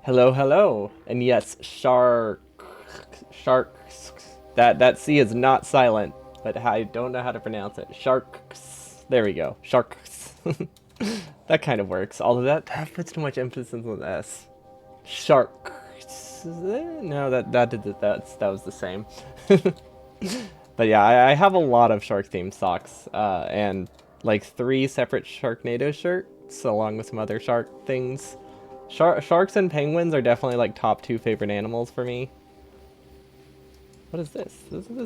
Hello, hello. And yes, sharks. That C is not silent, but I don't know how to pronounce it. Sharks. There we go. Sharks. That kind of works. Although that puts too much emphasis on the S. Sharks. No, that was the same. But yeah, I have a lot of shark themed socks, and like three separate Sharknado shirts, along with some other shark things. Sharks and penguins are definitely like top two favorite animals for me. What is this?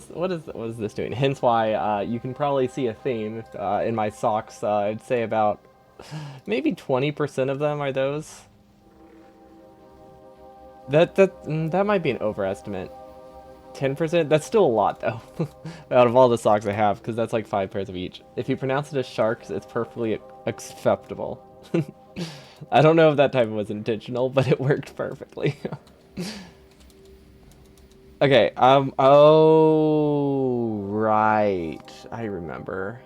What is this doing? Hence why you can probably see a theme in my socks. I'd say about maybe 20% of them are those. That might be an overestimate. 10%? That's still a lot though. Out of all the socks I have, because that's like 5 pairs of each. If you pronounce it as sharks, it's perfectly acceptable. I don't know if that type was intentional, but it worked perfectly. Okay, oh, right. I remember.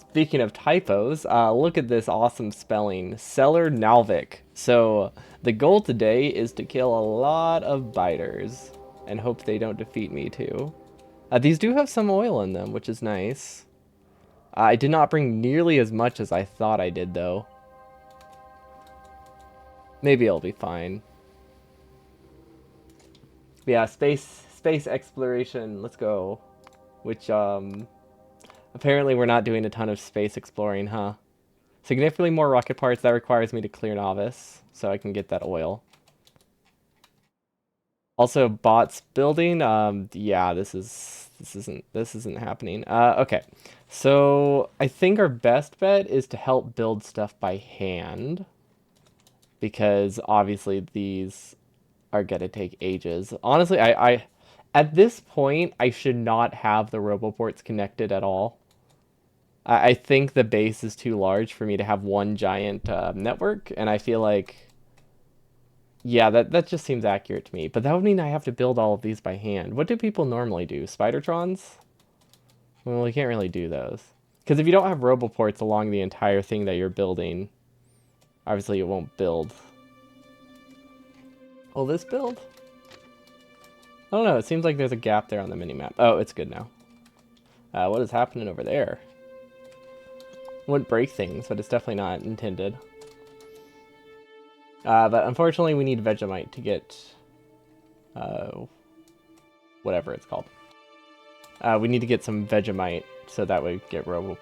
Speaking of typos, look at this awesome spelling. Seller Nalvik. So, the goal today is to kill a lot of biters and hope they don't defeat me too. These do have some oil in them, which is nice. I did not bring nearly as much as I thought I did, though. Maybe I'll be fine. But yeah, space exploration. Let's go. Which apparently we're not doing a ton of space exploring, huh? Significantly more rocket parts. That requires me to clear Nauvis so I can get that oil. Also, bots building. Yeah, this isn't happening. Okay. So I think our best bet is to help build stuff by hand, because obviously these are gonna take ages. Honestly, I at this point I should not have the roboports connected at all. I think the base is too large for me to have one giant network, and I feel like, yeah, that just seems accurate to me. But that would mean I have to build all of these by hand. What do people normally do? Spidertrons? Well, you can't really do those. Because if you don't have roboports along the entire thing that you're building, obviously it won't build. Will this build? I don't know. It seems like there's a gap there on the minimap. Oh, it's good now. What is happening over there? Wouldn't break things, but it's definitely not intended. But unfortunately, we need Vegemite to get uh, whatever it's called. We need to get some Vegemite so that we get Roboport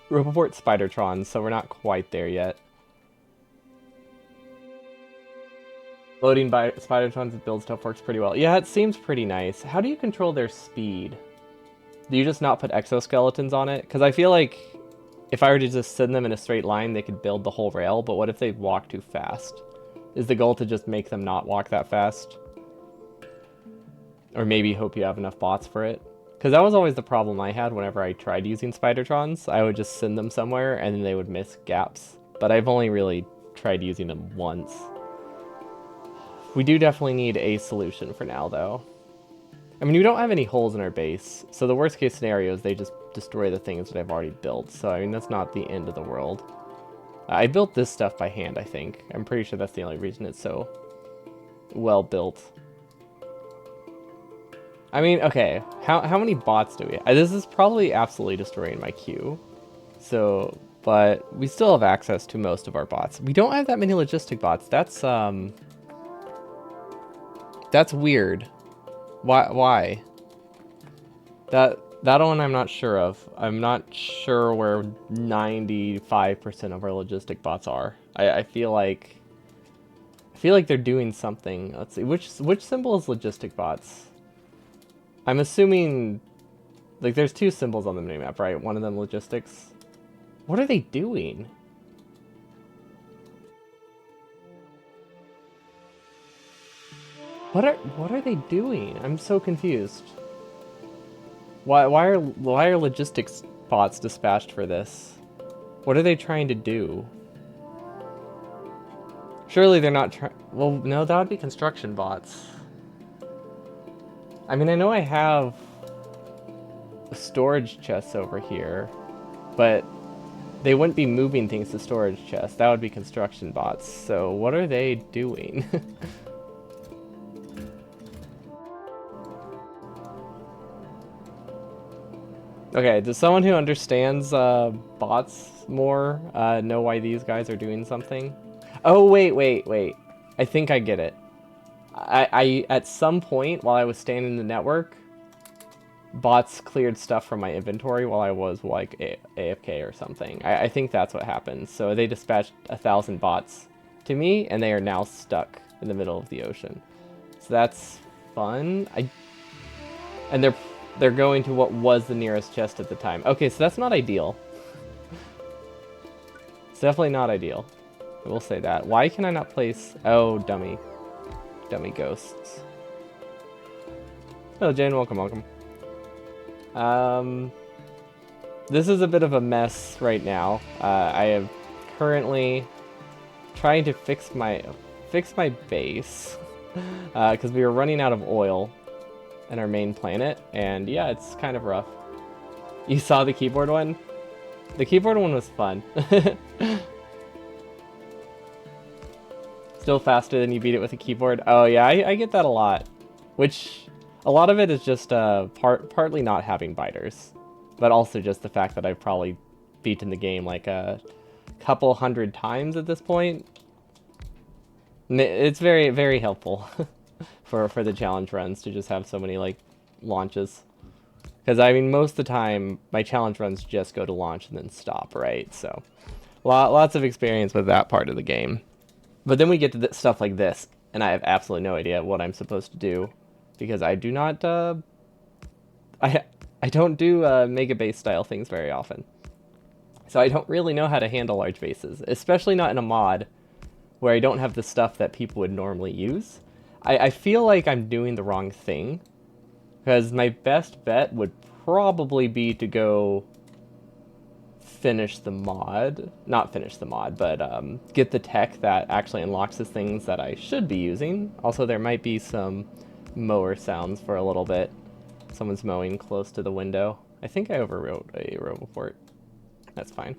Spidertrons, so we're not quite there yet. Loading by Spidertrons with build stuff works pretty well. Yeah, it seems pretty nice. How do you control their speed? Do you just not put exoskeletons on it? Because I feel like if I were to just send them in a straight line, they could build the whole rail, but what if they walk too fast? Is the goal to just make them not walk that fast? Or maybe hope you have enough bots for it? Because that was always the problem I had whenever I tried using Spidertrons. I would just send them somewhere and then they would miss gaps. But I've only really tried using them once. We do definitely need a solution for now, though. I mean, we don't have any holes in our base, so the worst case scenario is they just destroy the things that I've already built. So, I mean, that's not the end of the world. I built this stuff by hand, I think. I'm pretty sure that's the only reason it's so well built. I mean, okay, how many bots do we have? This is probably absolutely destroying my queue. So, but we still have access to most of our bots. We don't have that many logistic bots. That's weird. Why? That one I'm not sure of. I'm not sure where 95% of our logistic bots are. I feel like they're doing something. Let's see. Which symbol is logistic bots? I'm assuming like there's two symbols on the minimap, right? One of them logistics. What are they doing? What are they doing? I'm so confused. Why are logistics bots dispatched for this? What are they trying to do? Surely they're not trying. Well, no, that would be construction bots. I mean, I know I have storage chests over here, but they wouldn't be moving things to storage chests. That would be construction bots. So what are they doing? Okay, does someone who understands bots more know why these guys are doing something? Oh, wait. I think I get it. I at some point while I was staying in the network, bots cleared stuff from my inventory while I was like AFK or something. I think that's what happened. So they dispatched 1,000 bots to me, and they are now stuck in the middle of the ocean. So that's fun. And they're going to what was the nearest chest at the time. Okay, so that's not ideal. It's definitely not ideal. I will say that. Why can I not place... Oh, dummy ghosts. Hello, Jane. Welcome. This is a bit of a mess right now. I am currently trying to fix my base because we were running out of oil in our main planet, and yeah, it's kind of rough. You saw the keyboard one? The keyboard one was fun. Still faster than you beat it with a keyboard. Oh yeah, I get that a lot. Which, a lot of it is just partly not having biters, but also just the fact that I've probably beaten the game like a couple hundred times at this point. It's very, very helpful for the challenge runs to just have so many like launches. Because I mean, most of the time my challenge runs just go to launch and then stop, right? So lots of experience with that part of the game. But then we get to stuff like this, and I have absolutely no idea what I'm supposed to do, because I do not, I don't do mega base style things very often. So I don't really know how to handle large bases, especially not in a mod where I don't have the stuff that people would normally use. I feel like I'm doing the wrong thing, because my best bet would probably be to go finish the mod, not finish the mod, but get the tech that actually unlocks the things that I should be using. Also, there might be some mower sounds for a little bit. Someone's mowing close to the window. I think I overwrote a Roboport. That's fine.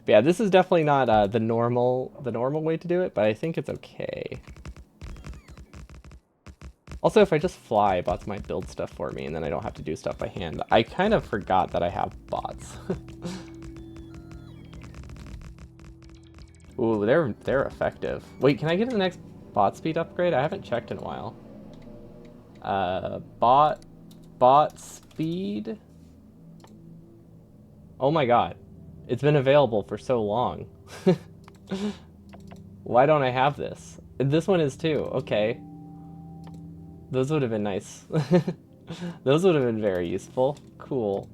But yeah, this is definitely not the normal way to do it, but I think it's okay. Also, if I just fly, bots might build stuff for me, and then I don't have to do stuff by hand. I kind of forgot that I have bots. Ooh, they're effective. Wait, can I get the next bot speed upgrade? I haven't checked in a while. Bot speed? Oh my god. It's been available for so long. Why don't I have this? This one is too. Okay. Those would have been nice. Those would have been very useful. Cool.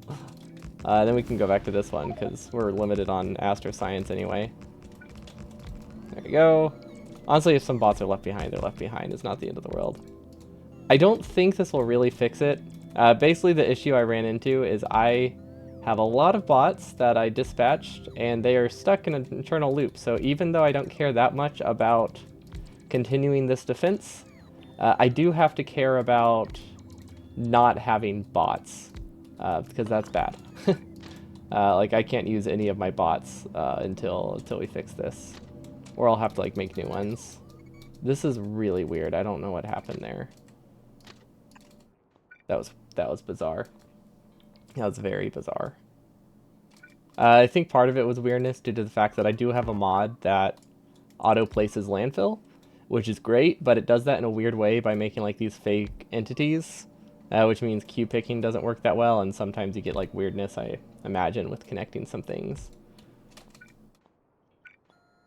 Then we can go back to this one, because we're limited on Astro Science anyway. There we go. Honestly, if some bots are left behind, they're left behind. It's not the end of the world. I don't think this will really fix it. Basically, the issue I ran into is I have a lot of bots that I dispatched, and they are stuck in an internal loop. So even though I don't care that much about continuing this defense, I do have to care about not having bots, because that's bad. Like, I can't use any of my bots until we fix this. Or I'll have to, like, make new ones. This is really weird. I don't know what happened there. That was bizarre. That was very bizarre. I think part of it was weirdness due to the fact that I do have a mod that auto-places landfill, which is great, but it does that in a weird way by making like these fake entities, which means queue picking doesn't work that well, and sometimes you get like weirdness, I imagine, with connecting some things.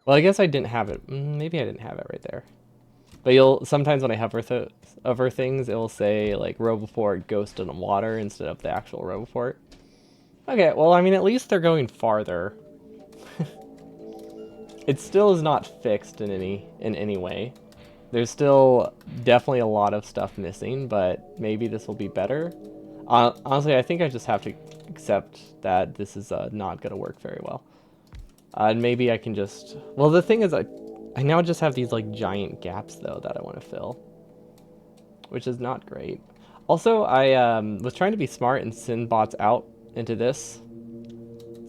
Well, I guess I didn't have it. Maybe I didn't have it right there. But sometimes when I hover things, it will say like Roboport Ghost in the water instead of the actual Roboport. Okay, well, I mean, at least they're going farther. It still is not fixed in any way. There's still definitely a lot of stuff missing, but maybe this will be better. Honestly, I think I just have to accept that this is not going to work very well. And maybe I can just... Well, the thing is, I now just have these like giant gaps, though, that I want to fill. Which is not great. Also, I was trying to be smart and send bots out into this.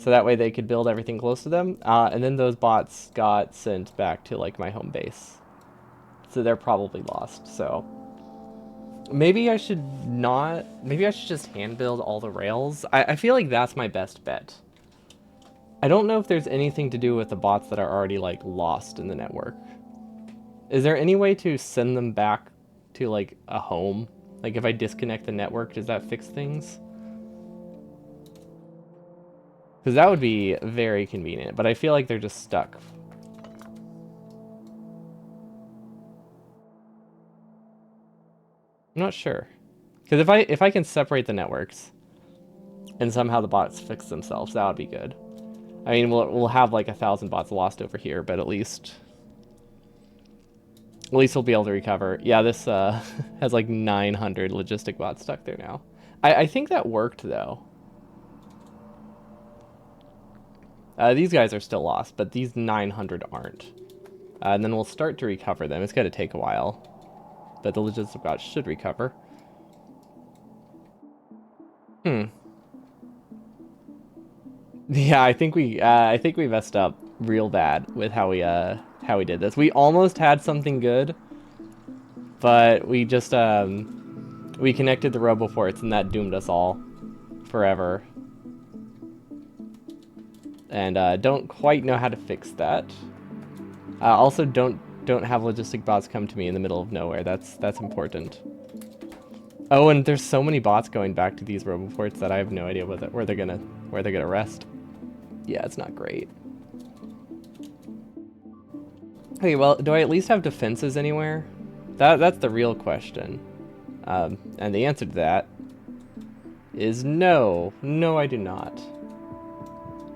So that way they could build everything close to them. And then those bots got sent back to like my home base. So they're probably lost. So maybe I should not. Maybe I should just hand build all the rails. I feel like that's my best bet. I don't know if there's anything to do with the bots that are already like lost in the network. Is there any way to send them back to like a home? Like if I disconnect the network, does that fix things? Because that would be very convenient, but I feel like they're just stuck. I'm not sure. Because if I can separate the networks and somehow the bots fix themselves, that would be good. I mean, we'll have like 1,000 bots lost over here, but at least we'll be able to recover. Yeah, this has like 900 logistic bots stuck there now. I think that worked though. These guys are still lost, but these 900 aren't. And then we'll start to recover them. It's going to take a while, but the logistic bots should recover. Yeah, I think we messed up real bad with how we did this. We almost had something good, but we just we connected the roboports and that doomed us all forever. And don't quite know how to fix that. Also, don't have logistic bots come to me in the middle of nowhere. That's important. Oh, and there's so many bots going back to these roboports that I have no idea where they're gonna rest. Yeah, it's not great. Okay, well, do I at least have defenses anywhere? That's the real question. And the answer to that is no. No, I do not.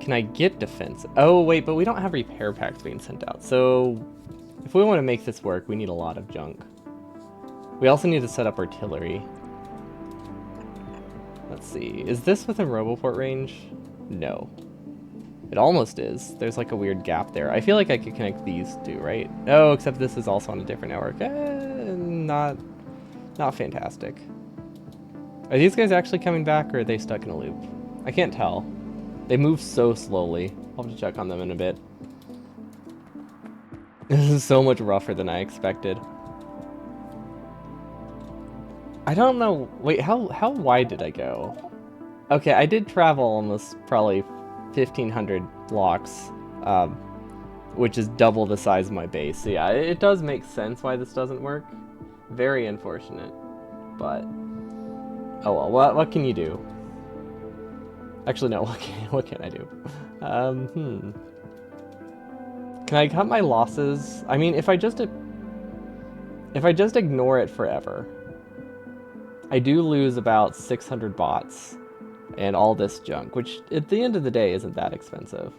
Can I get defense? Oh, wait, but we don't have repair packs being sent out. So if we want to make this work, we need a lot of junk. We also need to set up artillery. Let's see. Is this within Roboport range? No. It almost is. There's like a weird gap there. I feel like I could connect these two, right? Oh, except this is also on a different network. Not fantastic. Are these guys actually coming back, or are they stuck in a loop? I can't tell. They move so slowly. I'll have to check on them in a bit. This is so much rougher than I expected. I don't know. Wait, how wide did I go? Okay, I did travel almost probably 1,500 blocks, which is double the size of my base. So yeah, it does make sense why this doesn't work. Very unfortunate, but oh well. What can you do? Actually, no. What can I do? Can I cut my losses? I mean, if I just ignore it forever, I do lose about 600 bots and all this junk, which at the end of the day isn't that expensive.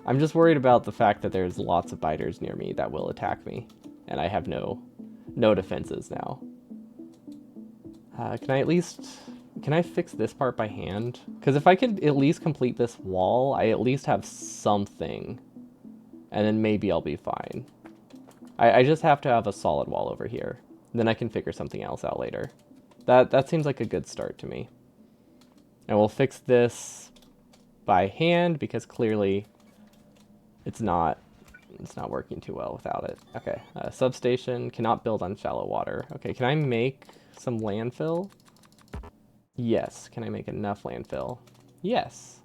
I'm just worried about the fact that there's lots of biters near me that will attack me, and I have no defenses now. Can I fix this part by hand? Because if I could at least complete this wall, I at least have something. And then maybe I'll be fine. I just have to have a solid wall over here. Then I can figure something else out later. That seems like a good start to me. And we'll fix this by hand because clearly it's not working too well without it. Okay, substation, cannot build on shallow water. Okay, can I make some landfill? Yes. Can I make enough landfill? Yes.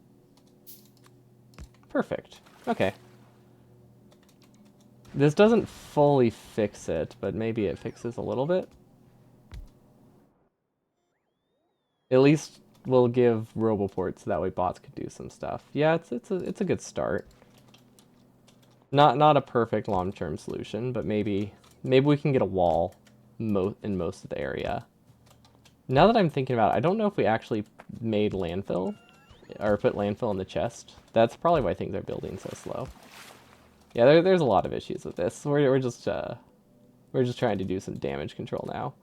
Perfect. Okay. This doesn't fully fix it, but maybe it fixes a little bit. At least we'll give roboports so that way bots could do some stuff. Yeah, it's a good start. Not a perfect long-term solution, but maybe we can get a wall in most of the area. Now that I'm thinking about it, I don't know if we actually made landfill or put landfill in the chest. That's probably why things are building so slow. Yeah, there's a lot of issues with this. We're just trying to do some damage control now.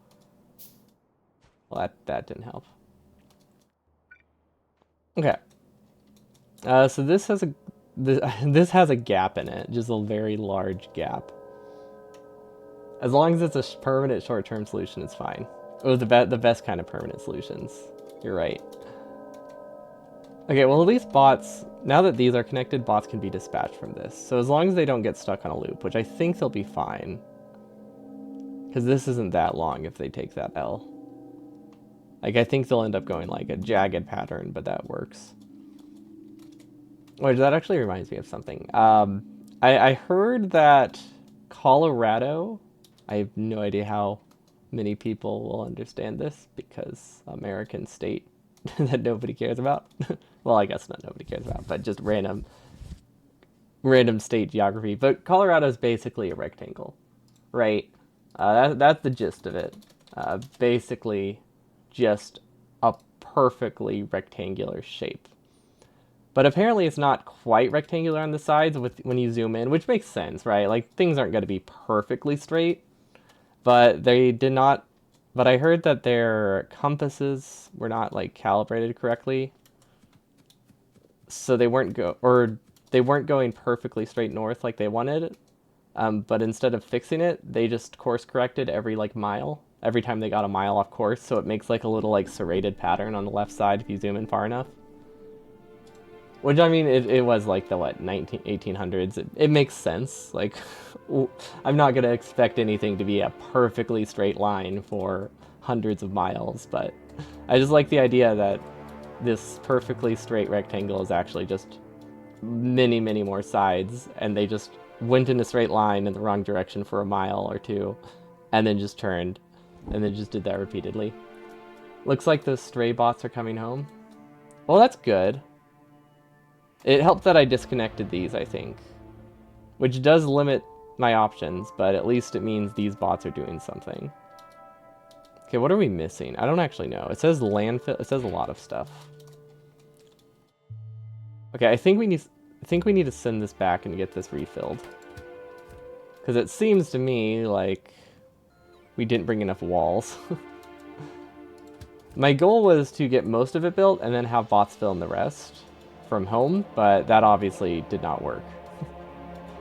Well, that didn't help. Okay. So this has a gap in it, just a very large gap. As long as it's a permanent short-term solution, it's fine. Oh, the best kind of permanent solutions. You're right. Okay, well at least bots Now that these are connected, bots can be dispatched from this. So as long as they don't get stuck on a loop, which I think they'll be fine. Because this isn't that long if they take that L. Like, I think they'll end up going like a jagged pattern, but that works. Which, that actually reminds me of something. I heard that Colorado, I have no idea how many people will understand this, because American state that nobody cares about. Well, I guess not nobody cares about, but just random state geography. But Colorado is basically a rectangle, right? That's the gist of it. Basically, just a perfectly rectangular shape. But apparently it's not quite rectangular on the sides when you zoom in, which makes sense, right? Like, things aren't going to be perfectly straight, but they did not. But I heard that their compasses were not like calibrated correctly, so they weren't going perfectly straight north like they wanted. But instead of fixing it, they just course corrected every like mile, every time they got a mile off course, so it makes like a little like serrated pattern on the left side if you zoom in far enough. Which, I mean, it was like the, what, 1800s. It makes sense. Like, I'm not going to expect anything to be a perfectly straight line for hundreds of miles, but I just like the idea that this perfectly straight rectangle is actually just many, many more sides, and they just went in a straight line in the wrong direction for a mile or two, and then just turned, and then just did that repeatedly. Looks like those stray bots are coming home. Well, that's good. It helped that I disconnected these, I think. Which does limit my options, but at least it means these bots are doing something. Okay, what are we missing? I don't actually know. It says landfill. It says a lot of stuff. Okay, I think we need to send this back and get this refilled. Because it seems to me like we didn't bring enough walls. My goal was to get most of it built and then have bots fill in the rest from home, but that obviously did not work.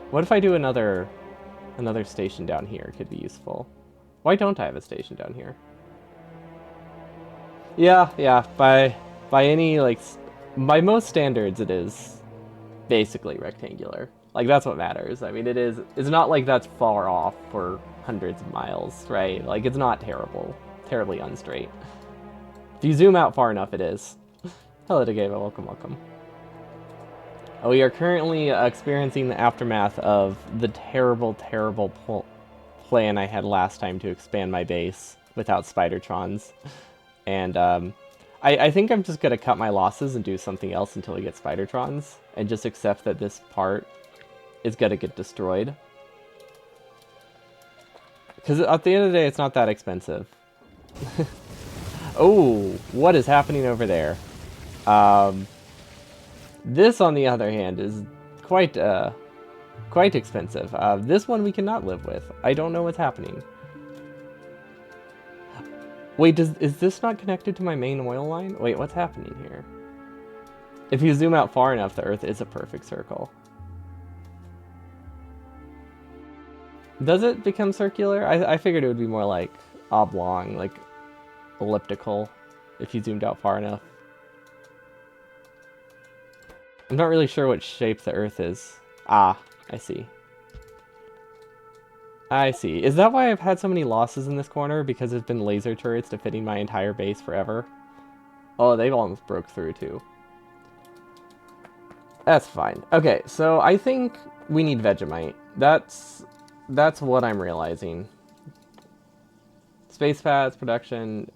What if I do another station down here? Could be useful. Why don't I have a station down here? Yeah, by any, like, by most standards it is basically rectangular. Like, that's what matters. I mean, it's not like that's far off for hundreds of miles, right? Like, it's not terribly unstraight. If you zoom out far enough, it is. Hello, Degeva, welcome. We are currently experiencing the aftermath of the terrible plan I had last time to expand my base without Spidertrons. And I think I'm just going to cut my losses and do something else until we get Spidertrons, and just accept that this part is going to get destroyed. Because at the end of the day, it's not that expensive. Oh, what is happening over there? This, on the other hand, is quite expensive. This one we cannot live with. I don't know what's happening. Wait, is this not connected to my main oil line? Wait, what's happening here? If you zoom out far enough, the Earth is a perfect circle. Does it become circular? I figured it would be more like oblong, like elliptical, if you zoomed out far enough. I'm not really sure what shape the Earth is. Ah, I see. I see. Is that why I've had so many losses in this corner? Because there's been laser turrets defending my entire base forever? Oh, they've almost broke through too. That's fine. Okay, so I think we need Vegemite. That's what I'm realizing. Space pads, production,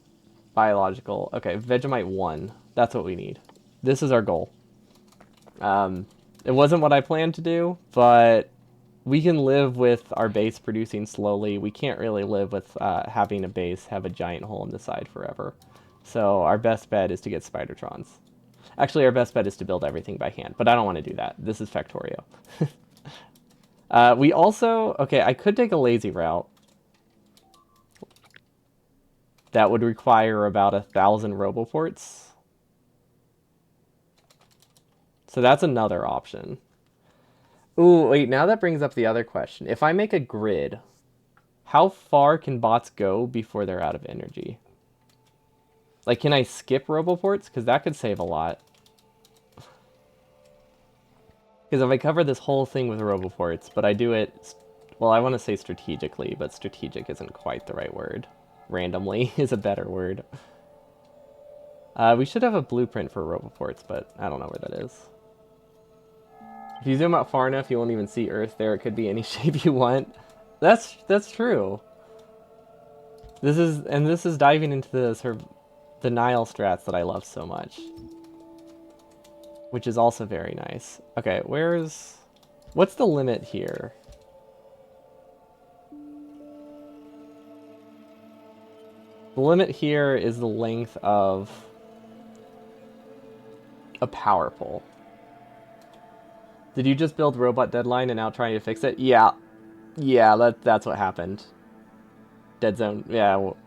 biological. Okay, Vegemite 1. That's what we need. This is our goal. It wasn't what I planned to do, but we can live with our base producing slowly. We can't really live with having a base have a giant hole in the side forever. So our best bet is to get Spidertrons. Actually, our best bet is to build everything by hand, but I don't want to do that. This is Factorio. We also... Okay, I could take a lazy route. That would require about 1,000 roboports. So that's another option. Ooh, wait, now that brings up the other question. If I make a grid, how far can bots go before they're out of energy? Like, can I skip roboports? Because that could save a lot. Because if I cover this whole thing with roboports, but I do it, well, I want to say strategically, but strategic isn't quite the right word. Randomly is a better word. We should have a blueprint for roboports, but I don't know where that is. If you zoom out far enough, you won't even see Earth there. It could be any shape you want. That's true. This is diving into the sort of the Nile strats that I love so much, which is also very nice. Okay, what's the limit here? The limit here is the length of a power pole. Did you just build robot deadline and now trying to fix it? Yeah. Yeah, that's what happened. Dead zone. Yeah. Well,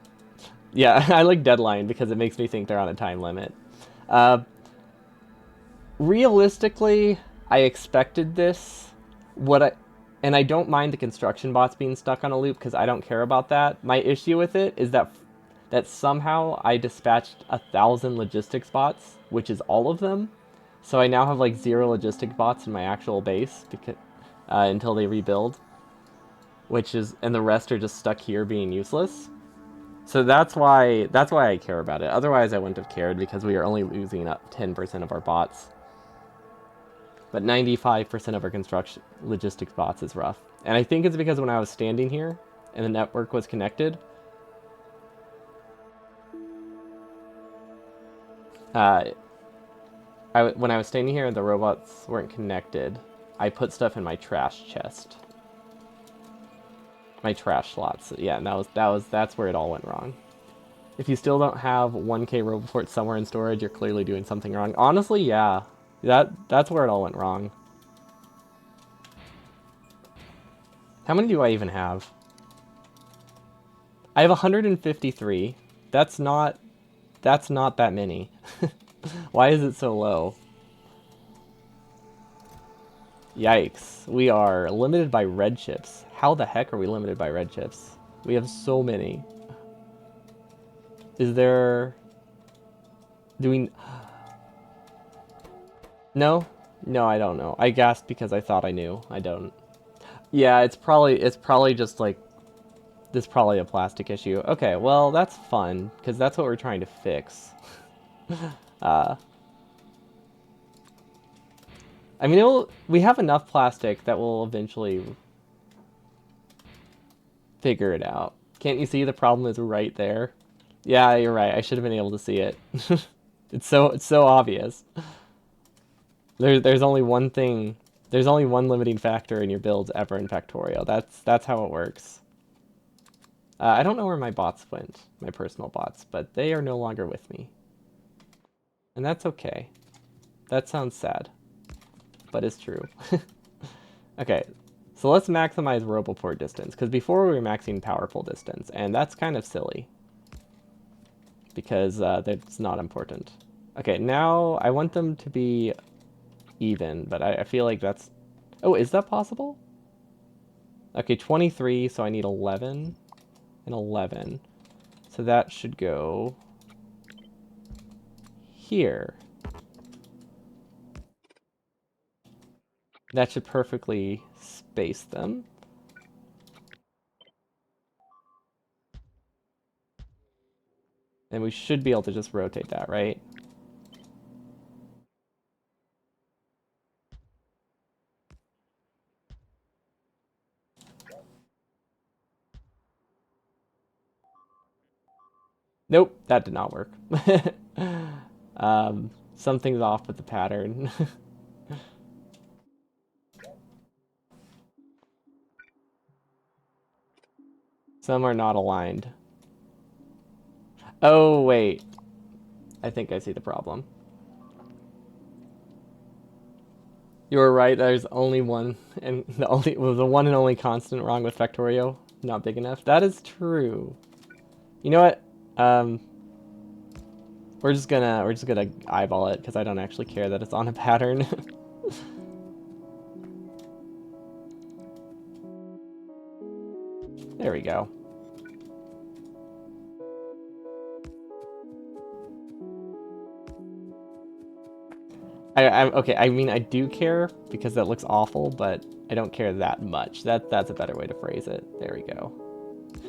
yeah, I like deadline because it makes me think they're on a time limit. Uh, Realistically, I expected this. And I don't mind the construction bots being stuck on a loop because I don't care about that. My issue with it is that somehow I dispatched 1,000 logistics bots, which is all of them. So I now have like 0 logistic bots in my actual base because until they rebuild, and the rest are just stuck here being useless. So that's why I care about it. Otherwise, I wouldn't have cared because we are only losing up 10% of our bots. But 95% of our construction logistics bots is rough. And I think it's because when I was standing here and the network was connected, when I was standing here and the robots weren't connected, I put stuff in my trash chest. My trash slots. Yeah, and that's where it all went wrong. If you still don't have 1K roboport somewhere in storage, you're clearly doing something wrong. Honestly, yeah. That's where it all went wrong. How many do I even have? I have 153. That's not that many. Why is it so low? Yikes. We are limited by red chips. How the heck are we limited by red chips? We have so many. Is there... Do we... No? No, I don't know. I gasped because I thought I knew. I don't. Yeah, it's probably just like... This is probably a plastic issue. Okay, well, that's fun, because that's what we're trying to fix. I mean, we have enough plastic that we'll eventually figure it out. Can't you see the problem is right there? Yeah, you're right. I should have been able to see it. It's so obvious. There's only one thing. There's only one limiting factor in your builds ever in Factorio. That's how it works. I don't know where my bots went, my personal bots, but they are no longer with me. And that's okay. That sounds sad, but it's true. Okay, so let's maximize roboport distance, because before we were maxing power pole distance, and that's kind of silly, because that's not important. Okay, now I want them to be even, but I feel like that's... Oh, is that possible? Okay, 23, so I need 11 and 11. So that should go here. That should perfectly space them. And we should be able to just rotate that, right? Nope, that did not work. Something's off with the pattern. Some are not aligned. Oh, wait. I think I see the problem. You were right, there's only one, and the one and only constant wrong with Factorio, not big enough. That is true. You know what? We're just gonna eyeball it because I don't actually care that it's on a pattern. There we go. I'm okay. I mean, I do care because that looks awful, but I don't care that much. That's a better way to phrase it. There we go.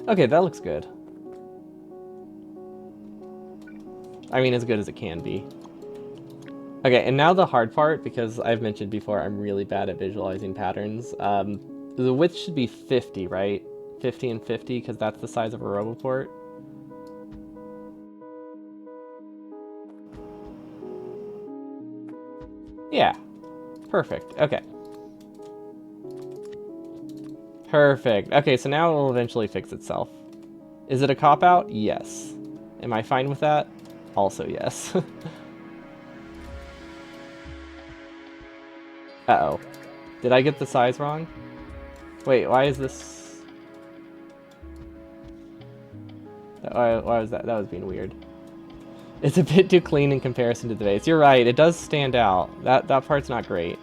Okay, that looks good. I mean, as good as it can be. Okay, and now the hard part, because I've mentioned before, I'm really bad at visualizing patterns. The width should be 50, right? 50 and 50, because that's the size of a Roboport. Yeah, perfect. Okay. Perfect. Okay, so now it will eventually fix itself. Is it a cop-out? Yes. Am I fine with that? Also yes. Uh-oh. Did I get the size wrong? Wait, why is this... Why was that? That was being weird. It's a bit too clean in comparison to the base. You're right, it does stand out. That part's not great.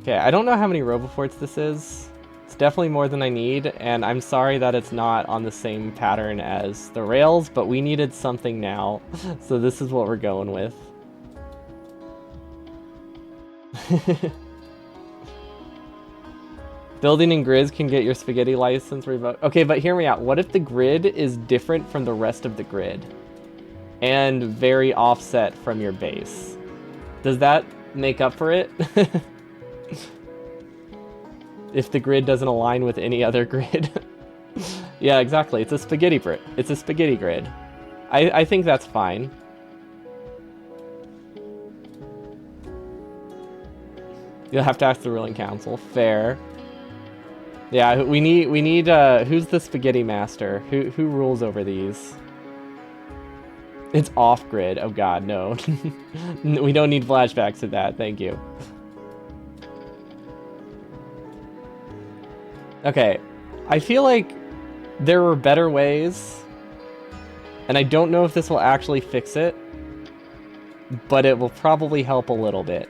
Okay, I don't know how many Roboforts this is. It's definitely more than I need, and I'm sorry that it's not on the same pattern as the rails, but we needed something now, so this is what we're going with. Building in grids can get your spaghetti license revoked. Okay, but hear me out. What if the grid is different from the rest of the grid? And very offset from your base? Does that make up for it? If the grid doesn't align with any other grid. Yeah, exactly. It's a spaghetti grid. It's a spaghetti grid. I think that's fine. You'll have to ask the ruling council. Fair. Yeah, we need who's the spaghetti master? Who rules over these? It's off grid. Oh god, no. We don't need flashbacks to that. Thank you. Okay. I feel like there were better ways, and I don't know if this will actually fix it, but it will probably help a little bit.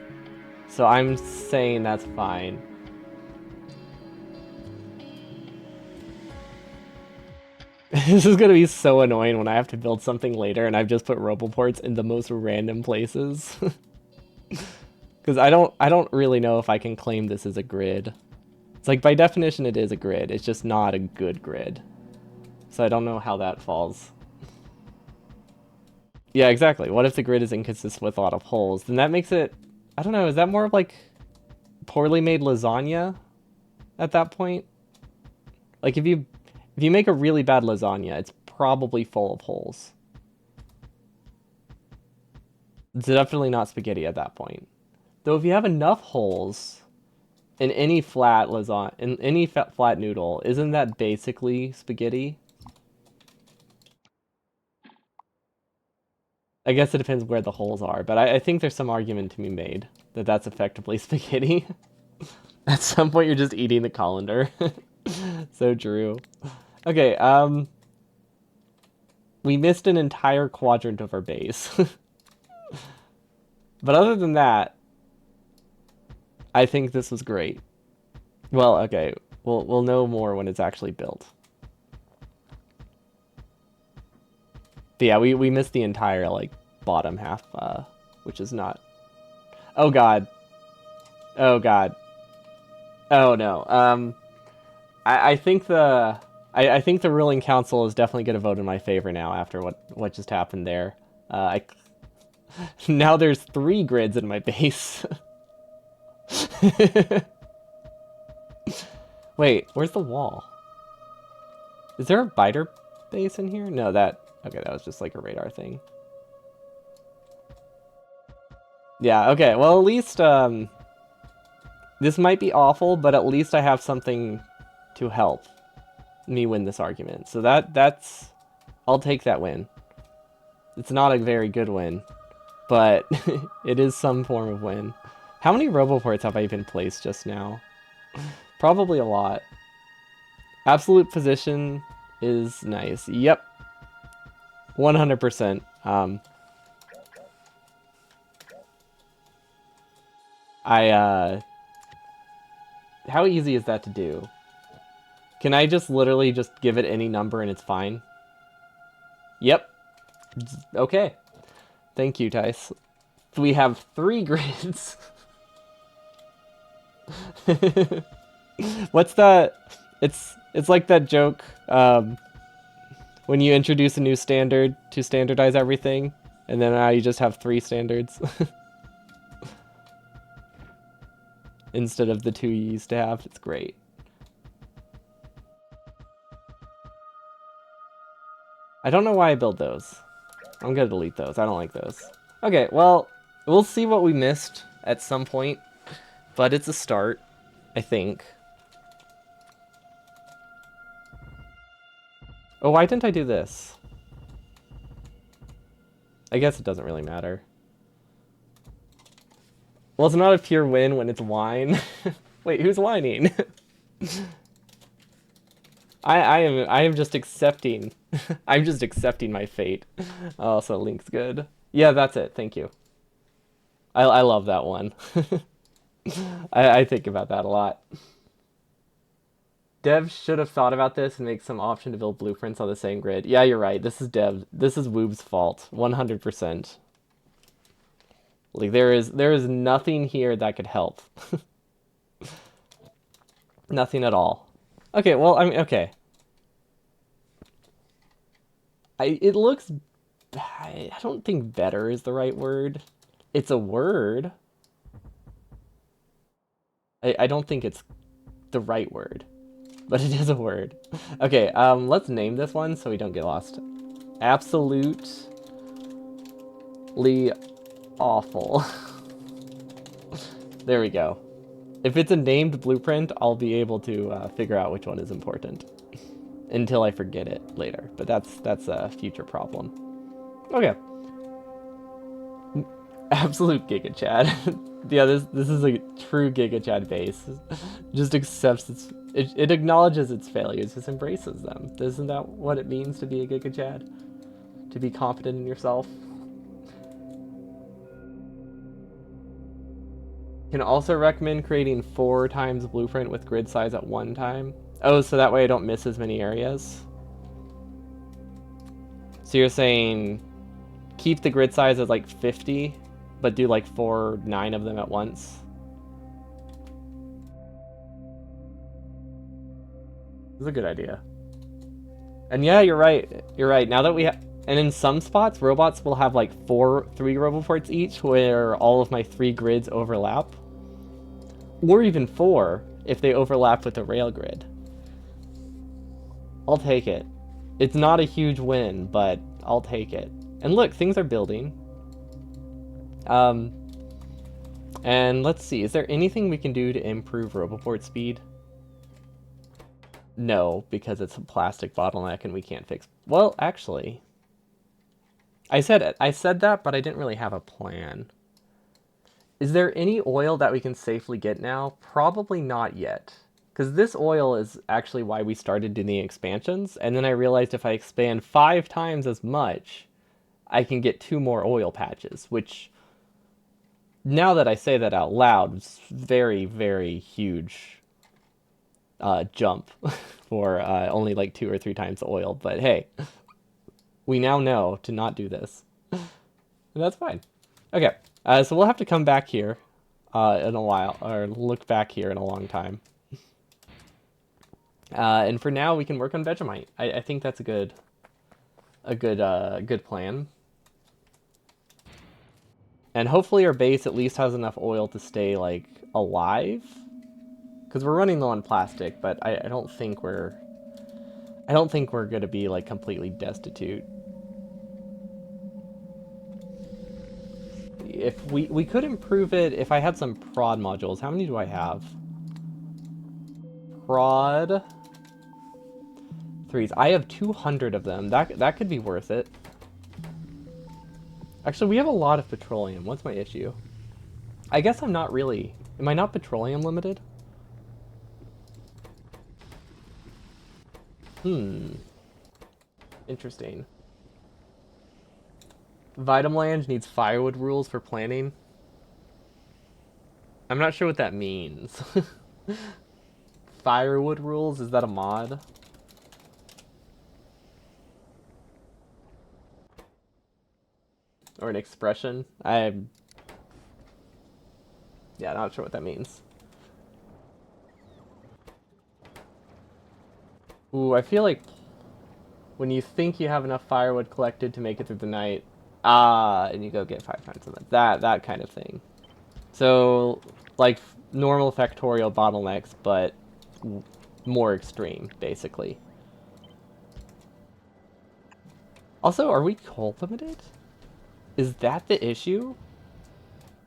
So I'm saying that's fine. This is gonna be so annoying when I have to build something later and I've just put Roboports in the most random places. Because I don't really know if I can claim this as a grid. It's like, by definition it is a grid, it's just not a good grid. So I don't know how that falls. Yeah, exactly. What if the grid is inconsistent with a lot of holes? Then that makes it, I don't know, is that more of like poorly made lasagna at that point? Like if you make a really bad lasagna, it's probably full of holes. It's definitely not spaghetti at that point. Though if you have enough holes in any flat lasagna, in any flat noodle, isn't that basically spaghetti? I guess it depends where the holes are, but I think there's some argument to be made that that's effectively spaghetti. At some point, you're just eating the colander. So true. Okay, we missed an entire quadrant of our base. But other than that, I think this was great. Well, okay, we'll know more when it's actually built. But yeah, we missed the entire, like, bottom half, which is not... Oh god. Oh god. Oh no. I think I think the ruling council is definitely going to vote in my favor now after what just happened there. Now there's 3 grids in my base. Wait, where's the wall? Is there a biter base in here? No, okay, that was just like a radar thing. Yeah, okay, well at least, this might be awful, but at least I have something to help me win this argument. So that's... I'll take that win. It's not a very good win, but it is some form of win. How many Roboports have I even placed just now? Probably a lot. Absolute position is nice. Yep. 100%. How easy is that to do? Can I just literally just give it any number and it's fine? Yep. Okay. Thank you, Tice. we have 3 grids. What's that? It's like that joke when you introduce a new standard to standardize everything, and then now you just have 3 standards instead of the 2 you used to have. It's great. I don't know why I build those. I'm gonna delete those. I don't like those. Okay, well, we'll see what we missed at some point, but it's a start, I think. Oh, why didn't I do this? I guess it doesn't really matter. Well, it's not a pure win when it's wine. Wait, who's whining? I am just accepting. I'm just accepting my fate. Oh, so Link's good. Yeah, that's it. Thank you. I love that one. I think about that a lot. Devs should have thought about this and make some option to build blueprints on the same grid. Yeah, you're right. This is Woob's fault. 100%. Like there is nothing here that could help. Nothing at all. Okay, well, I mean, okay. It looks, I don't think better is the right word. It's a word. I don't think it's the right word, but it is a word. Okay, let's name this one so we don't get lost. Absolutely awful. There we go. If it's a named blueprint, I'll be able to figure out which one is important. Until I forget it later, but that's a future problem. Okay. Absolute Giga Chad. Yeah, this is a true Giga Chad base. Just accepts it acknowledges its failures, just embraces them. Isn't that what it means to be a Giga Chad? To be confident in yourself? Can also recommend creating 4 times blueprint with grid size at 1 time. Oh, so that way I don't miss as many areas. So you're saying keep the grid size at like 50, but do like 9 of them at once? This is a good idea. And yeah, you're right. You're right. Now that we have, and in some spots, robots will have like 3 roboports each, where all of my 3 grids overlap, or even 4 if they overlap with the rail grid. I'll take it. It's not a huge win, but I'll take it. And look, things are building. And let's see, is there anything we can do to improve roboport speed? No, because it's a plastic bottleneck and we can't fix. Well, actually, I said it. I said that, but I didn't really have a plan. Is there any oil that we can safely get now? Probably not yet. Because this oil is actually why we started doing the expansions, and then I realized if I expand 5 times as much, I can get 2 more oil patches, which, now that I say that out loud, is very, very huge jump for only like 2 or 3 times the oil. But hey, we now know to not do this. And that's fine. Okay, so we'll have to come back here in a while, or look back here in a long time. And for now, we can work on Vegemite. I think that's a good plan. And hopefully our base at least has enough oil to stay like alive, because we're running low on plastic. But I don't think we're gonna be like completely destitute. If we could improve it if I had some prod modules. How many do I have? Prod 3s. I have 200 of them. That could be worth it. Actually, we have a lot of petroleum. What's my issue? I guess I'm not really... Am I not petroleum limited? Interesting. Vitamlange needs firewood rules for planting. I'm not sure what that means. Firewood rules? Is that a mod? Or an expression? Yeah, not sure what that means. Ooh, I feel like when you think you have enough firewood collected to make it through the night, and you go get 5 times of that kind of thing. So, like normal Factorio bottlenecks, but more extreme, basically. Also, are we coal limited? Is that the issue?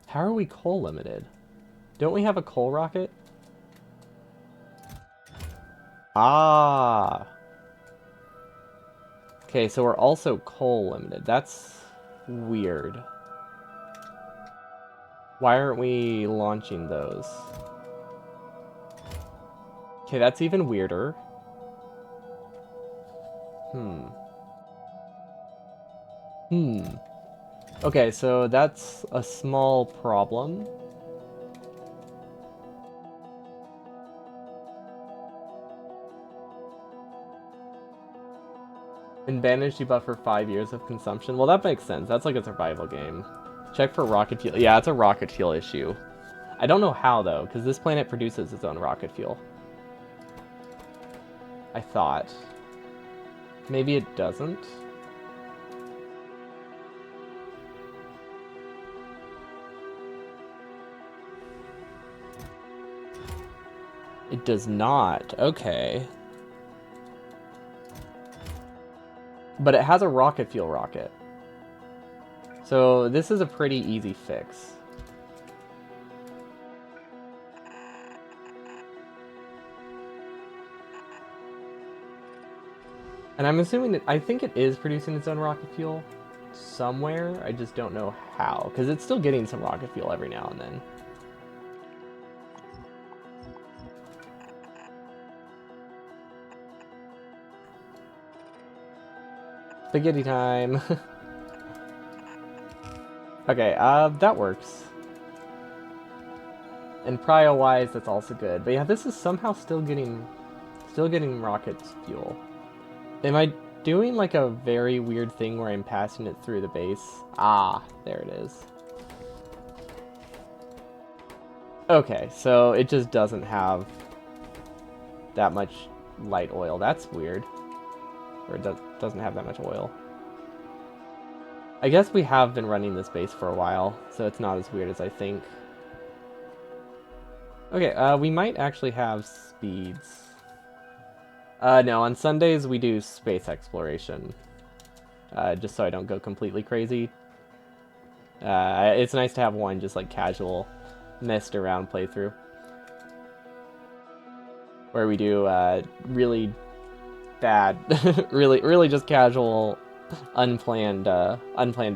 How are we coal limited? Don't we have a coal rocket? Ah. Okay, so we're also coal limited. That's weird. Why aren't we launching those? Okay, that's even weirder. Hmm. Hmm. Okay, so that's a small problem. And banish debuff for 5 years of consumption. Well, that makes sense. That's like a survival game. Check for rocket fuel. Yeah, it's a rocket fuel issue. I don't know how, though, because this planet produces its own rocket fuel. I thought. Maybe it doesn't? It does not. Okay. But it has a rocket fuel rocket. So this is a pretty easy fix. And I'm assuming that I think it is producing its own rocket fuel somewhere. I just don't know how, because it's still getting some rocket fuel every now and then. Spaghetti time. Okay, that works. And prio-wise, that's also good. But yeah, this is somehow still getting rocket fuel. Am I doing like a very weird thing where I'm passing it through the base? Ah, there it is. Okay, so it just doesn't have that much light oil. That's weird. Or it doesn't have that much oil. I guess we have been running this base for a while, so it's not as weird as I think. Okay, we might actually have speeds. No, on Sundays we do space exploration. Just so I don't go completely crazy. It's nice to have one just like casual, messed around playthrough. Where we do really bad, really just casual, unplanned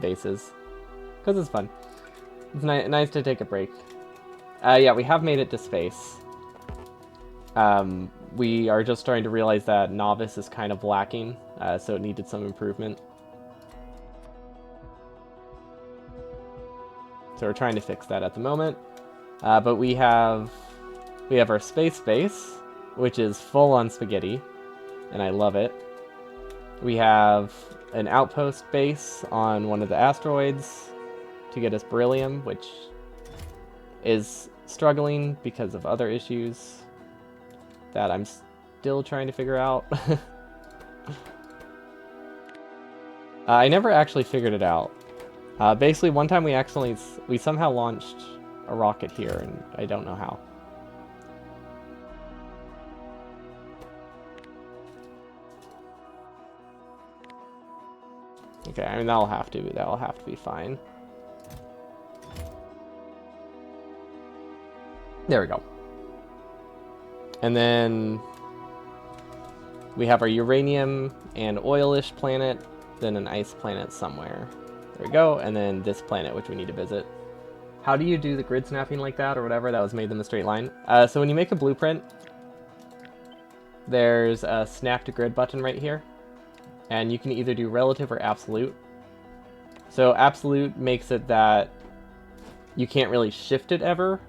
bases. Because it's fun. It's nice to take a break. Yeah, we have made it to space. We are just starting to realize that Nauvis is kind of lacking, so it needed some improvement. So we're trying to fix that at the moment. But we have our space base, which is full on spaghetti, and I love it. We have an outpost base on one of the asteroids to get us beryllium, which is struggling because of other issues that I'm still trying to figure out. I never actually figured it out. Basically, one time we somehow launched a rocket here, and I don't know how. Okay, I mean that'll have to be fine. There we go. And then we have our uranium and oilish planet, then an ice planet somewhere. There we go, and then this planet, which we need to visit. How do you do the grid snapping like that, or whatever, that was made in the straight line? So when you make a blueprint, there's a snap to grid button right here. And you can either do relative or absolute. So absolute makes it that you can't really shift it ever.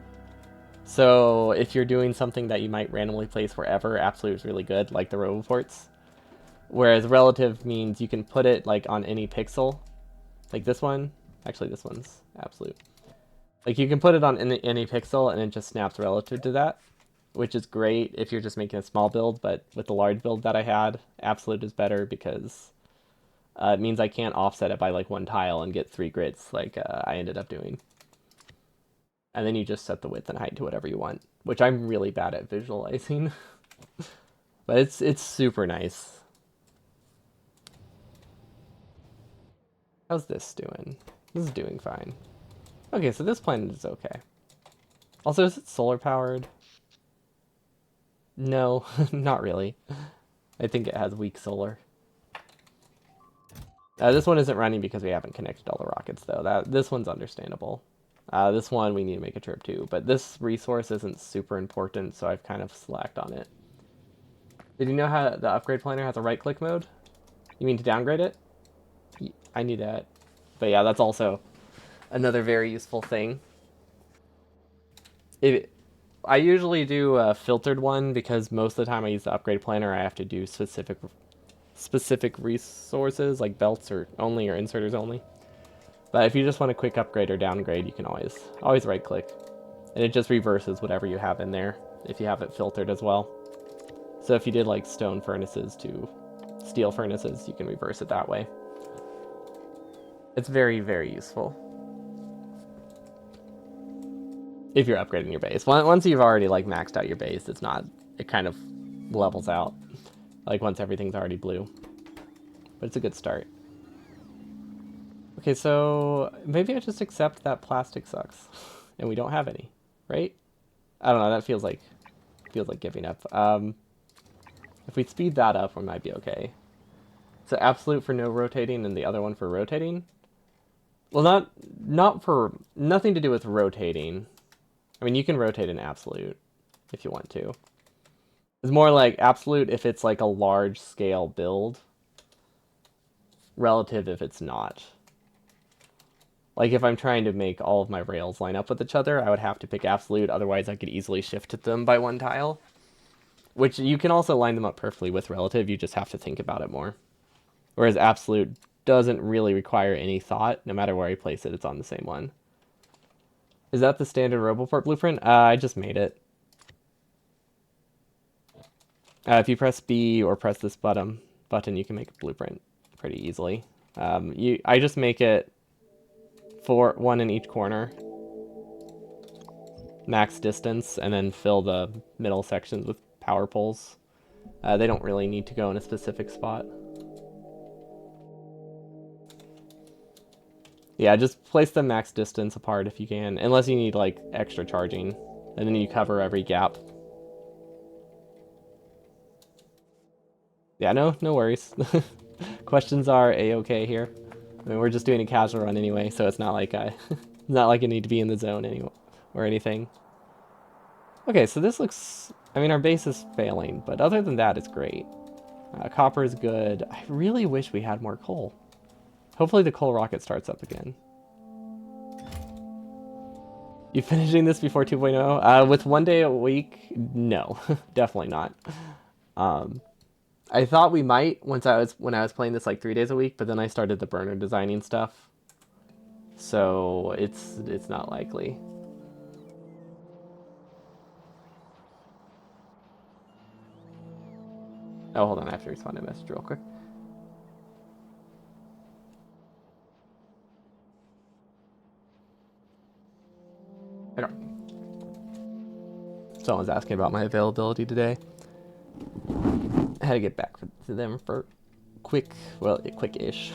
So if you're doing something that you might randomly place wherever, absolute is really good, like the roboports. Whereas relative means you can put it like on any pixel, like this one. Actually, this one's absolute. Like you can put it on any pixel and it just snaps relative to that, which is great if you're just making a small build. But with the large build that I had, absolute is better because it means I can't offset it by like one tile and get 3 grids like I ended up doing. And then you just set the width and height to whatever you want, which I'm really bad at visualizing. But it's super nice. How's this doing? This is doing fine. Okay, so this planet is okay. Also, is it solar powered? No, not really. I think it has weak solar. This one isn't running because we haven't connected all the rockets, though. This one's understandable. This one we need to make a trip to, but this resource isn't super important, so I've kind of slacked on it. Did you know how the upgrade planner has a right-click mode? You mean to downgrade it? I knew that. But yeah, that's also another very useful thing. I usually do a filtered one because most of the time I use the upgrade planner, I have to do specific resources like belts or inserters only. But if you just want a quick upgrade or downgrade, you can always right click. And it just reverses whatever you have in there if you have it filtered as well. So if you did like stone furnaces to steel furnaces, you can reverse it that way. It's very, very useful. If you're upgrading your base. Once you've already like maxed out your base, it kind of levels out. Like once everything's already blue. But it's a good start. Okay, so maybe I just accept that plastic sucks. And we don't have any, right? I don't know, that feels like giving up. If we speed that up, we might be okay. So absolute for no rotating and the other one for rotating. Well, nothing to do with rotating. I mean, you can rotate an absolute if you want to. It's more like absolute if it's like a large scale build. Relative if it's not. Like if I'm trying to make all of my rails line up with each other, I would have to pick absolute. Otherwise, I could easily shift them by one tile. Which you can also line them up perfectly with relative. You just have to think about it more. Whereas absolute doesn't really require any thought. No matter where I place it, it's on the same one. Is that the standard Roboport blueprint? I just made it. If you press B or press this button, you can make a blueprint pretty easily. I just make it for one in each corner. Max distance, and then fill the middle sections with power poles. They don't really need to go in a specific spot. Yeah, just place them max distance apart if you can, unless you need like extra charging, and then you cover every gap. Yeah, no worries. Questions are a-okay here. I mean, we're just doing a casual run anyway, so it's not like not like I need to be in the zone anymore or anything. Okay, so this looks. I mean, our base is failing, but other than that, it's great. Copper is good. I really wish we had more coal. Hopefully the coal rocket starts up again. You finishing this before 2.0? With 1 day a week? No, definitely not. I thought we might when I was playing this like 3 days a week, but then I started the burner designing stuff. So it's not likely. Oh, hold on, I have to respond to a message real quick. Okay. Someone's asking about my availability today. I had to get back to them for quick-ish.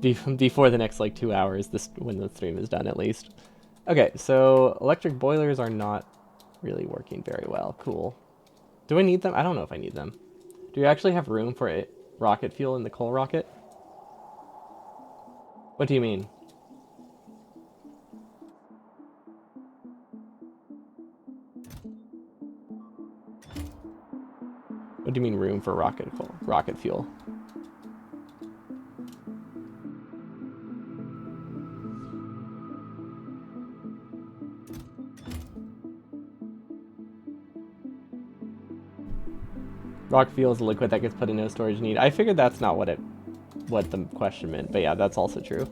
Before the next like 2 hours, when the stream is done at least. Okay, so electric boilers are not really working very well. Cool. Do I need them? I don't know if I need them. Do you actually have room for a rocket fuel in the coal rocket? What do you mean? What do you mean room for rocket fuel? Rocket fuel is a liquid that gets put in no storage need. I figured that's not what the question meant, but yeah, that's also true.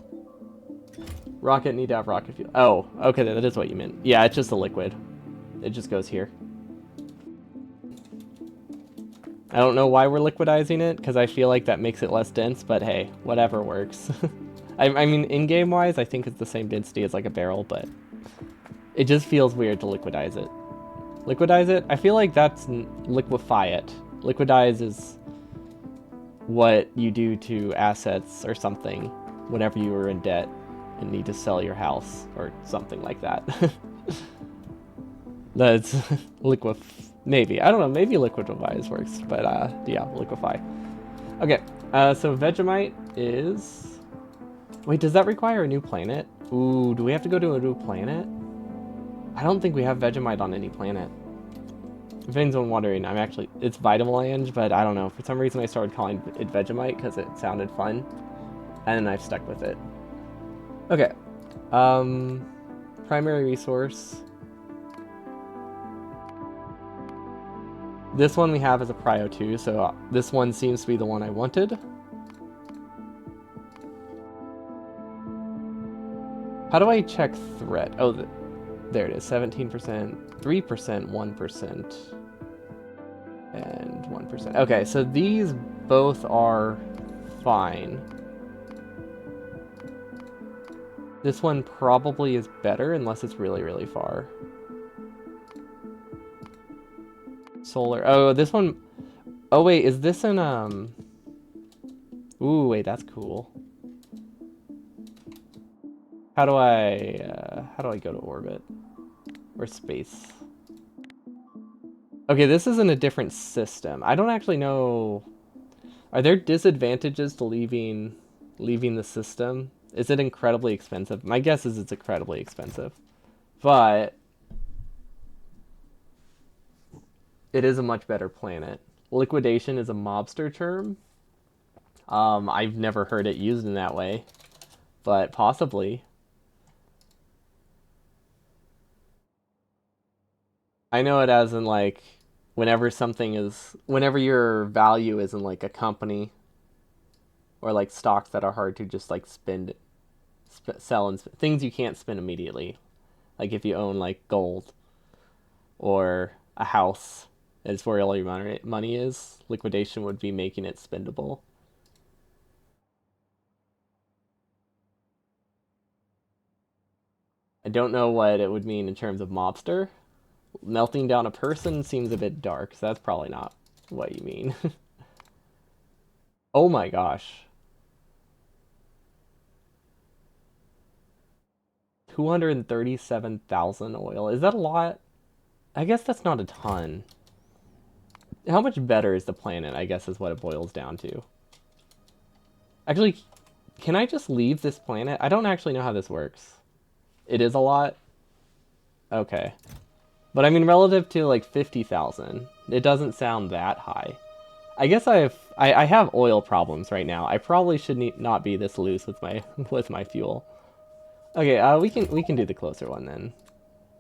Rocket need to have rocket fuel. Oh, okay, that is what you meant. Yeah, it's just a liquid. It just goes here. I don't know why we're liquidizing it, because I feel like that makes it less dense, but hey, whatever works. I mean, in-game wise, I think it's the same density as like a barrel, but it just feels weird to liquidize it. Liquidize it? I feel like that's liquefy it. Liquidize is what you do to assets or something whenever you are in debt and need to sell your house or something like that. That's maybe. I don't know, maybe liquefy works, but yeah, liquefy. Okay, so Vegemite is... Wait, does that require a new planet? Ooh, do we have to go to a new planet? I don't think we have Vegemite on any planet. If anyone's wondering, it's Vitamelange, but I don't know. For some reason I started calling it Vegemite because it sounded fun. And I've stuck with it. Okay. Primary resource. This one we have as a prio 2, so this one seems to be the one I wanted. How do I check threat? Oh, there it is. 17%, 3%, 1%, and 1%. Okay, so these both are fine. This one probably is better unless it's really, really far. Solar. Oh, this one... Oh, wait, is this in, Ooh, wait, that's cool. How do I go to orbit? Or space? Okay, this is in a different system. I don't actually know... Are there disadvantages to leaving the system? Is it incredibly expensive? My guess is it's incredibly expensive. But... it is a much better planet. Liquidation is a mobster term. I've never heard it used in that way. But possibly. I know it as in like... whenever your value is in like a company or like stocks that are hard to just like sell and things you can't spend immediately, like if you own like gold or a house, it's where all your money is. Liquidation would be making it spendable. I don't know what it would mean in terms of mobster. Melting down a person seems a bit dark, so that's probably not what you mean. Oh my gosh. 237,000 oil. Is that a lot? I guess that's not a ton. How much better is the planet, I guess is what it boils down to. Actually, can I just leave this planet? I don't actually know how this works. It is a lot? Okay. But I mean, relative to like 50,000, it doesn't sound that high. I guess I have oil problems right now. I probably should not be this loose with my with my fuel. Okay, we can do the closer one then.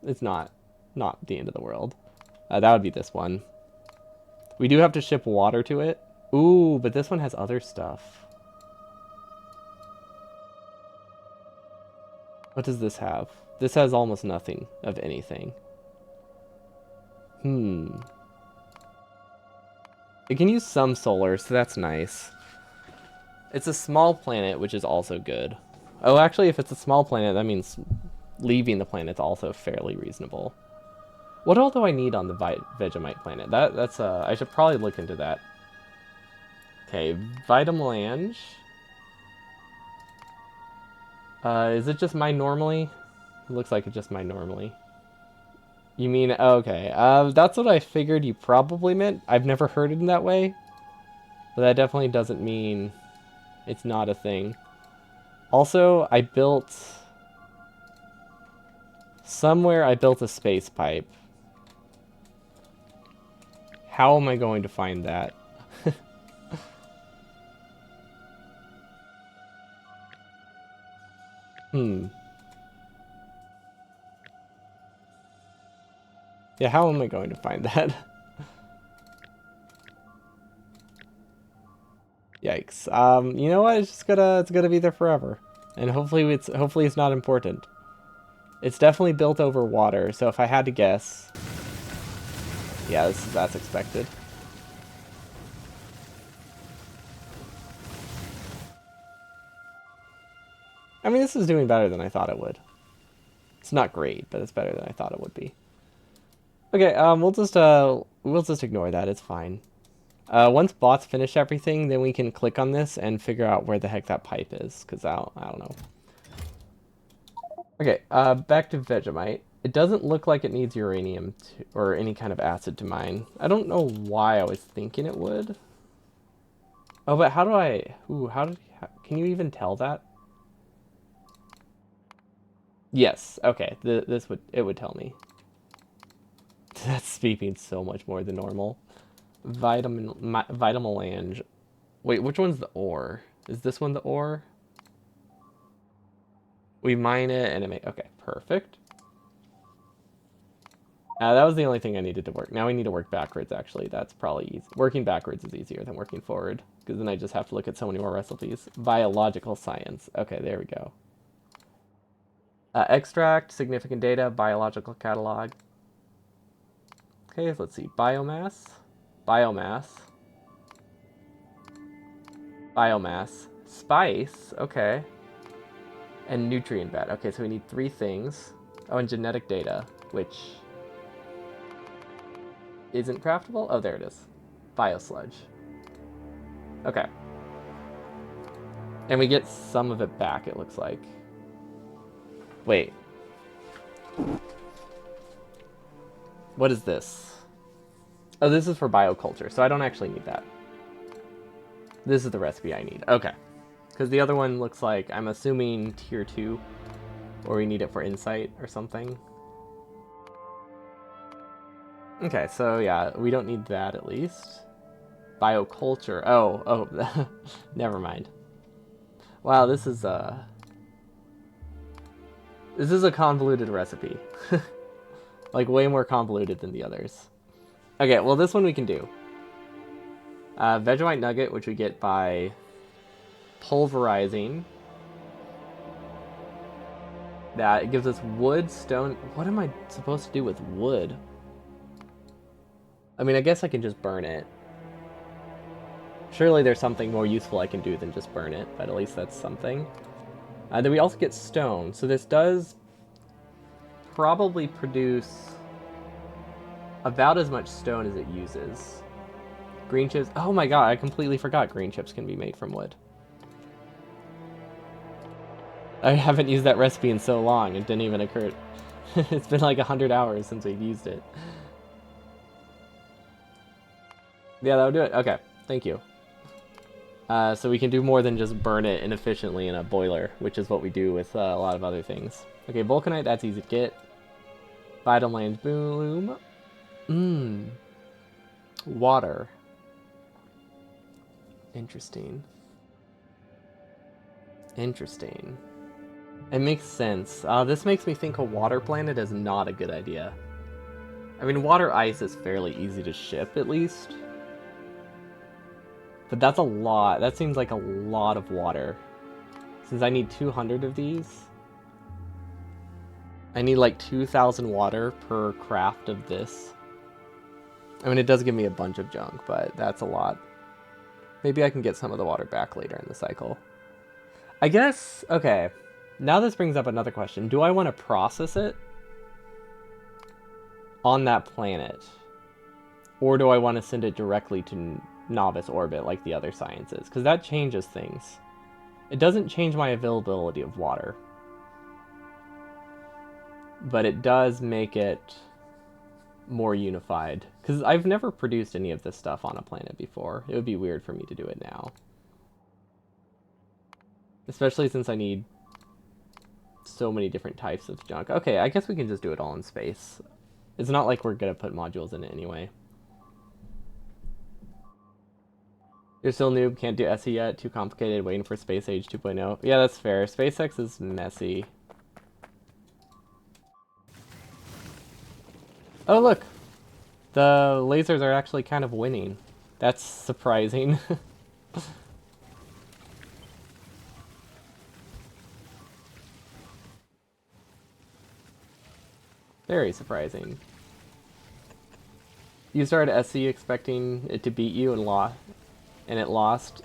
It's not the end of the world. That would be this one. We do have to ship water to it. Ooh, but this one has other stuff. What does this have? This has almost nothing of anything. It can use some solar, so that's nice. It's a small planet, which is also good. Oh, actually, if it's a small planet, that means leaving the planet's also fairly reasonable. What all do I need on the Vegemite planet? That's I should probably look into that. Okay, Vitamelange. Is it just mine normally? It looks like it's just mine normally. You mean, okay. That's what I figured you probably meant. I've never heard it in that way. But that definitely doesn't mean it's not a thing. Also, I built a space pipe. How am I going to find that? Yeah, how am I going to find that? Yikes. You know what? It's gonna be there forever. And hopefully it's not important. It's definitely built over water, so if I had to guess, yeah, that's expected. I mean, this is doing better than I thought it would. It's not great, but it's better than I thought it would be. Okay, we'll just ignore that. It's fine. Once bots finish everything, then we can click on this and figure out where the heck that pipe is, because I don't know. Okay, back to Vegemite. It doesn't look like it needs uranium or any kind of acid to mine. I don't know why I was thinking it would. Oh, but how do I... Ooh, can you even tell that? Yes, okay, it would tell me. That's speaking so much more than normal. Vitamelange. Wait, which one's the ore? Is this one the ore? We mine it and it make... Okay, perfect. That was the only thing I needed to work. Now we need to work backwards, actually. That's probably easy. Working backwards is easier than working forward, because then I just have to look at so many more recipes. Biological science. Okay, there we go. Extract, significant data, biological catalog. Okay, let's see. Biomass. Biomass. Biomass. Spice. Okay. And nutrient bed. Okay, so we need 3 things. Oh, and genetic data, which isn't craftable? Oh, there it is. Biosludge. Okay. And we get some of it back, it looks like. Wait. What is this? Oh, this is for bioculture, so I don't actually need that. This is the recipe I need. Okay. Because the other one looks like, I'm assuming, tier 2. Or we need it for insight or something. Okay, so yeah, we don't need that at least. Bioculture. Oh, never mind. Wow, this is a convoluted recipe. Like, way more convoluted than the others. Okay, well, this one we can do. Vegemite nugget, which we get by pulverizing. That it gives us wood, stone. What am I supposed to do with wood? I mean, I guess I can just burn it. Surely there's something more useful I can do than just burn it, but at least that's something. Then we also get stone. So this does probably produce about as much stone as it uses. Green chips. Oh my god, I completely forgot green chips can be made from wood. I haven't used that recipe in so long, it didn't even occur. It's been like 100 hours since we've used it. Yeah, that would do it. Okay, thank you. So we can do more than just burn it inefficiently in a boiler, which is what we do with a lot of other things. Okay, vulcanite, that's easy to get. Vitamelange bloom. Water. Interesting. Interesting. It makes sense. This makes me think a water planet is not a good idea. I mean, water ice is fairly easy to ship, at least. But that's a lot. That seems like a lot of water. Since I need 200 of these, I need like 2,000 water per craft of this. I mean, it does give me a bunch of junk, but that's a lot. Maybe I can get some of the water back later in the cycle. I guess, okay. Now this brings up another question. Do I want to process it on that planet? Or do I want to send it directly to Nauvis orbit like the other sciences? Because that changes things. It doesn't change my availability of water. But it does make it more unified. Because I've never produced any of this stuff on a planet before. It would be weird for me to do it now. Especially since I need so many different types of junk. Okay, I guess we can just do it all in space. It's not like we're gonna put modules in it anyway. You're still noob, can't do SE yet, too complicated, waiting for Space Age 2.0. Yeah, that's fair. SpaceX is messy. Oh, look! The lasers are actually kind of winning. That's surprising. Very surprising. You started SC expecting it to beat you and lost, and it lost.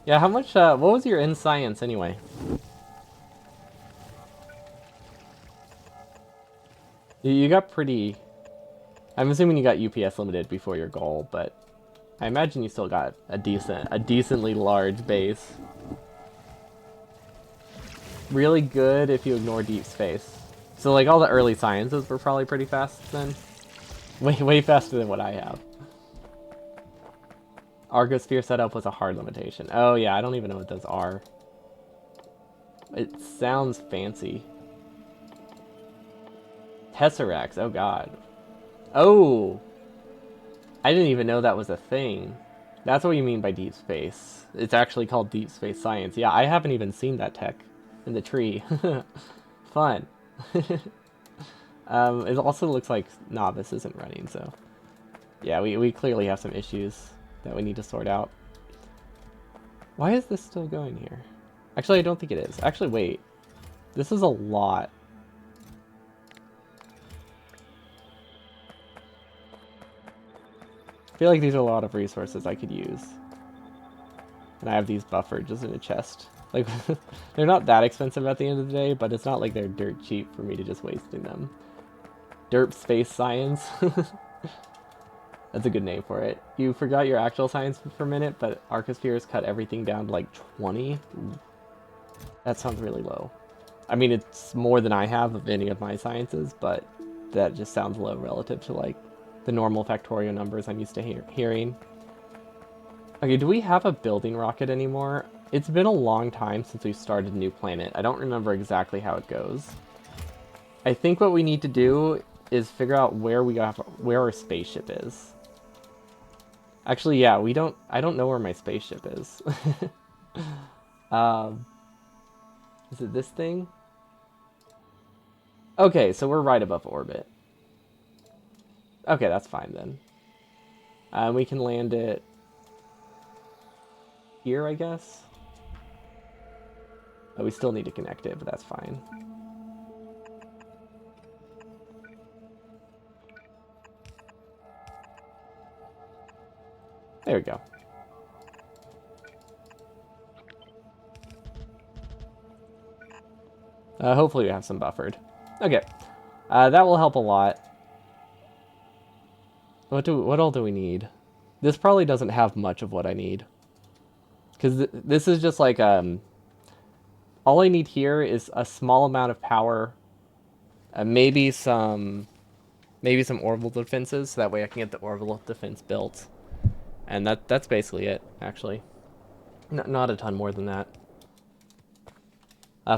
Yeah, how much, what was your in science anyway? You got pretty... I'm assuming you got UPS limited before your goal, but I imagine you still got a decently large base. Really good if you ignore deep space. So like all the early sciences were probably pretty fast then. Way faster than what I have. Argosphere setup was a hard limitation. Oh yeah, I don't even know what those are. It sounds fancy. Tesseracts, oh god. Oh! I didn't even know that was a thing. That's what you mean by deep space. It's actually called deep space science. Yeah, I haven't even seen that tech in the tree. Fun. It also looks like Nauvis isn't running, so... Yeah, we clearly have some issues that we need to sort out. Why is this still going here? Actually, I don't think it is. Actually, wait. This is a lot. I feel like these are a lot of resources I could use. And I have these buffered just in a chest. Like, they're not that expensive at the end of the day, but it's not like they're dirt cheap for me to just wasting them. Derp space science. That's a good name for it. You forgot your actual science for a minute, but Arcospheres cut everything down to like 20. Ooh. That sounds really low. I mean, it's more than I have of any of my sciences, but that just sounds low relative to like the normal Factorio numbers I'm used to hearing. Okay, do we have a building rocket anymore? It's been a long time since we started a new planet. I don't remember exactly how it goes. I think what we need to do is figure out where our spaceship is. Actually, yeah, I don't know where my spaceship is. Is it this thing? Okay, so we're right above orbit. Okay, that's fine then. We can land it here, I guess. Oh, we still need to connect it, but that's fine. There we go. Hopefully we have some buffered. Okay. That will help a lot. What all do we need? This probably doesn't have much of what I need. Because this is just like, all I need here is a small amount of power. Maybe some orbital defenses, so that way I can get the orbital defense built. And that's basically it, actually. Not a ton more than that.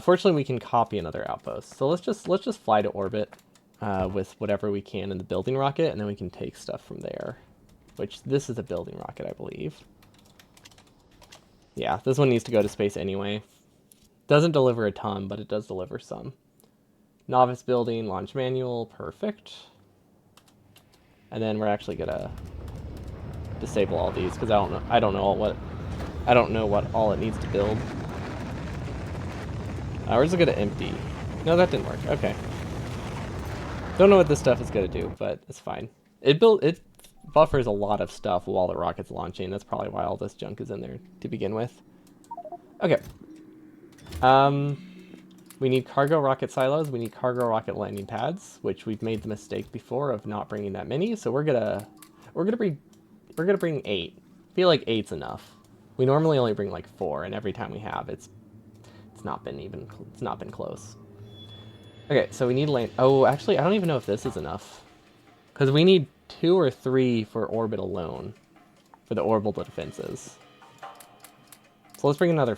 Fortunately, we can copy another outpost. So let's just fly to orbit with whatever we can in the building rocket, and then we can take stuff from there. Which, this is a building rocket, I believe. Yeah, this one needs to go to space anyway. Doesn't deliver a ton, but it does deliver some. Novice building, launch manual, perfect. And then we're actually gonna disable all these because I don't know what all it needs to build. We're just gonna empty. No, that didn't work. Okay. Don't know what this stuff is gonna do, but it's fine. It buffers a lot of stuff while the rocket's launching. That's probably why all this junk is in there to begin with. Okay. We need cargo rocket silos. We need cargo rocket landing pads, which we've made the mistake before of not bringing that many. So we're gonna bring 8. I feel like 8's enough. We normally only bring like 4, and every time we have, it's not been close. Okay, so we need land. Oh, actually, I don't even know if this is enough, because we need 2 or 3 for orbit alone, for the orbital defenses. So let's bring another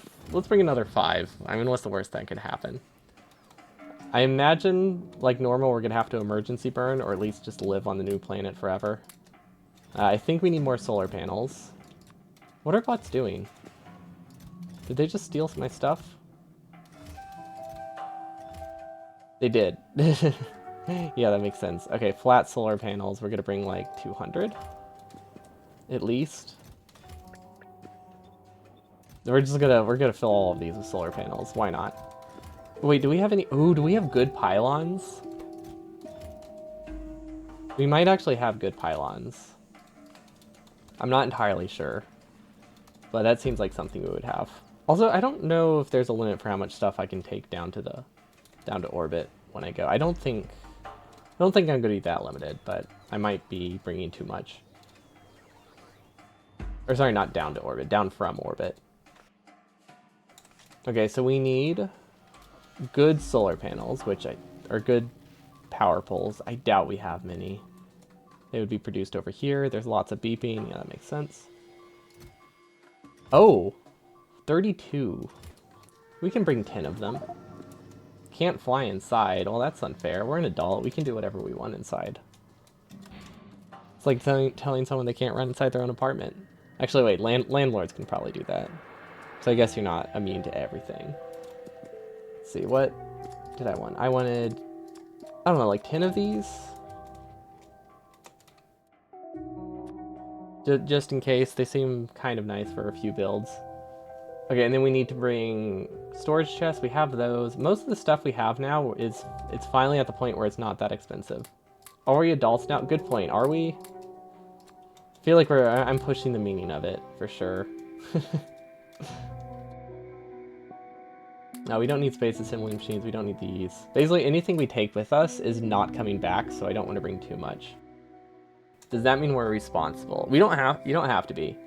5. I mean, what's the worst that could happen? I imagine, like normal, we're gonna have to emergency burn, or at least just live on the new planet forever. I think we need more solar panels. What are bots doing? Did they just steal my stuff? They did. Yeah, that makes sense. Okay, flat solar panels. We're gonna bring like 200, at least. We're gonna fill all of these with solar panels. Why not? Wait, do we have any? Ooh, do we have good pylons? We might actually have good pylons. I'm not entirely sure, but that seems like something we would have. Also, I don't know if there's a limit for how much stuff I can take down to orbit when I go. I don't think I'm going to be that limited, but I might be bringing too much. Or sorry, not down to orbit, down from orbit. Okay, so we need good solar panels, are good power poles. I doubt we have many. They would be produced over here. There's lots of beeping. Yeah, that makes sense. Oh, 32. We can bring 10 of them. Can't fly inside. Well, that's unfair. We're an adult. We can do whatever we want inside. It's like telling someone they can't run inside their own apartment. Actually, wait, landlords can probably do that. So I guess you're not immune to everything. Let's see, what did I want? I wanted, I don't know, like 10 of these? Just in case. They seem kind of nice for a few builds. Okay, and then we need to bring storage chests. We have those. Most of the stuff we have now it's finally at the point where it's not that expensive. Are we adults now? Good point. Are we? I feel like I'm pushing the meaning of it, for sure. No, we don't need space assembly machines. We don't need these. Basically, anything we take with us is not coming back, so I don't want to bring too much. Does that mean we're responsible? You don't have to be.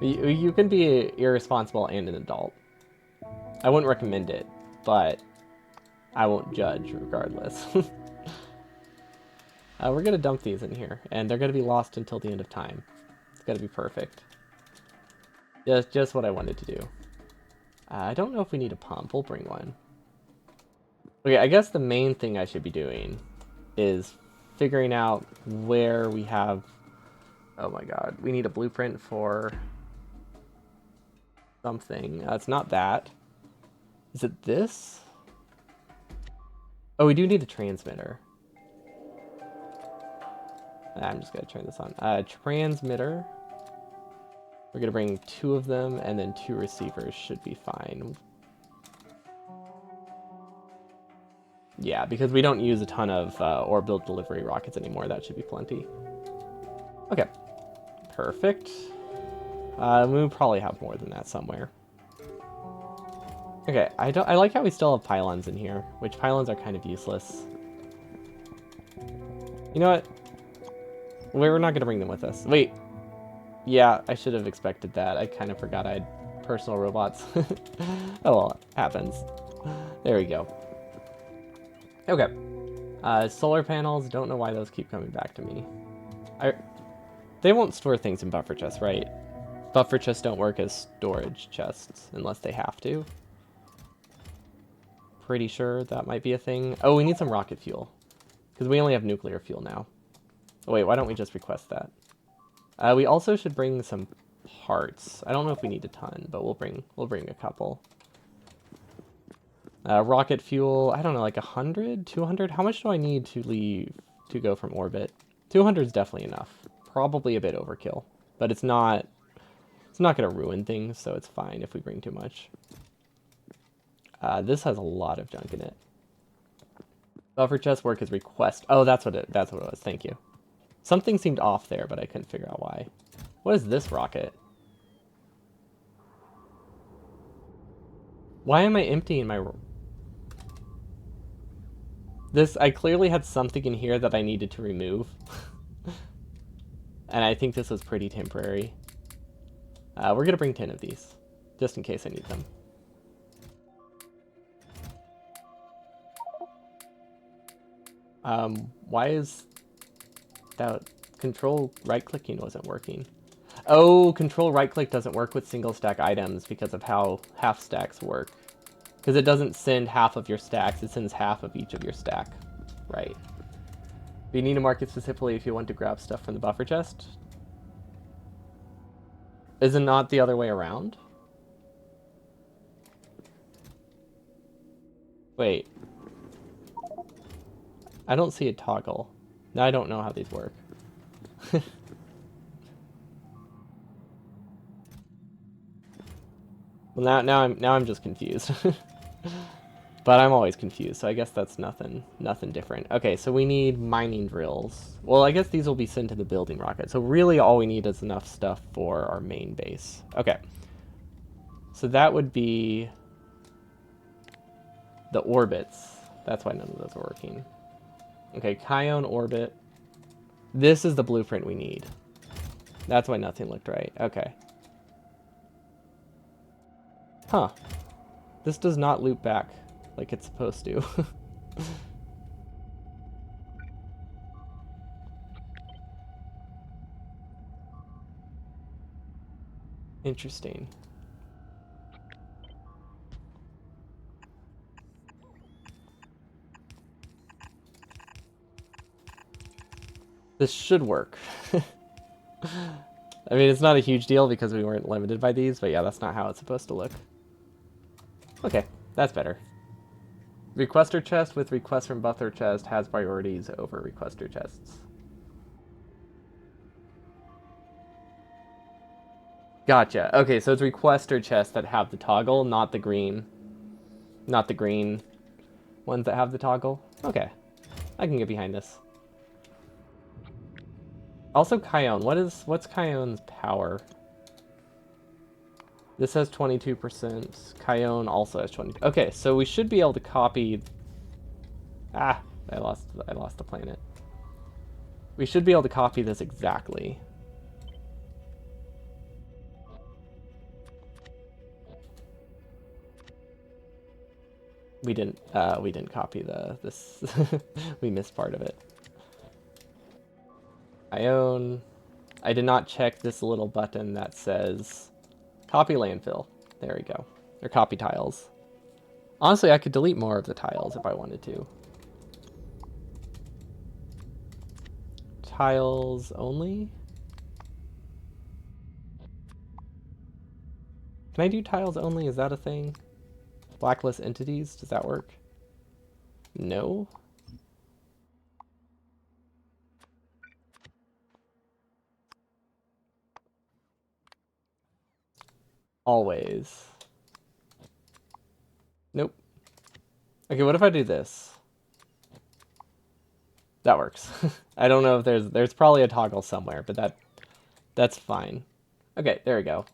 You can be irresponsible and an adult. I wouldn't recommend it, but I won't judge regardless. We're going to dump these in here, and they're going to be lost until the end of time. It's got to be perfect. Just what I wanted to do. I don't know if we need a pump. We'll bring one. Okay, I guess the main thing I should be doing is figuring out where we have... Oh my god. We need a blueprint for something. It's not that. Is it this? Oh, we do need a transmitter. I'm just going to turn this on. Transmitter. We're going to bring 2 of them, and then 2 receivers should be fine. Yeah, because we don't use a ton of orbital delivery rockets anymore. That should be plenty. Okay. Perfect. We probably have more than that somewhere. Okay, I like how we still have pylons in here, which pylons are kind of useless. You know what? We're not going to bring them with us. Wait. Yeah, I should have expected that. I kind of forgot I had personal robots. Oh well, it happens. There we go. Okay. Solar panels, don't know why those keep coming back to me. They won't store things in buffer chests, right? Buffer chests don't work as storage chests unless they have to. Pretty sure that might be a thing. Oh, we need some rocket fuel. Because we only have nuclear fuel now. Oh, wait, why don't we just request that? We also should bring some parts. I don't know if we need a ton, but we'll bring a couple. Rocket fuel, I don't know, like 100, 200? How much do I need to go from orbit? 200 is definitely enough. Probably a bit overkill, but it's not going to ruin things, so it's fine if we bring too much. This has a lot of junk in it. Buffer chest work is request. Oh, that's what it was. Thank you. Something seemed off there, but I couldn't figure out why. What is this rocket? Why am I emptying my... I clearly had something in here that I needed to remove. And I think this was pretty temporary. We're going to bring 10 of these, just in case I need them. Why is that control right-clicking wasn't working? Oh, control right-click doesn't work with single stack items because of how half stacks work. Because it doesn't send half of your stacks, it sends half of each of your stack. Right. You need to mark it specifically if you want to grab stuff from the buffer chest. Is it not the other way around? Wait. I don't see a toggle. Now I don't know how these work. Well, now I'm just confused. But I'm always confused, so I guess that's nothing different. Okay, so we need mining drills. Well, I guess these will be sent to the building rocket. So really all we need is enough stuff for our main base. Okay. So that would be the orbits. That's why none of those are working. Okay, Kion orbit. This is the blueprint we need. That's why nothing looked right. Okay. Huh. This does not loop back like it's supposed to. Interesting. This should work. I mean, it's not a huge deal because we weren't limited by these, but yeah, that's not how it's supposed to look. Okay, that's better. Requester chest with request from buffer chest has priorities over requester chests. Gotcha. Okay, so it's requester chests that have the toggle, not the green ones that have the toggle. Okay, I can get behind this. Also, Kion. What's Kion's power? This has 22%. Kion also has 20. Okay, so we should be able to copy. Ah, I lost the planet. We should be able to copy this exactly. We didn't copy this. We missed part of it. I did not check this little button that says copy landfill. There we go. Or copy tiles. Honestly, I could delete more of the tiles if I wanted to. Tiles only? Can I do tiles only? Is that a thing? Blacklist entities? Does that work? No? Always. Nope. Okay, what if I do this? That works. I don't know if there's probably a toggle somewhere, but that's fine. Okay, there we go.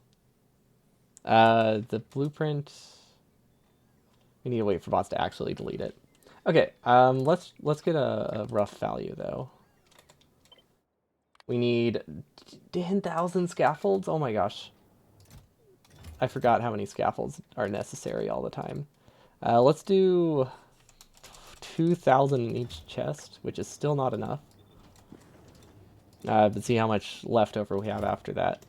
The blueprint. We need to wait for bots to actually delete it. Okay, let's get a rough value though. We need 10,000 scaffolds. Oh my gosh. I forgot how many scaffolds are necessary all the time. Let's do 2,000 in each chest, which is still not enough. But see how much leftover we have after that.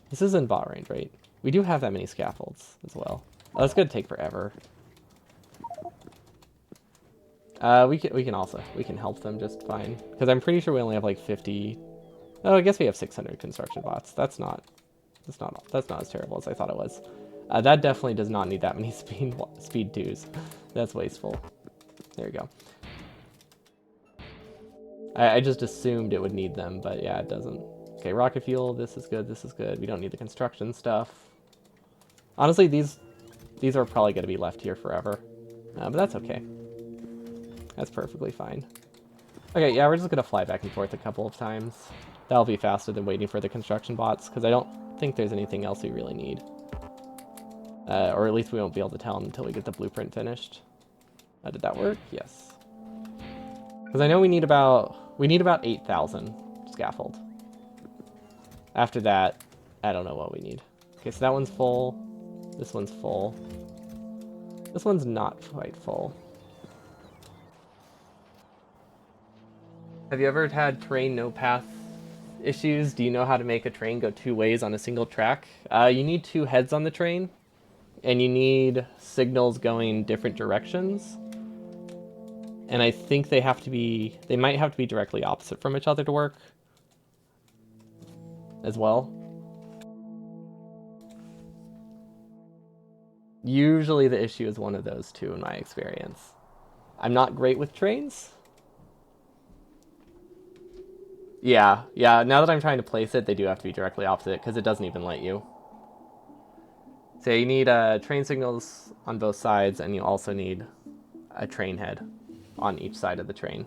This is in bot range, right? We do have that many scaffolds as well. Oh, that's gonna take forever. We can help them just fine because I'm pretty sure we only have like 50. Oh, I guess we have 600 construction bots. That's not as terrible as I thought it was. That definitely does not need that many speed 2s. That's wasteful. There you go. I just assumed it would need them, but yeah, it doesn't. Okay, rocket fuel. This is good. This is good. We don't need the construction stuff. Honestly, these are probably going to be left here forever, but that's okay. That's perfectly fine. Okay, yeah, we're just going to fly back and forth a couple of times. That'll be faster than waiting for the construction bots, because I don't think there's anything else we really need. Or at least we won't be able to tell them until we get the blueprint finished. Did that work? Yes. Because I know we need about 8,000 scaffold. After that, I don't know what we need. Okay, so that one's full. This one's full. This one's not quite full. Have you ever had terrain no path issues? Do you know how to make a train go two ways on a single track? You need two heads on the train, and you need signals going different directions. And I think they might have to be directly opposite from each other to work as well. Usually the issue is one of those two in my experience. I'm not great with trains. Yeah, now that I'm trying to place it, they do have to be directly opposite because it doesn't even let you. So you need train signals on both sides, and you also need a train head on each side of the train.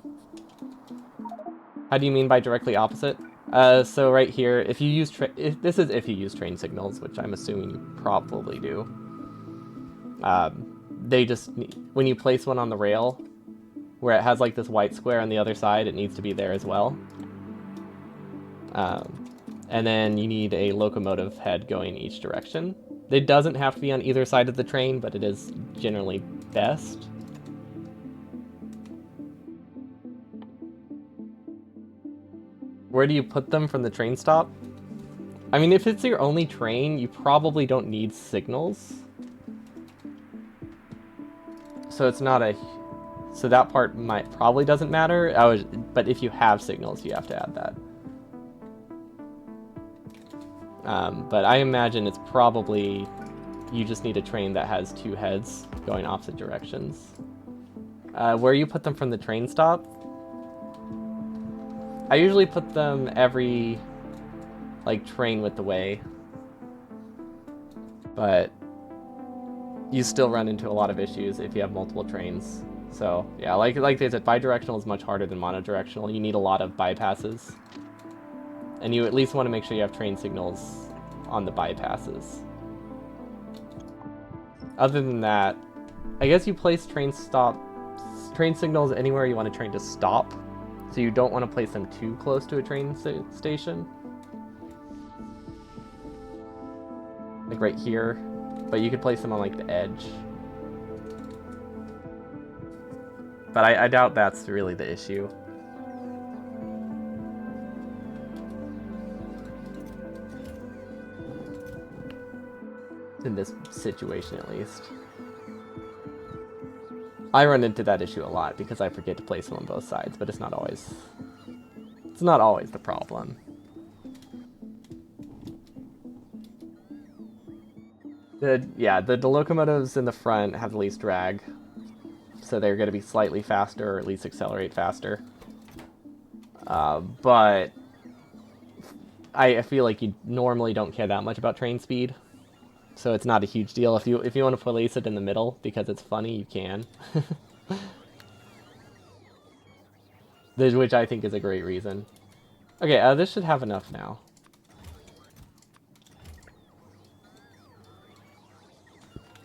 How do you mean by directly opposite? So right here, if you use this is if you use train signals, which I'm assuming you probably do. They just when you place one on the rail, where it has like this white square on the other side, it needs to be there as well. And then you need a locomotive head going each direction. It doesn't have to be on either side of the train, but it is generally best. Where do you put them from the train stop? I mean, if it's your only train, you probably don't need signals. So it's not a... So that part probably doesn't matter. But if you have signals, you have to add that. But I imagine it's probably... You just need a train that has two heads going opposite directions. Where you put them from the train stop? I usually put them every, like, train with the way. But you still run into a lot of issues if you have multiple trains. So, yeah, like they said, bidirectional is much harder than monodirectional. You need a lot of bypasses. And you at least want to make sure you have train signals on the bypasses. Other than that, I guess you place train signals anywhere you want a train to stop. So you don't want to place them too close to a train station. Like right here. But you could place them on like the edge. But I doubt that's really the issue. In this situation, at least. I run into that issue a lot because I forget to place them on both sides, but it's not always the problem. The locomotives in the front have the least drag, so they're going to be slightly faster, or at least accelerate faster. But I feel like you normally don't care that much about train speed, so it's not a huge deal. If you want to place it in the middle because it's funny, you can. Which I think is a great reason. Okay, this should have enough now.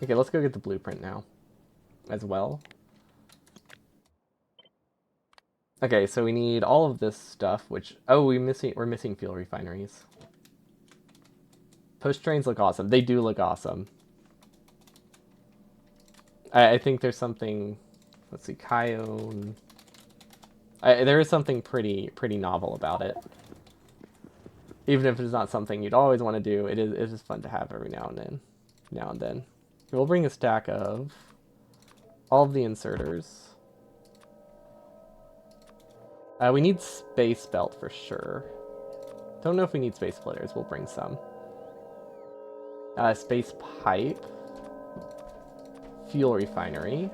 Okay, let's go get the blueprint now, as well. Okay, so we need all of this stuff, which... Oh, we're missing fuel refineries. Push trains look awesome. They do look awesome. I think there's something... Let's see, Kyone... there is something pretty novel about it. Even if it's not something you'd always want to do, it's just fun to have every now and then. We'll bring a stack of all of the inserters. We need space belt for sure. Don't know if we need space splitters. We'll bring some. Space pipe. Fuel refinery.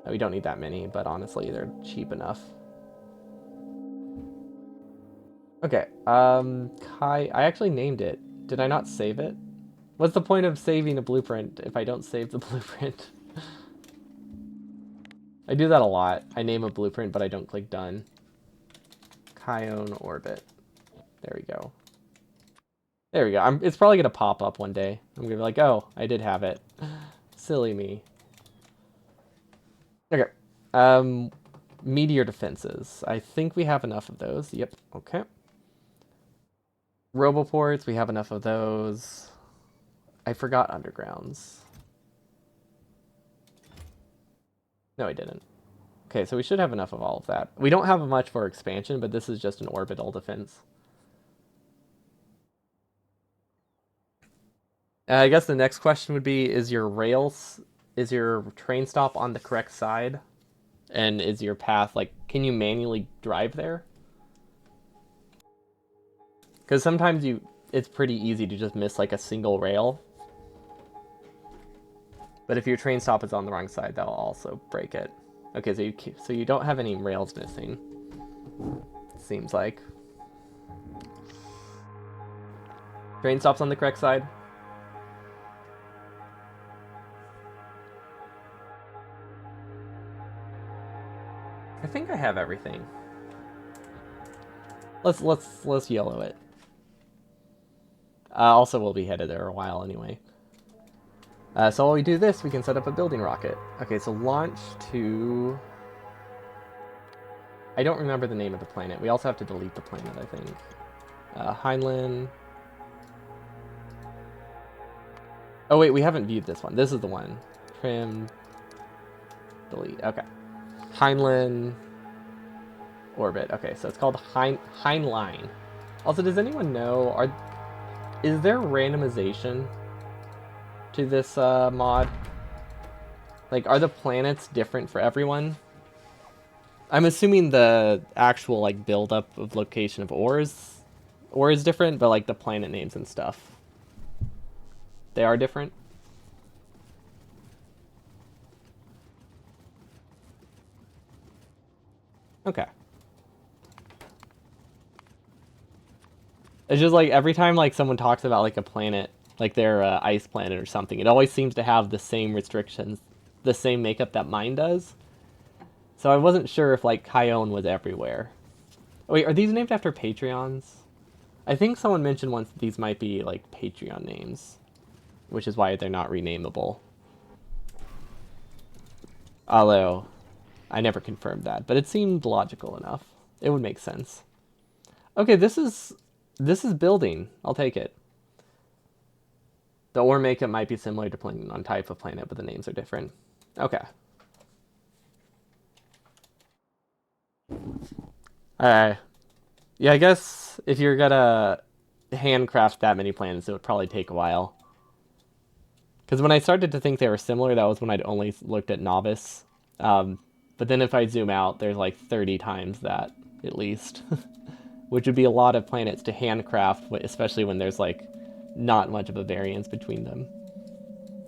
We don't need that many, but honestly, they're cheap enough. Okay, I actually named it. Did I not save it? What's the point of saving a blueprint if I don't save the blueprint? I do that a lot. I name a blueprint, but I don't click done. Kyone orbit. There we go. There we go. It's probably going to pop up one day. I'm going to be like, oh, I did have it. Silly me. Okay. Meteor defenses. I think we have enough of those. Yep. Okay. Roboports. We have enough of those. I forgot undergrounds. No, I didn't. Okay, so we should have enough of all of that. We don't have much for expansion, but this is just an orbital defense. I guess the next question would be, is your train stop on the correct side? And is your path, like, can you manually drive there? Because sometimes it's pretty easy to just miss, like, a single rail. But if your train stop is on the wrong side, that'll also break it. Okay, so you don't have any rails missing. Seems like. Train stops on the correct side. I think I have everything. Let's yellow it. Also, we'll be headed there a while anyway. So while we do this, we can set up a building rocket. Okay, so launch to... I don't remember the name of the planet. We also have to delete the planet, I think. Heinlein. Oh wait, we haven't viewed this one. This is the one. Trim. Delete. Okay. Heinlein. Orbit. Okay, so it's called Heinlein. Also, does anyone know, is there randomization to this mod? Like, are the planets different for everyone? I'm assuming the actual like build-up of location of ore is different, but like the planet names and stuff, they are different. Okay. It's just like every time like someone talks about like a planet, like their ice planet or something, it always seems to have the same restrictions, the same makeup that mine does. So I wasn't sure if like Kyone was everywhere. Oh, wait, are these named after Patreons? I think someone mentioned once that these might be like Patreon names, which is why they're not renameable. Although, I never confirmed that, but it seemed logical enough. It would make sense. Okay, this is building. I'll take it. The ore makeup might be similar depending on type of planet, but the names are different. Okay. Yeah, I guess if you're gonna handcraft that many planets, it would probably take a while. Because when I started to think they were similar, that was when I'd only looked at Nauvis. But then if I zoom out, there's like 30 times that, at least. Which would be a lot of planets to handcraft, especially when there's like not much of a variance between them.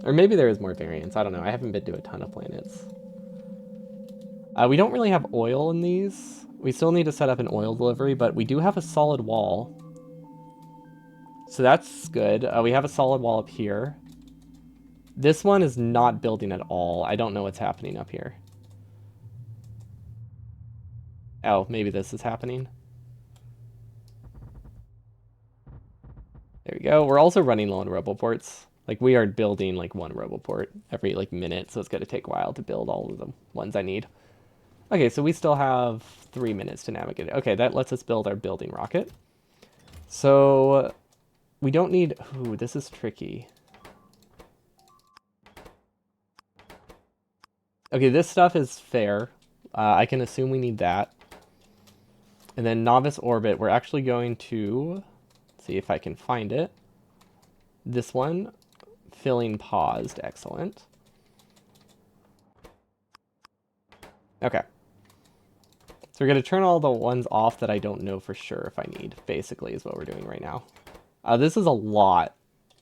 Or maybe there is more variance, I don't know. I haven't been to a ton of planets. We don't really have oil in these. We still need to set up an oil delivery, but we do have a solid wall. So that's good. We have a solid wall up here. This one is not building at all. I don't know what's happening up here. Oh, maybe this is happening. There we go. We're also running low on roboports. Like, we are building, like, one roboport every, like, minute, so it's going to take a while to build all of the ones I need. Okay, so we still have 3 minutes to navigate it. Okay, that lets us build our building rocket. So, we don't need... Ooh, this is tricky. Okay, this stuff is fair. I can assume we need that. And then Novice Orbit, we're actually going to... see if I can find it. This one, filling paused, excellent. Okay. So we're going to turn all the ones off that I don't know for sure if I need, basically, is what we're doing right now. This is a lot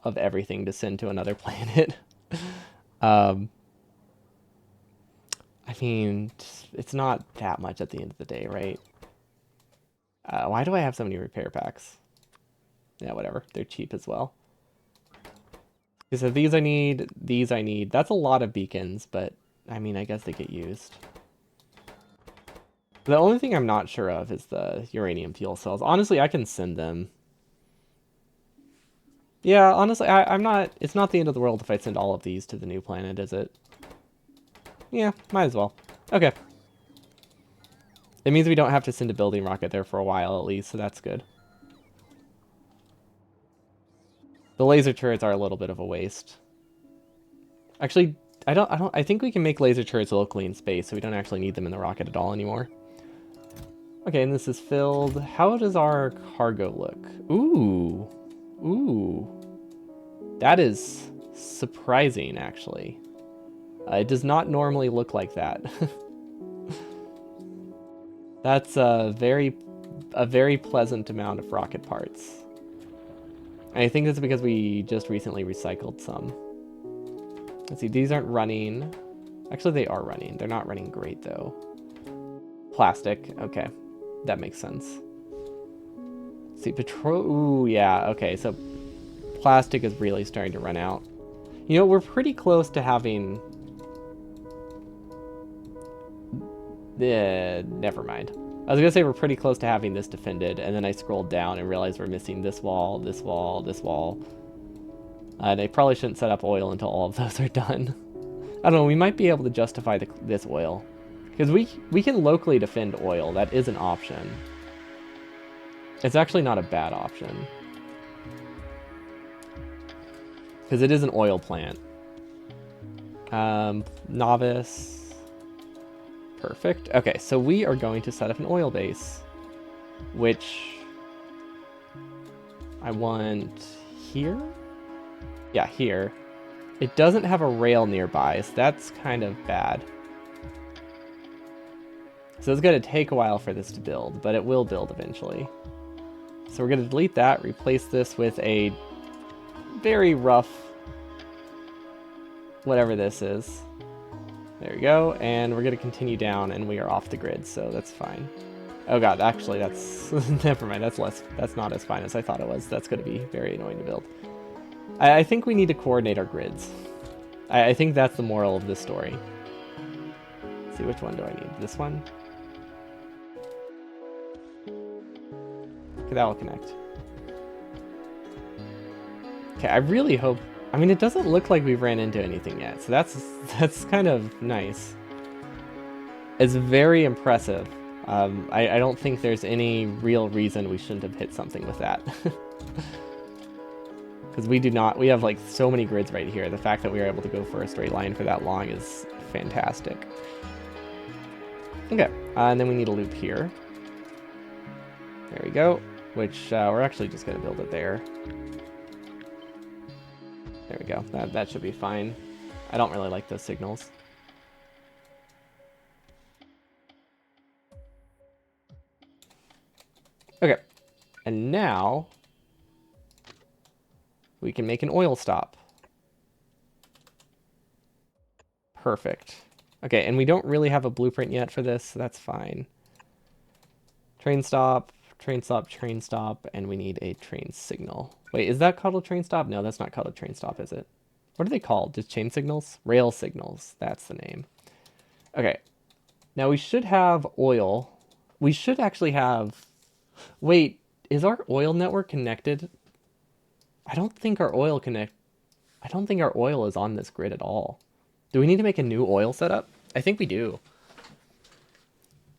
of everything to send to another planet. I mean, it's not that much at the end of the day, right? Why do I have so many repair packs? Yeah, whatever. They're cheap as well. Okay, so these I need, these I need. That's a lot of beacons, but I mean, I guess they get used. The only thing I'm not sure of is the uranium fuel cells. Honestly, I can send them. Yeah, honestly, I'm not... It's not the end of the world if I send all of these to the new planet, is it? Yeah, might as well. Okay. It means we don't have to send a building rocket there for a while, at least, so that's good. The laser turrets are a little bit of a waste. Actually, I think we can make laser turrets locally in space, so we don't actually need them in the rocket at all anymore. Okay, and this is filled. How does our cargo look? Ooh. Ooh. That is surprising, actually. It does not normally look like that. That's a very pleasant amount of rocket parts. And I think that's because we just recently recycled some. Let's see, these aren't running. Actually, they are running. They're not running great, though. Plastic. Okay. That makes sense. Let's see, petrol... Ooh, yeah. Okay, so plastic is really starting to run out. You know, we're pretty close to having... Never mind. I was gonna say we're pretty close to having this defended, and then I scrolled down and realized we're missing this wall, this wall, this wall. And I probably shouldn't set up oil until all of those are done. I don't know, we might be able to justify this oil. Because we can locally defend oil, that is an option. It's actually not a bad option. Because it is an oil plant. Nauvis. Perfect. Okay, so we are going to set up an oil base. Which I want here? Yeah, here. It doesn't have a rail nearby, so that's kind of bad. So it's going to take a while for this to build, but it will build eventually. So we're going to delete that, replace this with a very rough whatever this is. There we go, and we're going to continue down, and we are off the grid, so that's fine. Oh god, actually that's... never mind, that's not as fine as I thought it was. That's going to be very annoying to build. I think we need to coordinate our grids. I think that's the moral of this story. Let's see, which one do I need? This one? Okay, that will connect. Okay, I really hope... I mean, it doesn't look like we've ran into anything yet, so that's kind of nice. It's very impressive. I don't think there's any real reason we shouldn't have hit something with that. Because we have like so many grids right here. The fact that we were able to go for a straight line for that long is fantastic. Okay, and then we need a loop here. There we go, which we're actually just going to build it there. There we go, that should be fine. I don't really like those signals. Okay, and now we can make an oil stop. Perfect. Okay, and we don't really have a blueprint yet for this, so that's fine. Train stop, train stop, train stop, and we need a train signal. Wait, is that called a train stop? No, that's not called a train stop, is it? What are they called? Just chain signals? Rail signals, that's the name. Okay, now we should have oil. We should actually have... Wait, is our oil network connected? I don't think our oil is on this grid at all. Do we need to make a new oil setup? I think we do.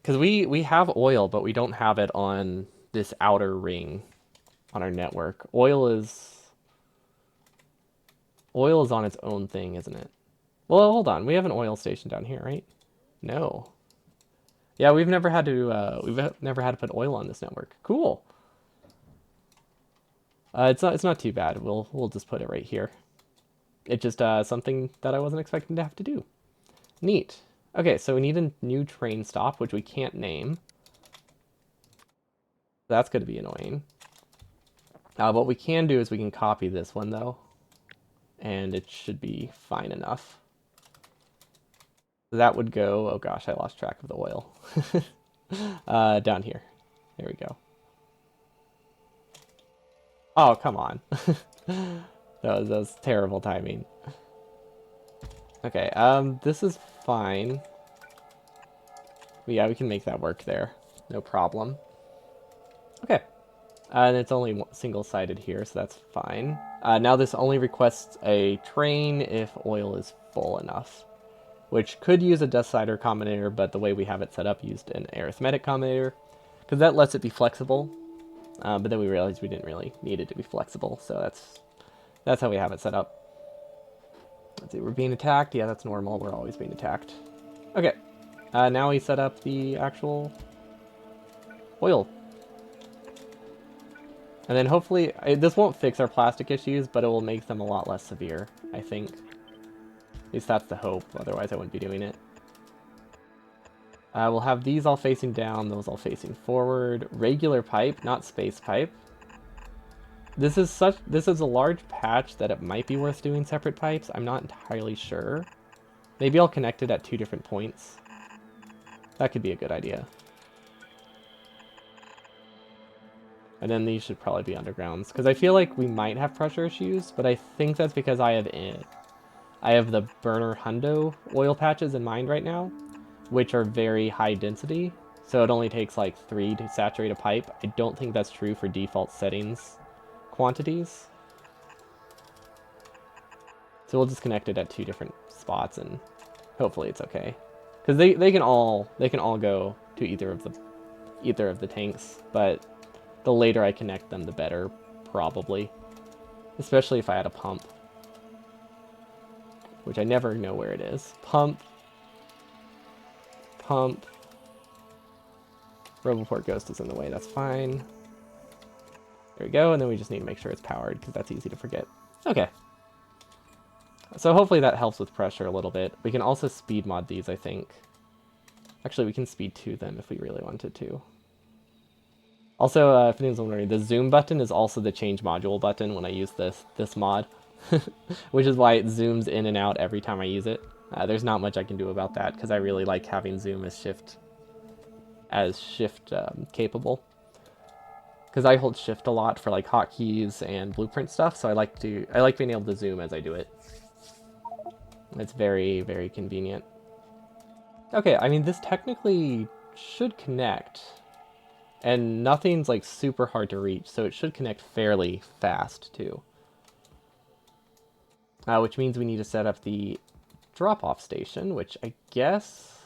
Because we have oil, but we don't have it on this outer ring on our network. Oil is on its own thing, isn't it? Well, hold on. We have an oil station down here, right? No. Yeah, we've never had to put oil on this network. Cool. It's not too bad. We'll just put it right here. It's just something that I wasn't expecting to have to do. Neat. Okay, so we need a new train stop, which we can't name. That's going to be annoying. What we can do is we can copy this one, though. And it should be fine enough. That would go... Oh gosh, I lost track of the oil. Down here. There we go. Oh, come on. That was terrible timing. Okay, this is fine. Yeah, we can make that work there. No problem. Okay. And it's only single-sided here, so that's fine. Now this only requests a train if oil is full enough. Which could use a decider combinator, but the way we have it set up used an arithmetic combinator. Because that lets it be flexible. But then we realized we didn't really need it to be flexible, so that's how we have it set up. Let's see, we're being attacked. Yeah, that's normal. We're always being attacked. Okay. Now we set up the actual oil. And then hopefully, this won't fix our plastic issues, but it will make them a lot less severe, I think. At least that's the hope, otherwise I wouldn't be doing it. We'll have these all facing down, those all facing forward. Regular pipe, not space pipe. This is a large patch that it might be worth doing separate pipes. I'm not entirely sure. Maybe I'll connect it at 2 different points. That could be a good idea. And then these should probably be undergrounds, because I feel like we might have pressure issues, but I think that's because I have the burner hundo oil patches in mind right now. which are very high density. So it only takes like 3 to saturate a pipe. I don't think that's true for default settings quantities. So we'll just connect it at 2 different spots and hopefully it's okay. Because they can all go to either of the tanks, but the later I connect them, the better, probably. Especially if I had a pump, which I never know where it is. Pump. Roboport Ghost is in the way, that's fine. There we go, and then we just need to make sure it's powered, because that's easy to forget. Okay. So hopefully that helps with pressure a little bit. We can also speed mod these, I think. Actually, we can speed to them if we really wanted to. Also, if anyone's wondering, the zoom button is also the change module button when I use this mod. Which is why it zooms in and out every time I use it. There's not much I can do about that, because I really like having zoom as shift capable. Because I hold shift a lot for like hotkeys and blueprint stuff, so I like being able to zoom as I do it. It's very, very convenient. Okay, I mean, this technically should connect. And nothing's like super hard to reach, so it should connect fairly fast too. Which means we need to set up the drop-off station, which I guess...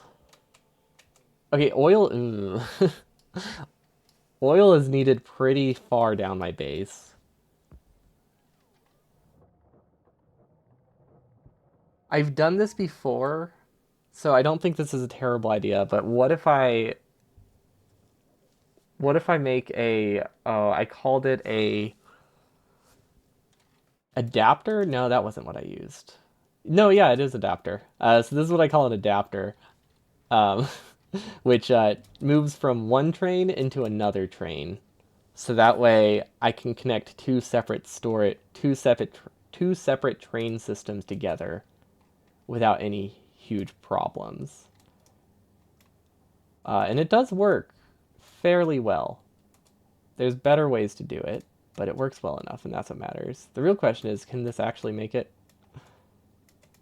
Okay, oil... Ooh. Oil is needed pretty far down my base. I've done this before, so I don't think this is a terrible idea, but what if I make a... Oh, I called it a... Adapter? No, that wasn't what I used. No, yeah, it is adapter. So this is what I call an adapter. Which moves from one train into another train. So that way I can connect two separate train systems together without any huge problems. And it does work fairly well. There's better ways to do it, but it works well enough, and that's what matters. The real question is, can this actually make it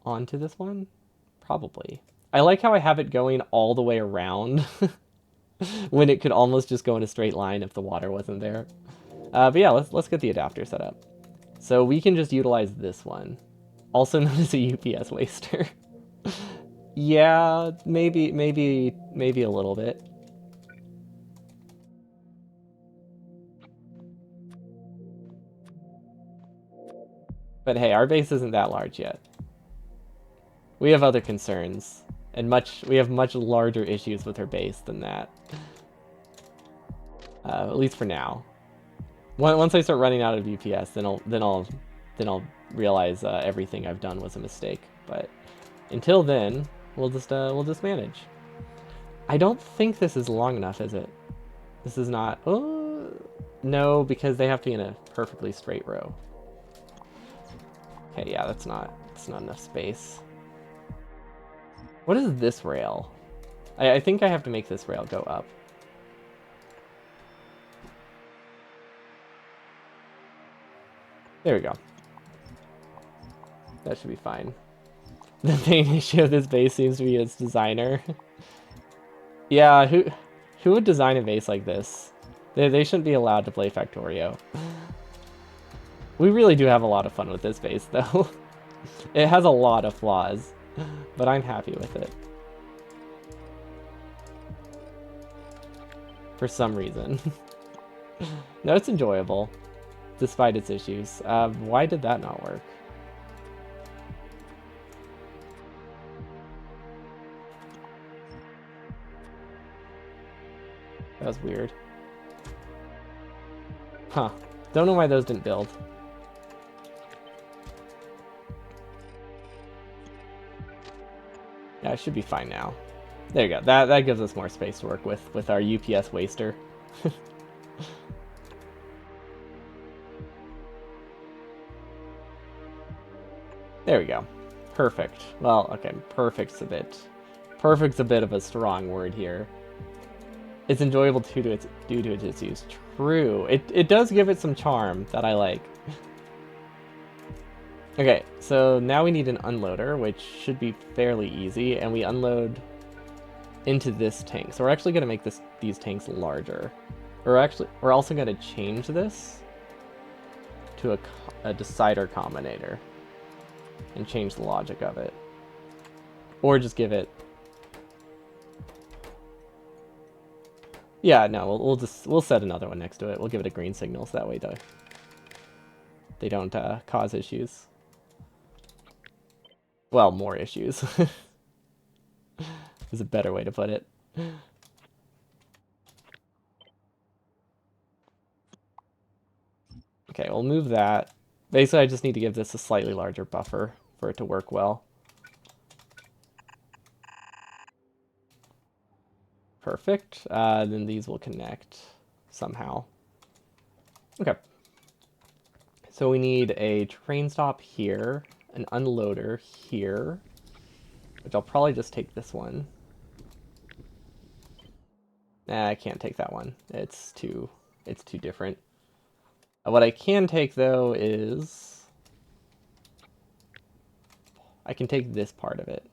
onto this one? Probably. I like how I have it going all the way around when it could almost just go in a straight line if the water wasn't there. But yeah, let's get the adapter set up. So we can just utilize this one, also known as a UPS waster. Yeah, maybe a little bit. But hey, our base isn't that large yet. We have other concerns, and we have much larger issues with her base than that. At least for now. Once I start running out of UPS, then I'll realize everything I've done was a mistake. But until then, we'll just manage. I don't think this is long enough, is it? This is not. Oh no, because they have to be in a perfectly straight row. Okay, yeah, that's not enough space. What is this rail? I think I have to make this rail go up. There we go. That should be fine. The main issue of this base seems to be its designer. Yeah, who would design a base like this? They shouldn't be allowed to play Factorio. We really do have a lot of fun with this base, though. It has a lot of flaws, but I'm happy with it. For some reason. No, it's enjoyable, despite its issues. Why did that not work? That was weird. Huh. Don't know why those didn't build. Yeah, it should be fine now. There you go. That gives us more space to work with our UPS waster. There we go. Perfect. Well, okay, perfect's a bit of a strong word here. It's enjoyable due to its use. True. It does give it some charm that I like. Okay, so now we need an unloader, which should be fairly easy, and we unload into this tank. So we're actually going to make these tanks larger. We're also going to change this to a decider combinator and change the logic of it. Or just give it... Yeah, no, we'll set another one next to it. We'll give it a green signal so that way they don't cause issues. Well, more issues. Is a better way to put it. Okay, we'll move that. Basically, I just need to give this a slightly larger buffer for it to work well. Perfect. Then these will connect somehow. Okay. So we need a train stop here, an unloader here, which I'll probably just take this one. Nah, I can't take that one. It's too different. What I can take though is I can take this part of it.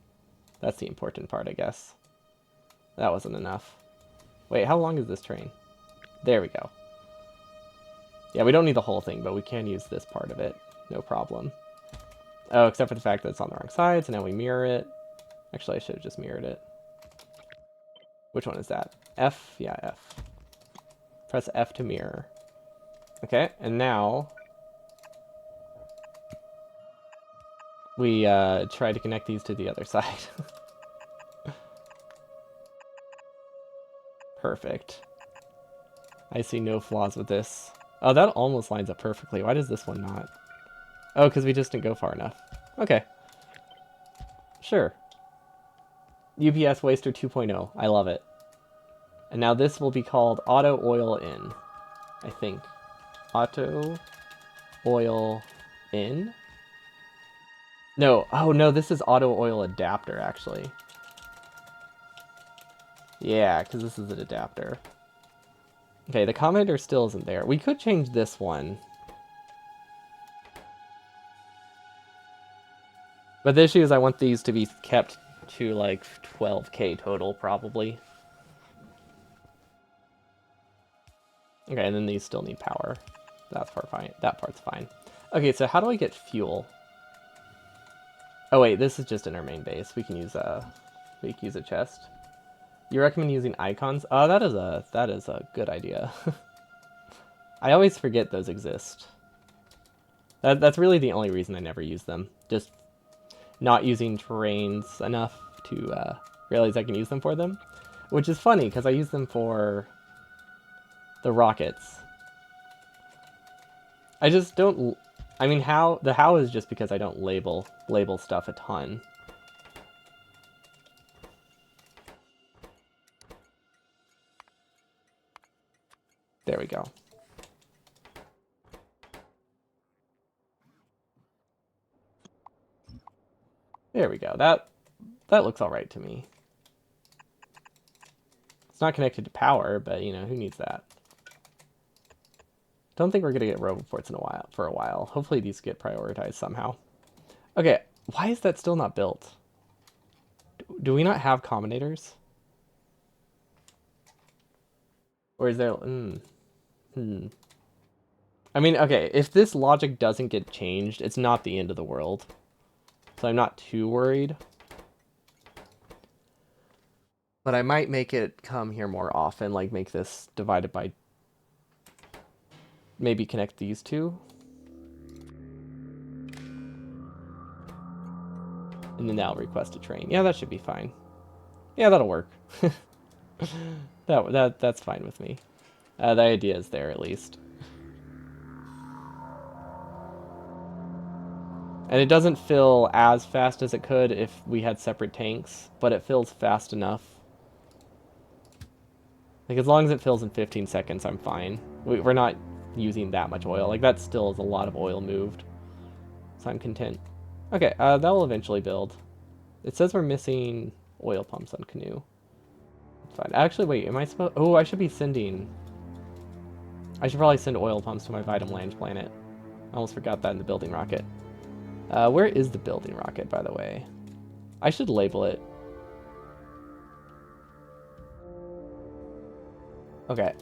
That's the important part, I guess. That wasn't enough. Wait, how long is this train? There we go. Yeah, we don't need the whole thing, but we can use this part of it. No problem. Oh, except for the fact that it's on the wrong side, so now we mirror it. Actually, I should have just mirrored it. Which one is that? F? Yeah, F. Press F to mirror. Okay, and now we try to connect these to the other side. Perfect. I see no flaws with this. Oh, that almost lines up perfectly. Why does this one not? Oh, because we just didn't go far enough. Okay. Sure. UPS Waster 2.0. I love it. And now this will be called Auto Oil In. I think. Auto Oil In? No. Oh, no, this is Auto Oil Adapter, actually. Yeah, because this is an adapter. Okay, the commenter still isn't there. We could change this one. But the issue is I want these to be kept to like 12k total, probably. Okay, and then these still need power. That's fine. That part's fine. Okay, so how do I get fuel? Oh wait, this is just in our main base. We can use a chest. You recommend using icons? Oh, that is a good idea. I always forget those exist. That's really the only reason I never use them. Just not using terrains enough to realize I can use them for them. Which is funny, because I use them for the rockets. I just don't... I mean, the how is just because I don't label stuff a ton. There we go. There we go. That looks all right to me. It's not connected to power, but you know, who needs that? Don't think we're gonna get roboports for a while. Hopefully these get prioritized somehow. Okay, why is that still not built? Do we not have combinators? Or is there... I mean, okay, if this logic doesn't get changed, it's not the end of the world. So I'm not too worried. But I might make it come here more often, like make this divided by... Maybe connect these two. And then that'll request a train. Yeah, that should be fine. Yeah, that'll work. That's fine with me. The idea is there, at least. And it doesn't fill as fast as it could if we had separate tanks, but it fills fast enough. Like, as long as it fills in 15 seconds, I'm fine. We're not using that much oil. Like, that still is a lot of oil moved. So I'm content. Okay, that will eventually build. It says we're missing oil pumps on Canoe. Fine. Actually, wait, am I supposed... Oh, I should be sending... I should probably send oil pumps to my Vitam Lange planet. I almost forgot that in the building rocket. Where is the building rocket, by the way? I should label it. Okay,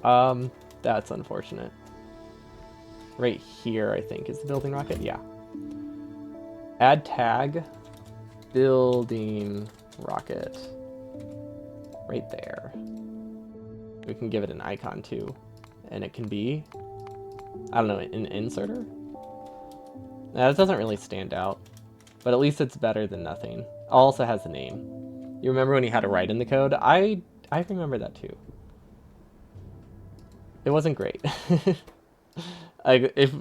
that's unfortunate. Right here, I think, is the building rocket. Yeah. Add tag, building rocket. Right there. We can give it an icon too. And it can be, I don't know, an inserter? Nah, that doesn't really stand out. But at least it's better than nothing. Also has a name. You remember when you had to write in the code? I remember that too. It wasn't great. Like, if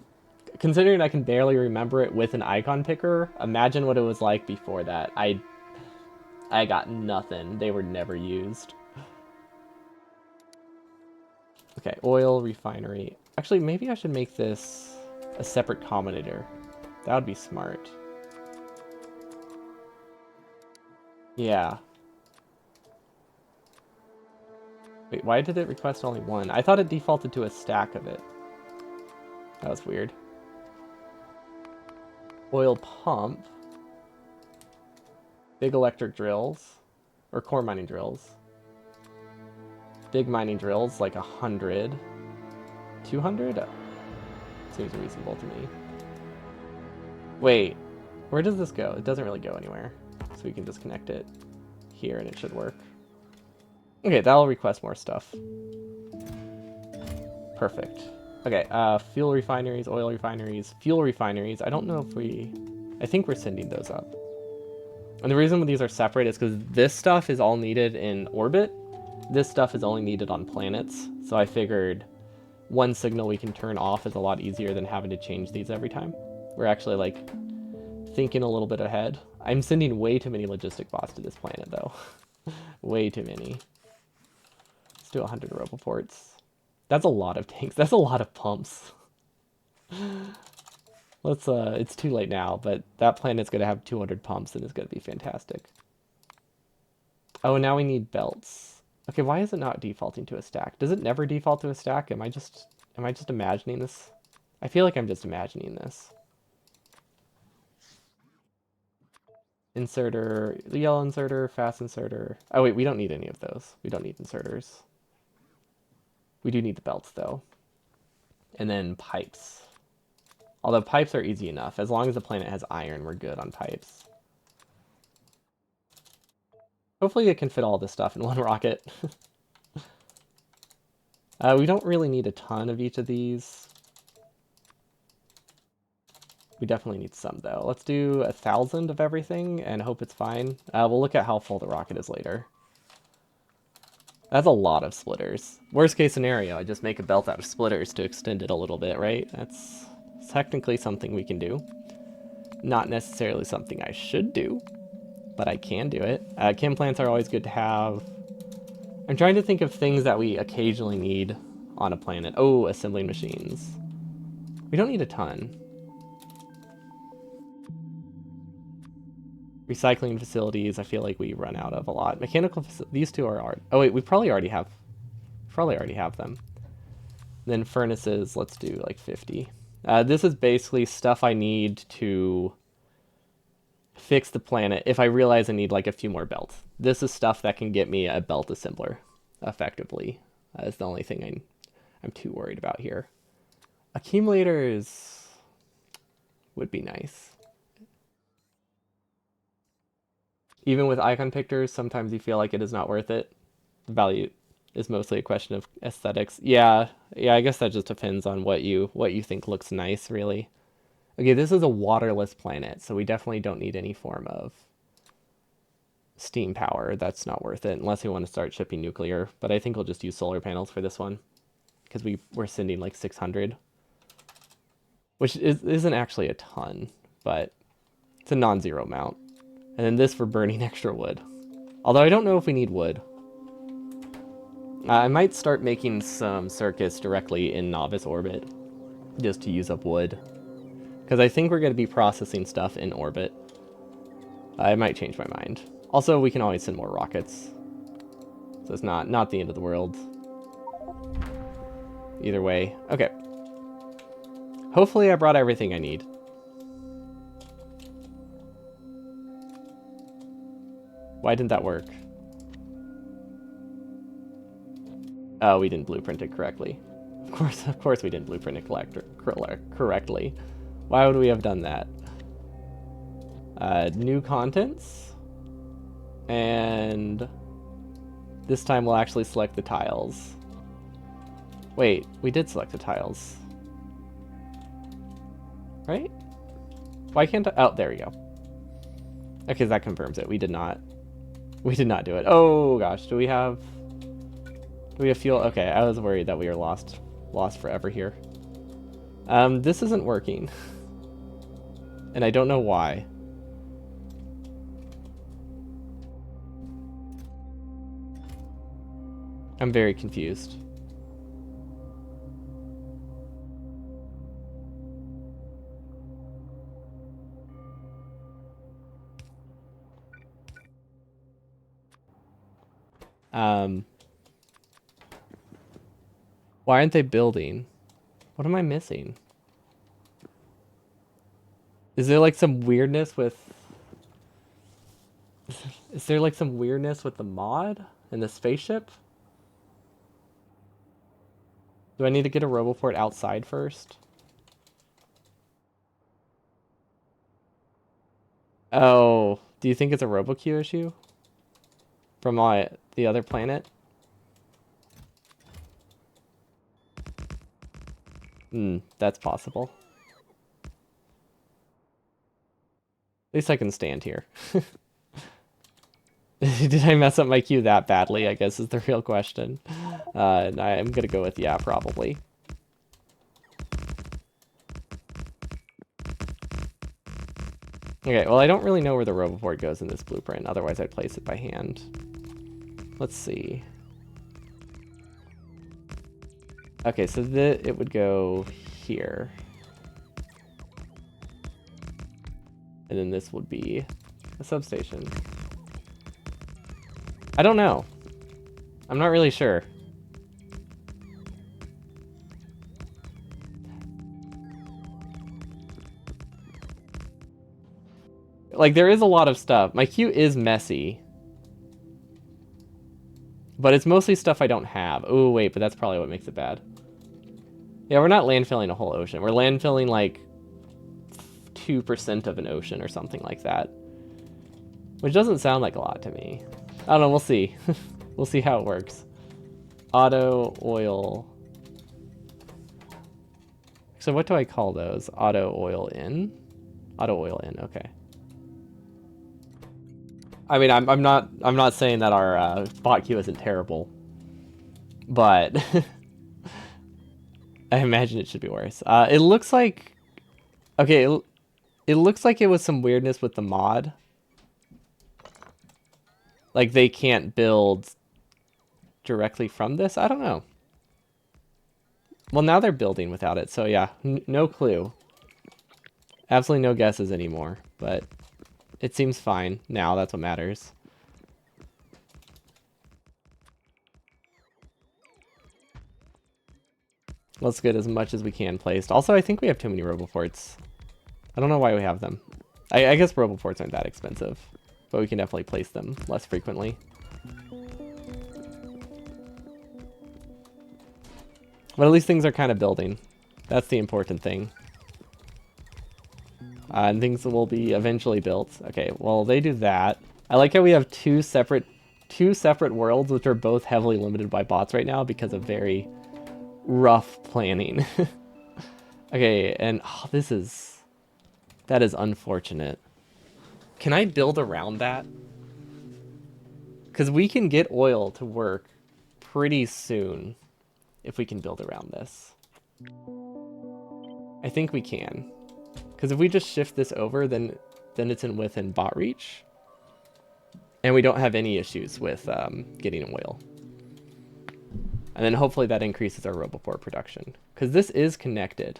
considering I can barely remember it with an icon picker, imagine what it was like before that. I got nothing. They were never used. Okay, oil refinery. Actually, maybe I should make this a separate combinator. That would be smart. Yeah. Wait, why did it request only one? I thought it defaulted to a stack of it. That was weird. Oil pump. Big electric drills. Or core mining drills. Big mining drills, like 100. 200? Seems reasonable to me. Wait, where does this go? It doesn't really go anywhere. So we can just connect it here and it should work. Okay, that'll request more stuff. Perfect. Okay, fuel refineries, oil refineries, fuel refineries. I don't know if I think we're sending those up. And the reason these are separate is because this stuff is all needed in orbit. This stuff is only needed on planets. So I figured one signal we can turn off is a lot easier than having to change these every time. We're actually like thinking a little bit ahead. I'm sending way too many logistic bots to this planet though. Way too many. Let's do 100 roboports. That's a lot of tanks. That's a lot of pumps. Let's it's too late now, but that planet's gonna have 200 pumps and it's gonna be fantastic. Oh, and now we need belts. Okay, why is it not defaulting to a stack? Does it never default to a stack? Am I just imagining this? I feel like I'm just imagining this. Inserter, yellow inserter, fast inserter. Oh wait, we don't need any of those. We don't need inserters. We do need the belts though. And then pipes. Although pipes are easy enough. As long as the planet has iron, we're good on pipes. Hopefully it can fit all this stuff in one rocket. We don't really need a ton of each of these. We definitely need some though. Let's do 1,000 of everything and hope it's fine. We'll look at how full the rocket is later. That's a lot of splitters. Worst case scenario, I just make a belt out of splitters to extend it a little bit, right? That's technically something we can do. Not necessarily something I should do, but I can do it. Chem plants are always good to have. I'm trying to think of things that we occasionally need on a planet. Oh, assembling machines. We don't need a ton. Recycling facilities, I feel like we run out of a lot. Mechanical, these two are. Oh wait, we probably already have them. Then furnaces, let's do like 50. This is basically stuff I need to fix the planet if I realize I need like a few more belts. This is stuff that can get me a belt assembler effectively. That's the only thing I'm too worried about here. Accumulators would be nice. Even with icon pictures, sometimes you feel like it is not worth it. The value is mostly a question of aesthetics. Yeah, I guess that just depends on what you think looks nice, really. Okay, this is a waterless planet, so we definitely don't need any form of steam power. That's not worth it unless we want to start shipping nuclear. But I think we'll just use solar panels for this one because we're sending like 600, which isn't actually a ton, but it's a non-zero amount. And then this for burning extra wood. Although I don't know if we need wood. I might start making some circuits directly in Nauvis orbit just to use up wood. Because I think we're going to be processing stuff in orbit. I might change my mind. Also, we can always send more rockets. So it's not the end of the world. Either way. Okay. Hopefully I brought everything I need. Why didn't that work? Oh, we didn't blueprint it correctly. Of course we didn't blueprint it correctly. Why would we have done that? New contents. And this time we'll actually select the tiles. Wait, we did select the tiles. Right? Why can't I? Oh, there we go. Okay, that confirms it. We did not do it. Oh gosh, do we have fuel? Okay, I was worried that we were lost forever here. This isn't working. And I don't know why. I'm very confused. Why aren't they building? What am I missing? Is there like some weirdness with... Is there like some weirdness with the mod and the spaceship? Do I need to get a Roboport outside first? Oh, do you think it's a RoboQ issue? From the other planet? That's possible. At least I can stand here. Did I mess up my queue that badly, I guess is the real question. And I'm gonna go with yeah, probably. Okay, well I don't really know where the Roboport goes in this blueprint, otherwise I'd place it by hand. Let's see. Okay, so it would go here. And then this would be a substation. I don't know. I'm not really sure. Like, there is a lot of stuff. My queue is messy. But it's mostly stuff I don't have. Oh, wait, but that's probably what makes it bad. Yeah, we're not landfilling a whole ocean. We're landfilling, like, 2% of an ocean or something like that. Which doesn't sound like a lot to me. I don't know, we'll see. We'll see how it works. Auto oil. So what do I call those? Auto oil in? Auto oil in, okay. I mean, I'm not saying that our bot queue isn't terrible, but I imagine it should be worse. It looks like, okay, it looks like it was some weirdness with the mod. Like they can't build directly from this. I don't know. Well, now they're building without it, so yeah, no clue. Absolutely no guesses anymore, but it seems fine now. That's what matters. Let's get as much as we can placed. Also, I think we have too many Roboports. I don't know why we have them. I guess Roboports aren't that expensive, but we can definitely place them less frequently. But at least things are kind of building. That's the important thing. And things will be eventually built. Okay, well, they do that. I like how we have two separate worlds, which are both heavily limited by bots right now because of very rough planning. Okay, and oh, that is unfortunate. Can I build around that? Because we can get oil to work pretty soon if we can build around this. I think we can. Because if we just shift this over, then it's within bot reach. And we don't have any issues with getting oil. And then hopefully that increases our Roboport production. Because this is connected.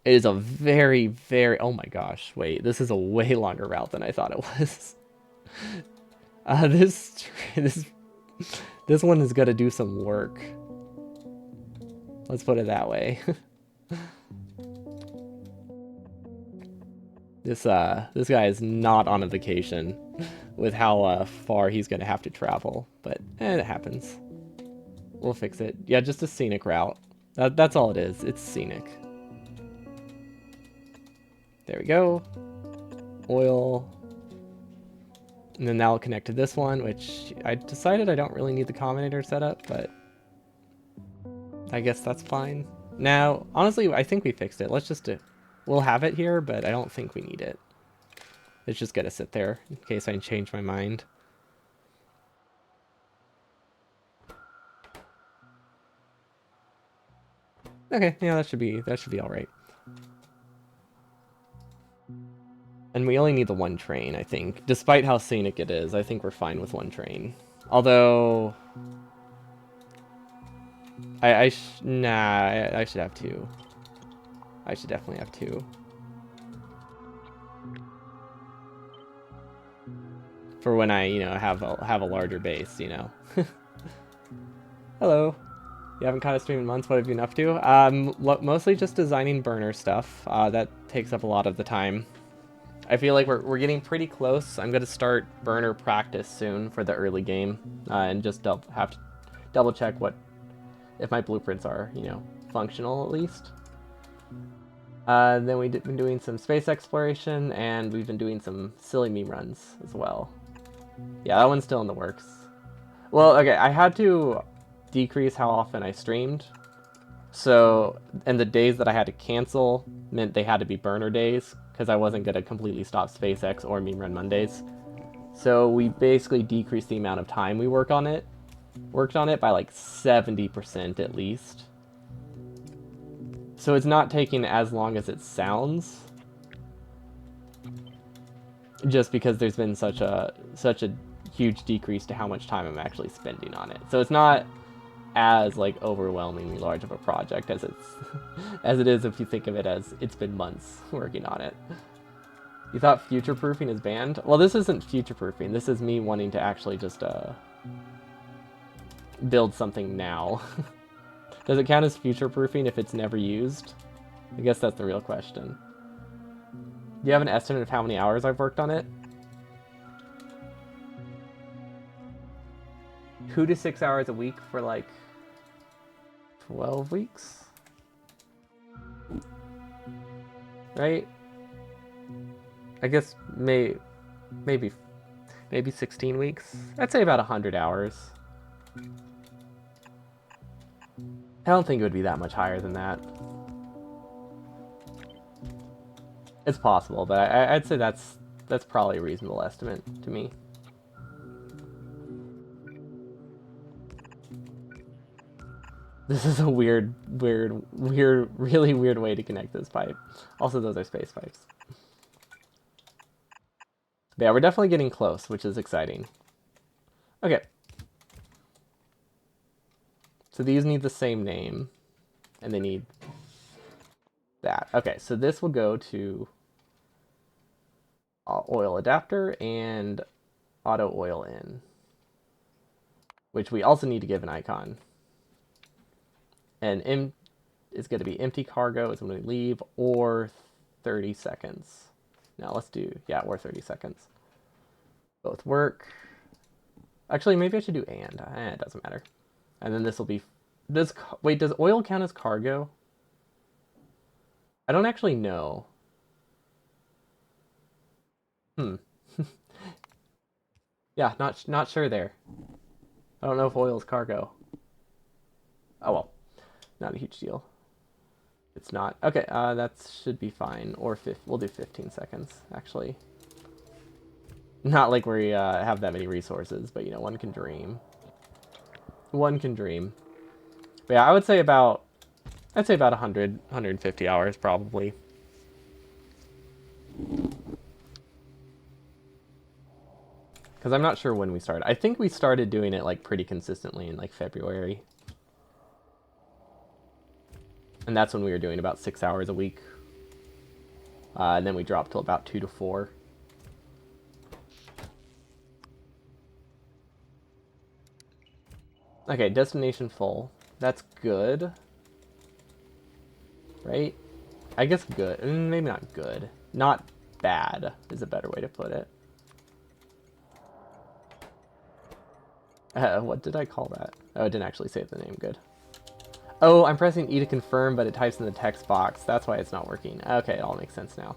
It is a very, very... Oh my gosh, wait. This is a way longer route than I thought it was. This one is going to do some work. Let's put it that way. This guy is not on a vacation with how far he's going to have to travel. But it happens. We'll fix it. Yeah, just a scenic route. That's all it is. It's scenic. There we go. Oil. And then that'll connect to this one, which I decided I don't really need the combinator set up, but I guess that's fine. Now, honestly, I think we fixed it. Let's just do... We'll have it here, but I don't think we need it. It's just gonna sit there in case I change my mind. Okay, yeah, that should be all right. And we only need the one train, I think. Despite how scenic it is, I think we're fine with one train. Although... I should have two. I should definitely have two. For when I, have a larger base, Hello. You haven't caught a stream in months. What have you been up to? Mostly just designing burner stuff. That takes up a lot of the time. I feel like we're getting pretty close. I'm gonna start burner practice soon for the early game, and just have to double check if my blueprints are, functional at least. Then we've been doing some space exploration, and we've been doing some silly meme runs as well. Yeah, that one's still in the works. Well, okay, I had to decrease how often I streamed. So, and the days that I had to cancel meant they had to be burner days, because I wasn't going to completely stop SpaceX or Meme Run Mondays. So we basically decreased the amount of time we worked on it by like 70% at least. So it's not taking as long as it sounds, just because there's been such a huge decrease to how much time I'm actually spending on it. So it's not as like overwhelmingly large of a project as it is if you think of it as it's been months working on it. You thought future proofing is banned? Well, this isn't future proofing. This is me wanting to actually just build something now. Does it count as future proofing if it's never used? I guess that's the real question. Do you have an estimate of how many hours I've worked on it? 2 to 6 hours a week for like 12 weeks? Right? I guess maybe 16 weeks. I'd say about 100 hours. I don't think it would be that much higher than that. It's possible, but I'd say that's probably a reasonable estimate to me. This is a really weird way to connect this pipe. Also, those are space pipes. But yeah, we're definitely getting close, which is exciting. Okay. So these need the same name, and they need that. Okay, so this will go to oil adapter and auto oil in, which we also need to give an icon. And is going to be empty cargo is when we leave, or 30 seconds. Now let's do, yeah, or 30 seconds. Both work. Actually, maybe I should do and. It doesn't matter. And then this will be, does oil count as cargo? I don't actually know. Yeah, not sure there. I don't know if oil is cargo. Oh well, not a huge deal. It's not. Okay, that should be fine. Or we'll do 15 seconds, actually. Not like we have that many resources, but one can dream. One can dream. But yeah, I'd say about 100, 150 hours probably. Because I'm not sure when we started. I think we started doing it like pretty consistently in like February. And that's when we were doing about 6 hours a week. And then we dropped to about 2 to 4. Okay, destination full. That's good. Right? I guess good. Maybe not good. Not bad is a better way to put it. What did I call that? Oh, it didn't actually say the name. Good. Oh, I'm pressing E to confirm, but it types in the text box. That's why it's not working. Okay, it all makes sense now.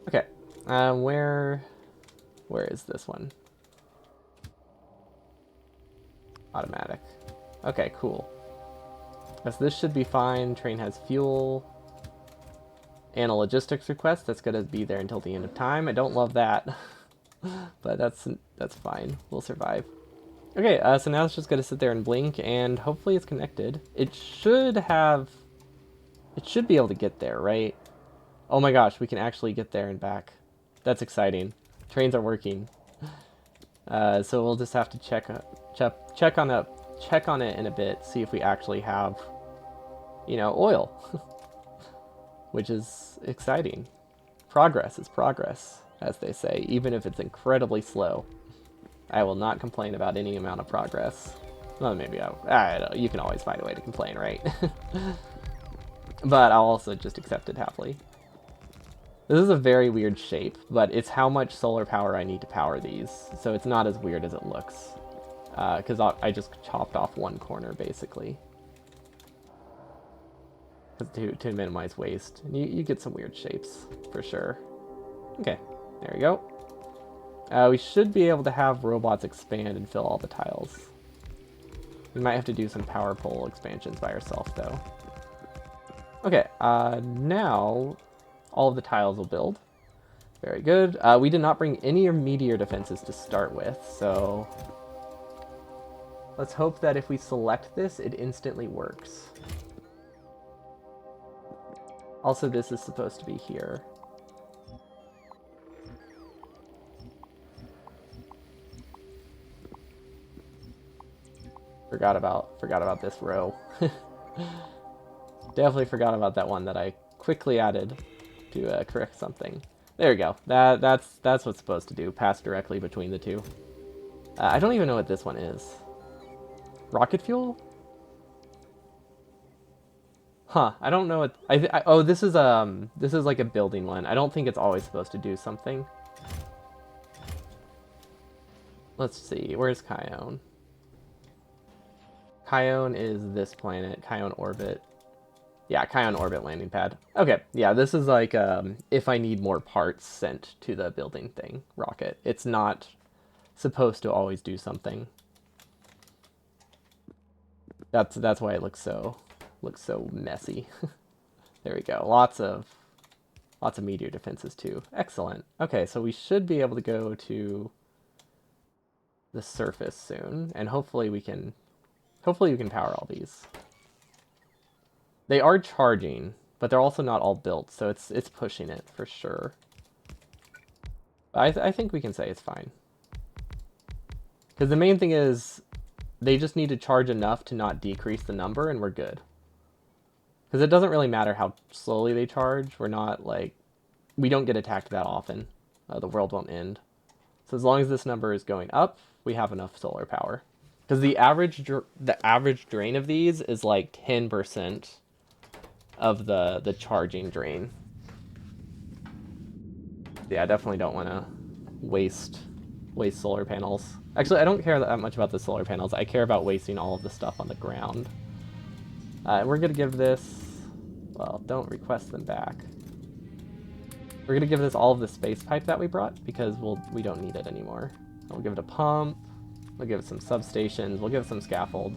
Okay. Where is this one? Automatic. Okay, cool. As this should be fine. Train has fuel. And a logistics request that's going to be there until the end of time. I don't love that. But that's fine. We'll survive. Okay, so now it's just going to sit there and blink, and hopefully it's connected. It should be able to get there, right? Oh my gosh, we can actually get there and back. That's exciting. Trains are working. So we'll just have to check on it in a bit, see if we actually have, oil, which is exciting. Progress is progress, as they say, even if it's incredibly slow. I will not complain about any amount of progress. Well, maybe I don't know. You can always find a way to complain, right? But I'll also just accept it happily. This is a very weird shape, but it's how much solar power I need to power these, so it's not as weird as it looks. Because I just chopped off one corner, basically. To minimize waste. And you get some weird shapes, for sure. Okay, there we go. We should be able to have robots expand and fill all the tiles. We might have to do some power pole expansions by ourselves, though. Okay, now all of the tiles will build. Very good. We did not bring any meteor defenses to start with, so let's hope that if we select this, it instantly works. Also, this is supposed to be here. Forgot about this row. Definitely forgot about that one that I quickly added to correct something. There we go. That's what's supposed to do. Pass directly between the two. I don't even know what this one is. Rocket fuel? Huh. I don't know what. Oh, this is like a building one. I don't think it's always supposed to do something. Let's see. Where's Kion? Kion is this planet. Kion orbit. Yeah, Kion orbit landing pad. Okay, yeah, this is like if I need more parts sent to the building thing rocket. It's not supposed to always do something. That's why it looks so messy. There we go. Lots of meteor defenses too. Excellent. Okay, so we should be able to go to the surface soon, and hopefully we can power all these. They are charging, but they're also not all built, so it's pushing it for sure. I think we can say it's fine. Because the main thing is, they just need to charge enough to not decrease the number, and we're good. Because it doesn't really matter how slowly they charge. We don't get attacked that often. The world won't end. So as long as this number is going up, we have enough solar power. Because the average drain of these is like 10% of the charging drain. Yeah, I definitely don't want to waste solar panels. Actually, I don't care that much about the solar panels. I care about wasting all of the stuff on the ground. We're going to give this... Well, don't request them back. We're going to give this all of the space pipe that we brought, because we don't need it anymore. We'll give it a pump. We'll give it some substations. We'll give it some scaffold.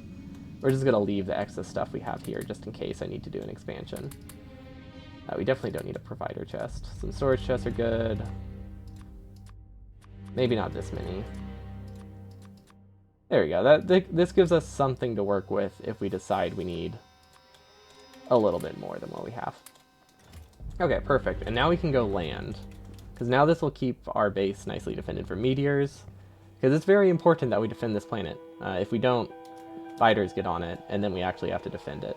We're just going to leave the excess stuff we have here, just in case I need to do an expansion. We definitely don't need a provider chest. Some storage chests are good. Maybe not this many. There we go. This gives us something to work with if we decide we need a little bit more than what we have. Okay, perfect. And now we can go land. Because now this will keep our base nicely defended from meteors. Because it's very important that we defend this planet. If we don't, fighters get on it, and then we actually have to defend it.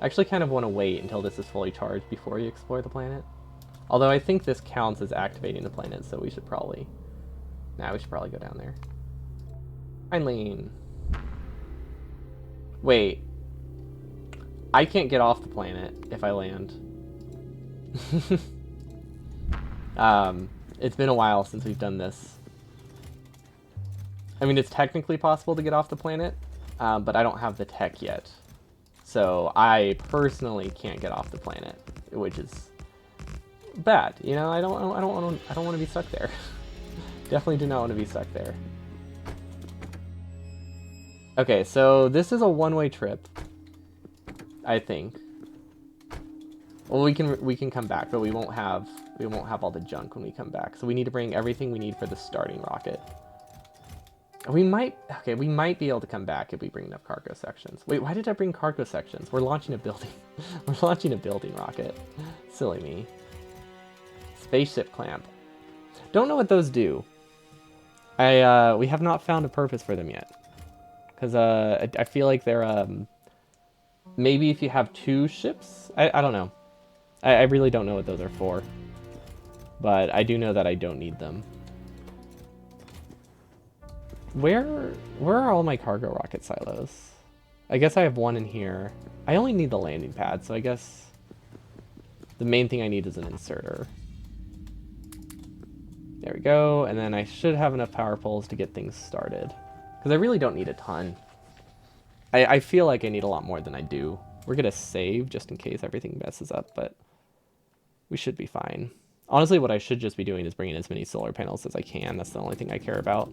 I actually kind of want to wait until this is fully charged before you explore the planet. Although I think this counts as activating the planet, so we should probably... we should probably go down there. Eileen. Wait. I can't get off the planet if I land. It's been a while since we've done this. I mean, it's technically possible to get off the planet, but I don't have the tech yet. So I personally can't get off the planet, which is bad. You know, I don't want to be stuck there. Definitely do not want to be stuck there. Okay, so this is a one-way trip, I think. Well, we can come back, but we won't have all the junk when we come back. So we need to bring everything we need for the starting rocket. We might be able to come back if we bring enough cargo sections. Wait, why did I bring cargo sections? We're launching a building. We're launching a building rocket. Silly me. Spaceship clamp. Don't know what those do. We have not found a purpose for them yet. Because I feel like they're maybe if you have two ships. I don't know. I really don't know what those are for. But I do know that I don't need them. Where are all my cargo rocket silos? I guess I have one in here. I only need the landing pad, so I guess the main thing I need is an inserter. There we go, and then I should have enough power poles to get things started. Because I really don't need a ton. I feel like I need a lot more than I do. We're going to save just in case everything messes up, but we should be fine. Honestly, what I should just be doing is bringing as many solar panels as I can. That's the only thing I care about.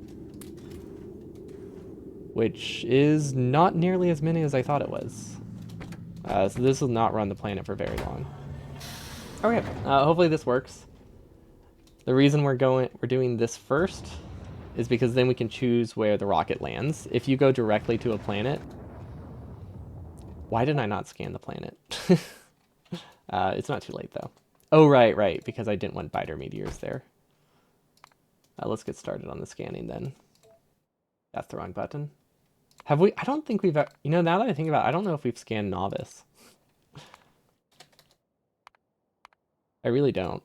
Which is not nearly as many as I thought it was. So this will not run the planet for very long. Okay, hopefully this works. The reason we're doing this first is because then we can choose where the rocket lands. If you go directly to a planet... Why did I not scan the planet? It's not too late, though. Oh, right, because I didn't want biter meteors there. Let's get started on the scanning, then. That's the wrong button. Have we? I don't think we've... You know, now that I think about it, I don't know if we've scanned Nauvis. I really don't.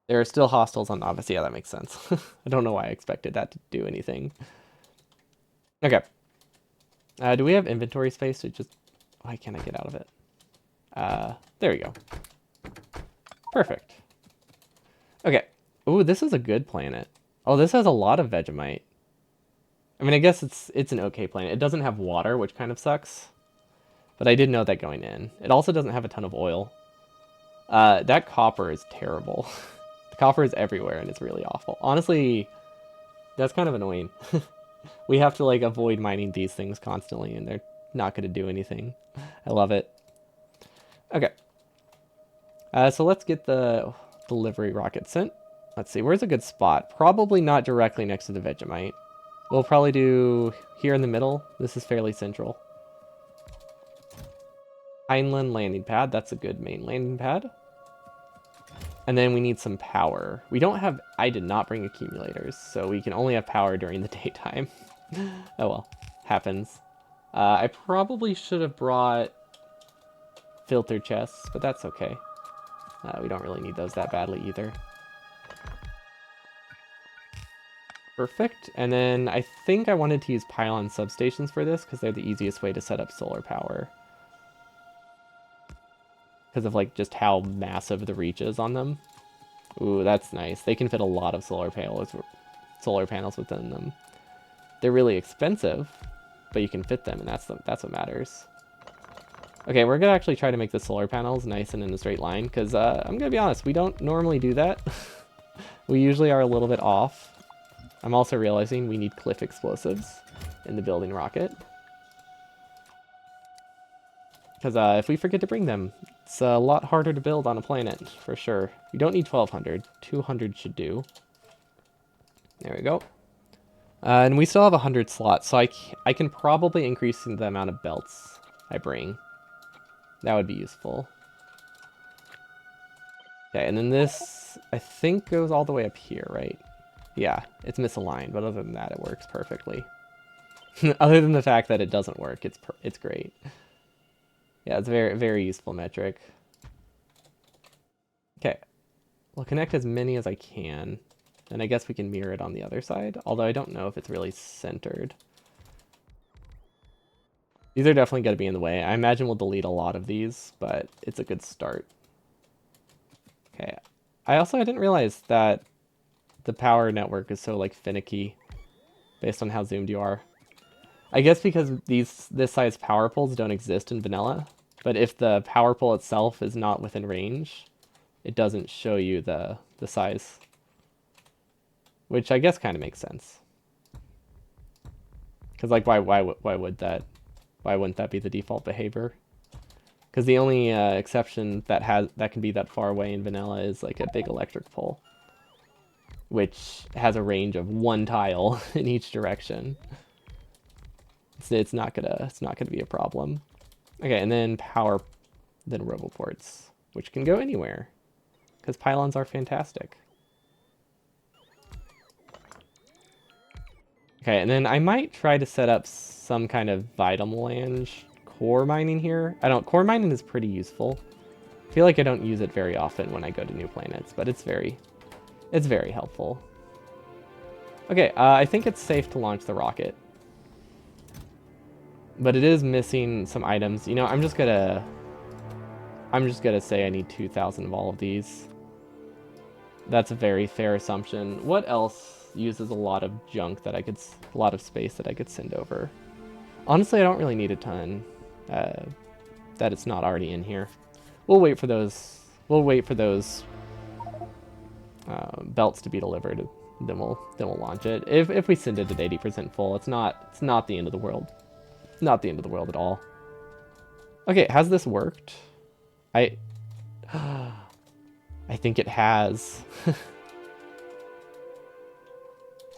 There are still hostiles on Nauvis. Yeah, that makes sense. I don't know why I expected that to do anything. Okay. Do we have inventory space to just... Why can't I get out of it? There we go. Perfect. Okay. Ooh, this is a good planet. Oh, this has a lot of Vegemite. I mean, I guess it's an okay planet. It doesn't have water, which kind of sucks. But I did know that going in. It also doesn't have a ton of oil. That copper is terrible. The copper is everywhere, and it's really awful. Honestly, that's kind of annoying. We have to, like, avoid mining these things constantly, and they're not going to do anything. I love it. Okay. So let's get the delivery rocket sent. Let's see, where's a good spot? Probably not directly next to the Vegemite. We'll probably do here in the middle. This is fairly central. Heinlein landing pad. That's a good main landing pad. And then we need some power. We don't have... I did not bring accumulators, so we can only have power during the daytime. Oh well. Happens. I probably should have brought filter chests, but that's okay. We don't really need those that badly either. Perfect. And then I think I wanted to use pylon substations for this because they're the easiest way to set up solar power. Because of like just how massive the reach is on them. Ooh, that's nice. They can fit a lot of solar panels within them. They're really expensive, but you can fit them, and that's what matters. Okay, we're gonna actually try to make the solar panels nice and in a straight line, because I'm gonna be honest, we don't normally do that. We usually are a little bit off. I'm also realizing we need cliff explosives in the building rocket. Because if we forget to bring them, it's a lot harder to build on a planet, for sure. We don't need 1,200. 200 should do. There we go. And we still have 100 slots, so I can probably increase the amount of belts I bring. That would be useful. Okay, and then this, I think, goes all the way up here, right? Yeah, it's misaligned, but other than that, it works perfectly. Other than the fact that it doesn't work, it's great. Yeah, it's a very, very useful metric. Okay, we'll connect as many as I can. And I guess we can mirror it on the other side, although I don't know if it's really centered. These are definitely going to be in the way. I imagine we'll delete a lot of these, but it's a good start. Okay, I didn't realize that the power network is so like finicky based on how zoomed you are. I guess because this size power poles don't exist in vanilla, but if the power pole itself is not within range, it doesn't show you the size, which I guess kind of makes sense. Because like why would that? Why wouldn't that be the default behavior? Because the only exception that can be that far away in vanilla is like a big electric pole, which has a range of 1 tile in each direction. It's not gonna be a problem. Okay, and then roboports, which can go anywhere, because pylons are fantastic. Okay, and then I might try to set up some kind of vital melange core mining here. Core mining is pretty useful. I feel like I don't use it very often when I go to new planets, but it's very helpful. Okay, I think it's safe to launch the rocket. But it is missing some items. You know, I'm just gonna say I need 2,000 of all of these. That's a very fair assumption. What else uses a lot of junk that a lot of space that I could send over? Honestly, I don't really need a ton that it's not already in here. We'll wait for those. We'll wait for those belts to be delivered. Then we'll launch it. If we send it at 80% full, it's not the end of the world. Not the end of the world at all. Okay, has this worked? I think it has.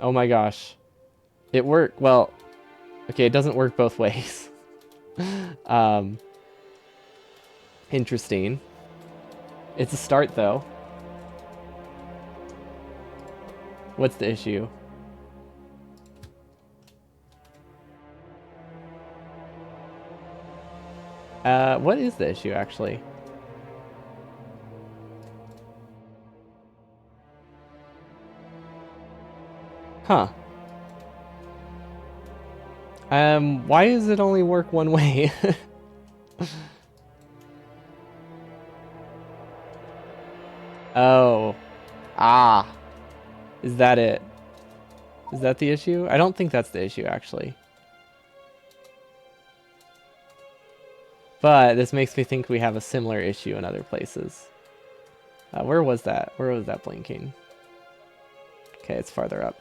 Oh my gosh. It worked. Well, okay, it doesn't work both ways. Interesting. It's a start though. What's the issue? What is the issue actually? Huh. Why does it only work one way? Oh. Ah. Is that it? Is that the issue? I don't think that's the issue, actually. But this makes me think we have a similar issue in other places. Where was that? Where was that blinking? Okay, it's farther up.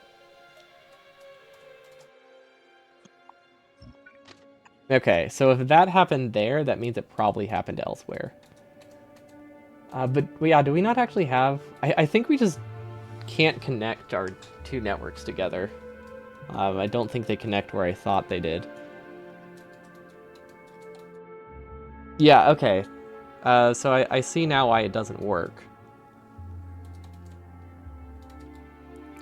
Okay, so if that happened there, that means it probably happened elsewhere. But yeah, do we not actually have... I think we just can't connect our two networks together. I don't think they connect where I thought they did. Yeah, okay. So I see now why it doesn't work.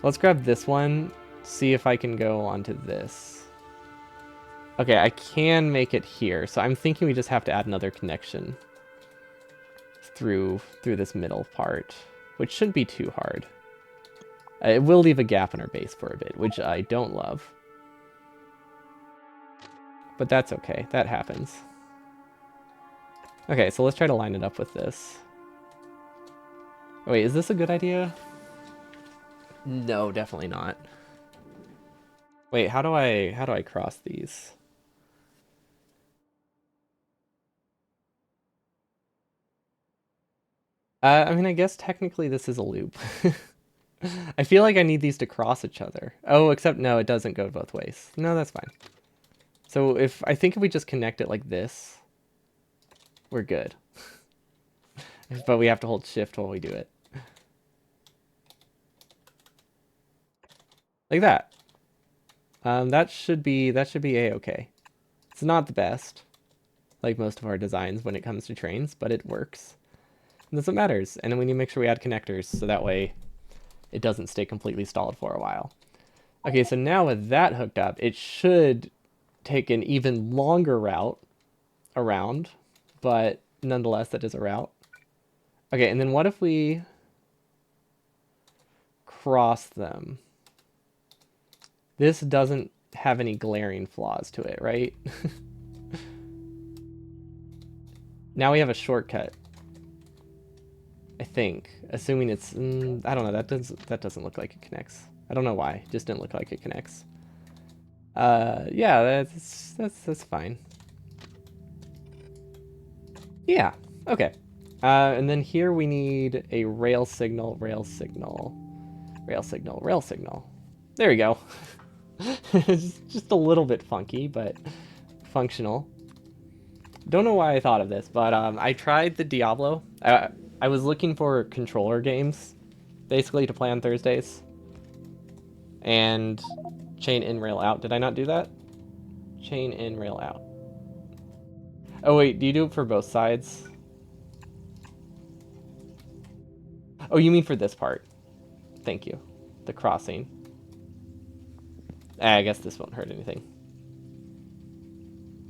Let's grab this one, see if I can go onto this. Okay, I can make it here, so I'm thinking we just have to add another connection through this middle part, which shouldn't be too hard. It will leave a gap in our base for a bit, which I don't love. But that's okay, that happens. Okay, so let's try to line it up with this. Oh, wait, is this a good idea? No, definitely not. Wait, how do I cross these? I mean, I guess technically this is a loop. I feel like I need these to cross each other. Oh, except no, it doesn't go both ways. No, that's fine. So I think if we just connect it like this, we're good. But we have to hold shift while we do it. Like that. That should be a-okay. It's not the best, like most of our designs when it comes to trains, but it works. And that's what matters. And then we need to make sure we add connectors so that way it doesn't stay completely stalled for a while. Okay, so now with that hooked up, it should take an even longer route around, but nonetheless, that is a route. Okay, and then what if we cross them? This doesn't have any glaring flaws to it, right? Now we have a shortcut. I think, assuming it's, I don't know, that doesn't look like it connects. I don't know why, it just didn't look like it connects. Yeah, that's fine. Yeah, okay. And then here we need a rail signal, rail signal, rail signal, rail signal. There we go. It's just a little bit funky, but functional. Don't know why I thought of this, but I tried the Diablo. I was looking for controller games, basically, to play on Thursdays. And chain in, rail out. Did I not do that? Chain in, rail out. Oh, wait, do you do it for both sides? Oh, you mean for this part. Thank you. The crossing. I guess this won't hurt anything.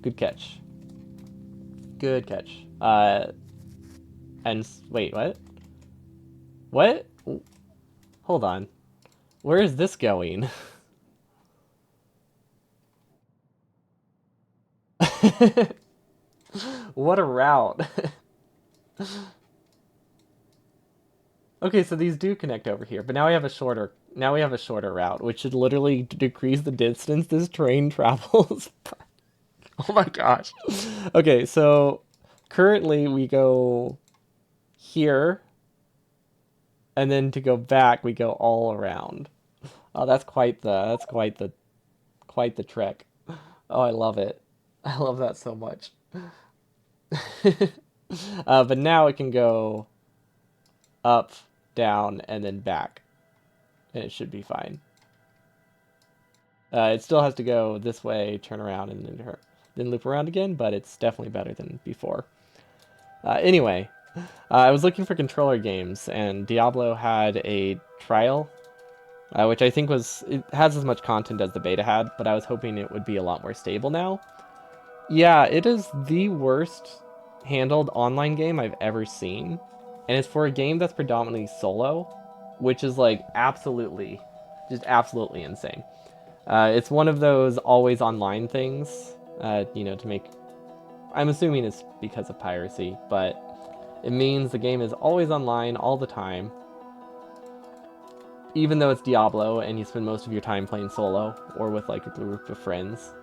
Good catch. Good catch. And wait, what? What? Hold on. Where is this going? What a route. Okay, so these do connect over here, but now we have a shorter route, which should literally decrease the distance this train travels. Oh my gosh. Okay, so currently we go here, and then to go back we go all around. Oh, quite the trek. Oh, I love it. I love that so much. But now it can go up, down, and then back, and it should be fine. It still has to go this way, turn around, and then loop around again, but it's definitely better than before. Anyway, I was looking for controller games, and Diablo had a trial, which I think it has as much content as the beta had, but I was hoping it would be a lot more stable now. Yeah, it is the worst handled online game I've ever seen, and it's for a game that's predominantly solo, which is like just absolutely insane. It's one of those always online things, to make. I'm assuming it's because of piracy, but it means the game is always online all the time, even though it's Diablo and you spend most of your time playing solo or with like a group of friends.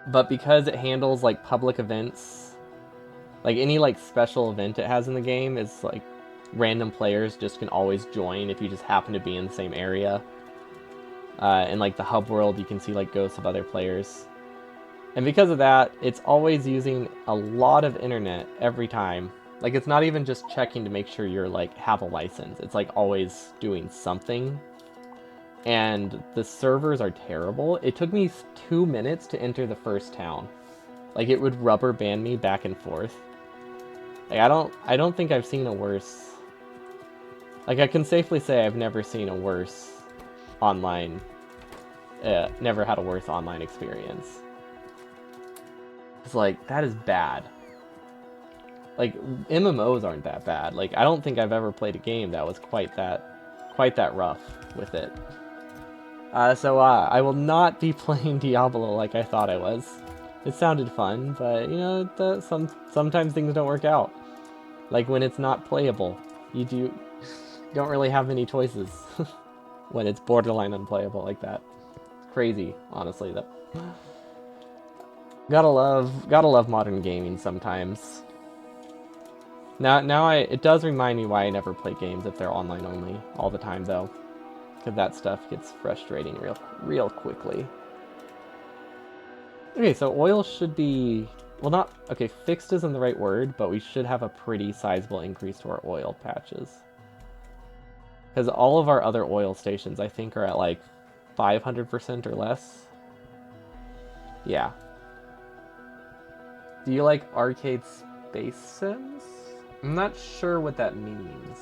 But because it handles like public events, like any like special event it has in the game is like random players just can always join if you just happen to be in the same area. In like the hub world, you can see like ghosts of other players. And because of that, it's always using a lot of internet every time. Like it's not even just checking to make sure you're like have a license. It's like always doing something. And the servers are terrible. It took me 2 minutes to enter the first town. Like it would rubber band me back and forth. Like I don't think I've seen a worse. Like I can safely say I've never seen a worse online. Never had a worse online experience. It's like that is bad. Like MMOs aren't that bad. Like I don't think I've ever played a game that was quite that rough with it. So I will not be playing Diablo like I thought I was. It sounded fun, but sometimes things don't work out. Like when it's not playable, you don't really have many choices when it's borderline unplayable like that. It's crazy, honestly. That gotta love modern gaming sometimes. Now it does remind me why I never play games if they're online only all the time though, because that stuff gets frustrating real quickly. Okay, so oil should be, well, not, okay, fixed isn't the right word, but we should have a pretty sizable increase to our oil patches. Because all of our other oil stations, I think, are at like 500% or less. Yeah. Do you like arcade space sims? I'm not sure what that means.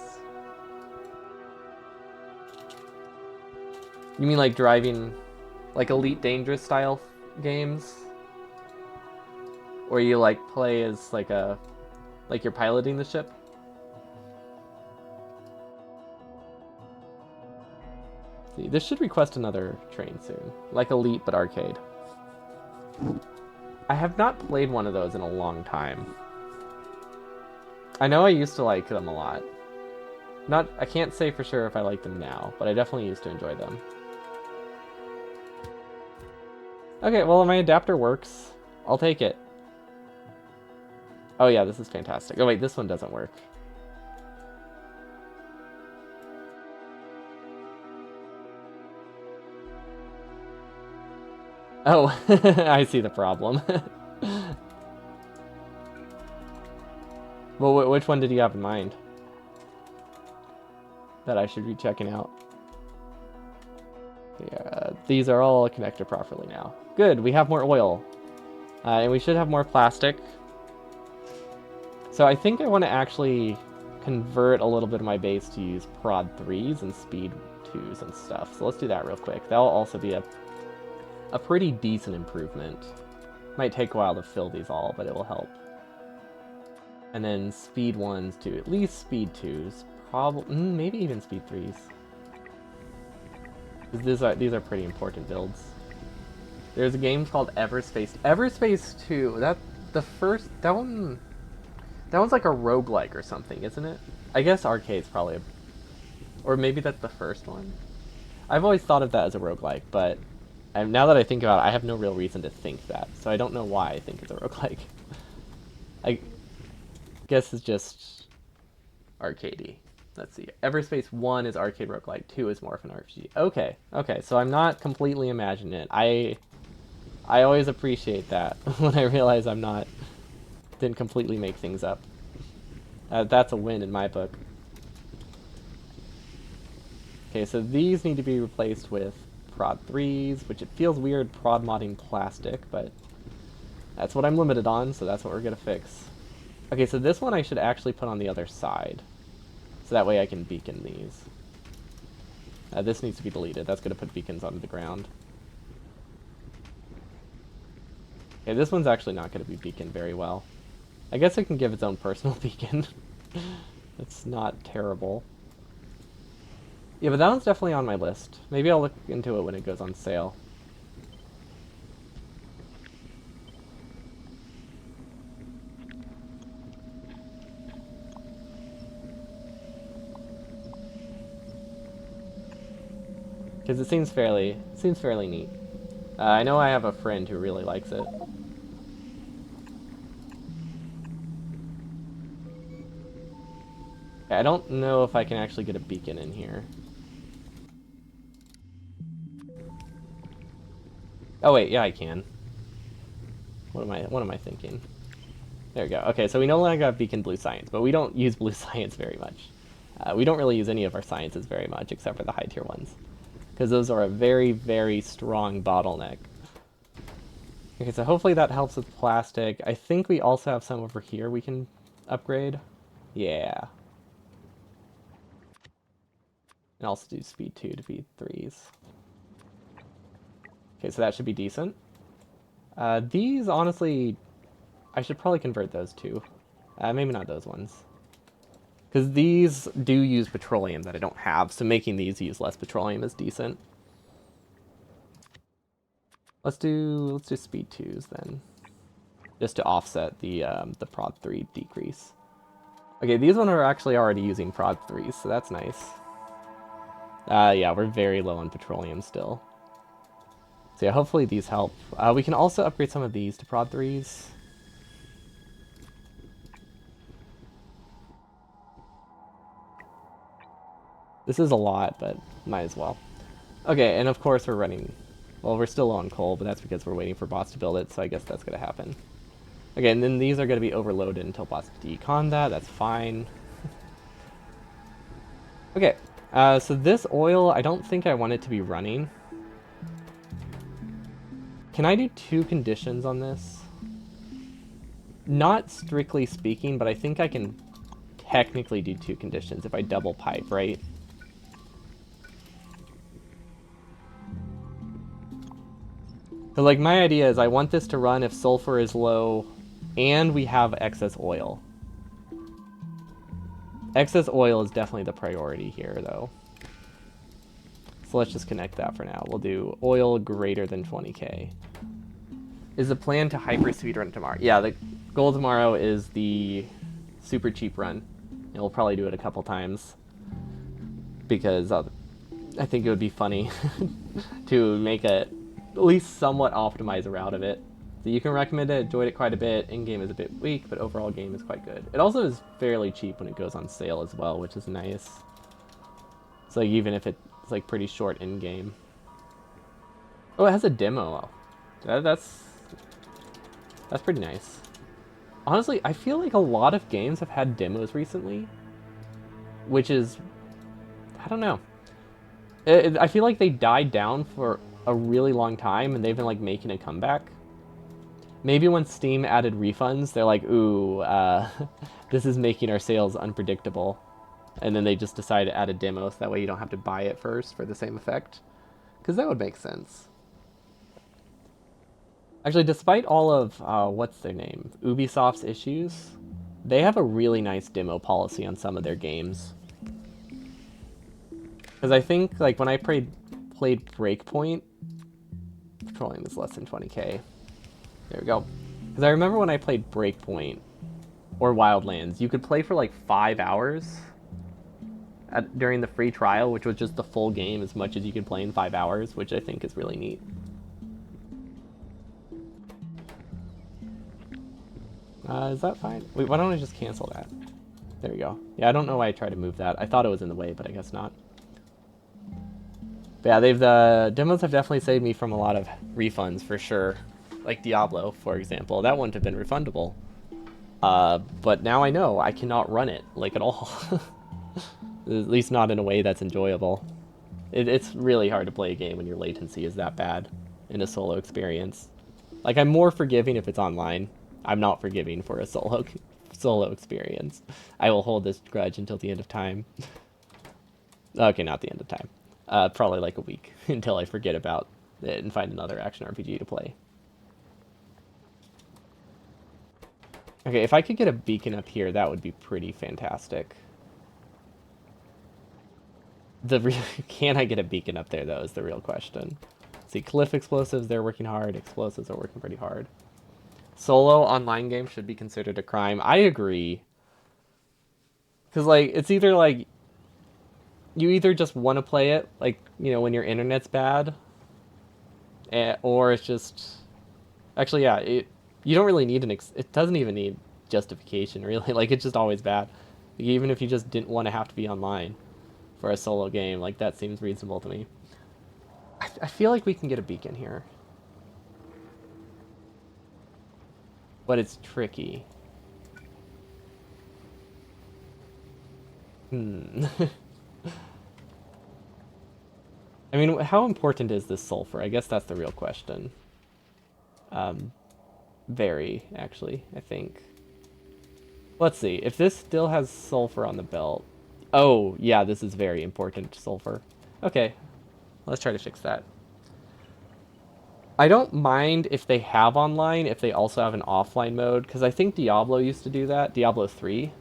You mean like driving, like Elite Dangerous style games? Where you like play as like you're piloting the ship? See, this should request another train soon. Like Elite, but arcade. I have not played one of those in a long time. I know I used to like them a lot. I can't say for sure if I like them now, but I definitely used to enjoy them. Okay, well, my adapter works. I'll take it. Oh yeah, this is fantastic. Oh wait, this one doesn't work. Oh, I see the problem. Well, which one did you have in mind that I should be checking out? Yeah, these are all connected properly now. Good, we have more oil. And we should have more plastic. So I think I want to actually convert a little bit of my base to use prod 3s and speed 2s and stuff. So let's do that real quick. That'll also be a pretty decent improvement. Might take a while to fill these all, but it will help. And then speed 1s to at least speed 2s. Probably, maybe even speed 3s. These are pretty important builds. There's a game called Everspace. Everspace 2, that one's like a roguelike or something, isn't it? I guess Arcade's probably or maybe that's the first one. I've always thought of that as a roguelike, but now that I think about it, I have no real reason to think that, so I don't know why I think it's a roguelike. I guess it's just arcadey. Let's see. Everspace 1 is arcade roguelike, 2 is more of an RPG. Okay, so I'm not completely imagining it. I always appreciate that when I realize didn't completely make things up. That's a win in my book. Okay, so these need to be replaced with prod 3s, which it feels weird prod modding plastic, but that's what I'm limited on, so that's what we're gonna fix. Okay, so this one I should actually put on the other side, so that way I can beacon these. This needs to be deleted. That's gonna put beacons onto the ground. Okay, this one's actually not gonna be beaconed very well. I guess it can give its own personal beacon. It's not terrible. Yeah, but that one's definitely on my list. Maybe I'll look into it when it goes on sale. Because it seems fairly neat. I know I have a friend who really likes it. I don't know if I can actually get a beacon in here. Oh wait, yeah I can. What am I thinking? There we go. Okay, so we no longer have beacon blue science, but we don't use blue science very much. We don't really use any of our sciences very much, except for the high tier ones. Because those are a very, very strong bottleneck. Okay, so hopefully that helps with plastic. I think we also have some over here we can upgrade. Yeah. And also do speed 2 to speed 3s. Okay, so that should be decent. These, honestly, I should probably convert those too. Maybe not those ones. Because these do use petroleum that I don't have, so making these use less petroleum is decent. Let's do speed 2s then, just to offset the prod 3 decrease. Okay, these ones are actually already using prod 3s, so that's nice. Yeah, we're very low on petroleum still. So yeah, hopefully these help. We can also upgrade some of these to prod 3s. This is a lot, but might as well. Okay, and of course we're running... Well, we're still low on coal, but that's because we're waiting for bots to build it, so I guess that's going to happen. Okay, and then these are going to be overloaded until bots decon that. That's fine. Okay, so this oil, I don't think I want it to be running. Can I do 2 conditions on this? Not strictly speaking, but I think I can technically do 2 conditions if I double pipe, right? So like my idea is I want this to run if sulfur is low and we have excess oil. Excess oil is definitely the priority here though. So let's just connect that for now. We'll do oil greater than 20k. Is the plan to hyper speedrun tomorrow? Yeah, the goal tomorrow is the super cheap run. And we'll probably do it a couple times because I think it would be funny to make it at least somewhat optimize a route of it. So you can recommend it, enjoyed it quite a bit. In-game is a bit weak, but overall game is quite good. It also is fairly cheap when it goes on sale as well, which is nice. So like, even if it's like pretty short in-game. Oh, it has a demo. That's pretty nice. Honestly, I feel like a lot of games have had demos recently, which is, I don't know. I feel like they died down for a really long time, and they've been like making a comeback. Maybe when Steam added refunds, they're like, ooh, this is making our sales unpredictable. And then they just decide to add a demo so that way you don't have to buy it first for the same effect. Because that would make sense. Actually, despite all of, what's their name? Ubisoft's issues, they have a really nice demo policy on some of their games. Because I think, like, when I played Breakpoint, petroleum is less than 20k. There we go. Because I remember when I played Breakpoint or Wildlands, you could play for like 5 hours during the free trial, which was just the full game as much as you could play in 5 hours, which I think is really neat. Is that fine? Wait, why don't I just cancel that? There we go. Yeah, I don't know why I tried to move that. I thought it was in the way, but I guess not. But yeah, the demos have definitely saved me from a lot of refunds for sure. Like Diablo, for example. That wouldn't have been refundable. But now I know I cannot run it, like, at all. At least not in a way that's enjoyable. It's really hard to play a game when your latency is that bad in a solo experience. Like, I'm more forgiving if it's online. I'm not forgiving for a solo experience. I will hold this grudge until the end of time. Okay, not the end of time. Probably like a week until I forget about it and find another action RPG to play. Okay, if I could get a beacon up here, that would be pretty fantastic. Can I get a beacon up there, though, is the real question. See, Cliff Explosives, they're working hard. Explosives are working pretty hard. Solo online games should be considered a crime. I agree. Because, like, it's either, like, you either just want to play it, like, you know, when your internet's bad, or it's just... Actually, yeah, you don't really need it doesn't even need justification, really. Like, it's just always bad. Even if you just didn't want to have to be online for a solo game, like, that seems reasonable to me. I feel like we can get a beacon here. But it's tricky. I mean, how important is this sulfur? I guess that's the real question. Very, actually, I think. Let's see. If this still has sulfur on the belt... Oh, yeah, this is very important, sulfur. Okay, let's try to fix that. I don't mind if they have online, if they also have an offline mode, because I think Diablo used to do that. Diablo 3.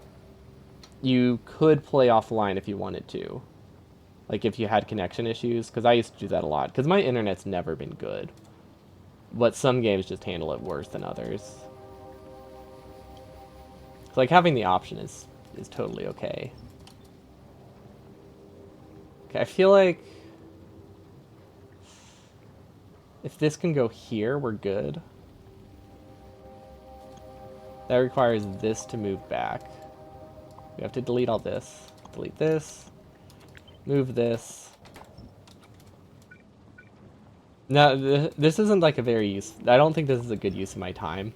You could play offline if you wanted to. Like, if you had connection issues, because I used to do that a lot, because my internet's never been good. But some games just handle it worse than others. So, like, having the option is totally okay. Okay, I feel like if this can go here, we're good. That requires this to move back. We have to delete all this. Delete this. Move this. No, this isn't like a very I don't think this is a good use of my time.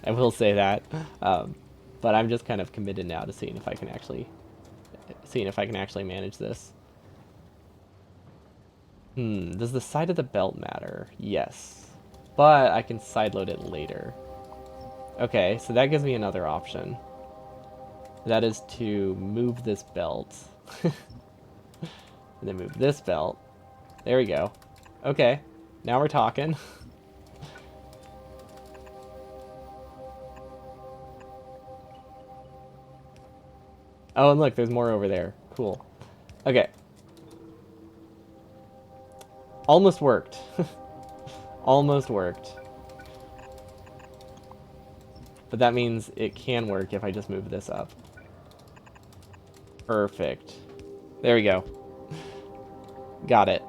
I will say that. But I'm just kind of committed now to seeing if I can actually manage this. Does the side of the belt matter? Yes. But I can sideload it later. Okay, so that gives me another option. That is to move this belt. And then move this belt. There we go. Okay, now we're talking. Oh, and look, there's more over there. Cool. Okay. Almost worked. Almost worked. But that means it can work if I just move this up. Perfect. There we go. Got it.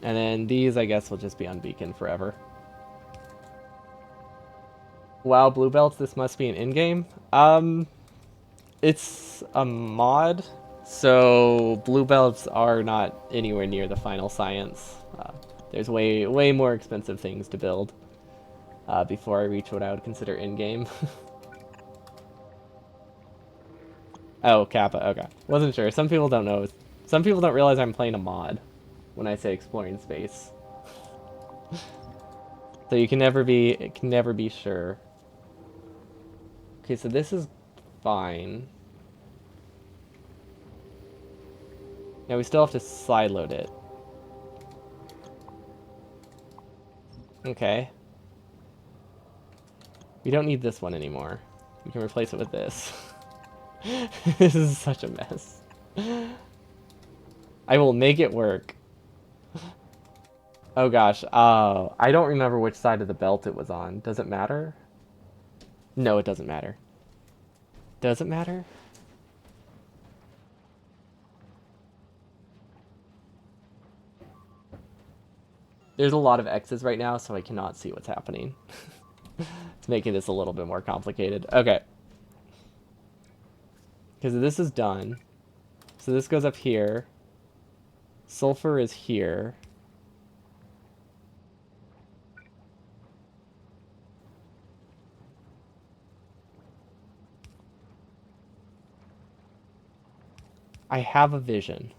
And then these, I guess, will just be on beacon forever. Wow, blue belts, this must be an in-game. It's a mod, so blue belts are not anywhere near the final science. There's way more expensive things to build before I reach what I would consider in-game. Oh, Kappa, okay. Wasn't sure. Some people don't know. Some people don't realize I'm playing a mod when I say exploring space. So you can never be sure. Okay, so this is fine. Now we still have to side load it. Okay. We don't need this one anymore. We can replace it with this. This is such a mess. I will make it work. Oh gosh, I don't remember which side of the belt it was on. Does it matter? No, it doesn't matter. Does it matter? There's a lot of X's right now, so I cannot see what's happening. It's making this a little bit more complicated. Okay. Because this is done. So this goes up here. Sulfur is here. I have a vision.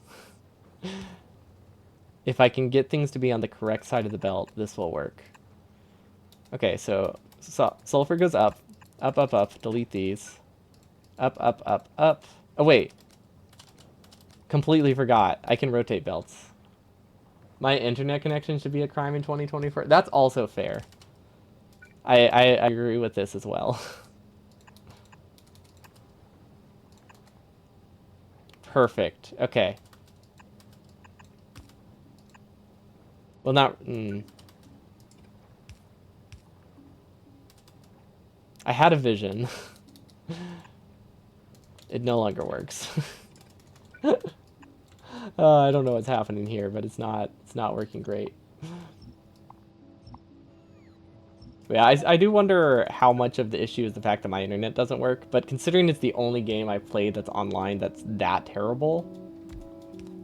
If I can get things to be on the correct side of the belt, this will work. Okay, so sulfur goes up, up, delete these. Up, up. Oh, wait. Completely forgot. I can rotate belts. My internet connection should be a crime in 2024. That's also fair. I agree with this as well. Perfect. Okay. Well, not... I had a vision. It no longer works. I don't know what's happening here, but it's not working great. Yeah, I do wonder how much of the issue is the fact that my internet doesn't work, but considering it's the only game I've played that's online that's that terrible,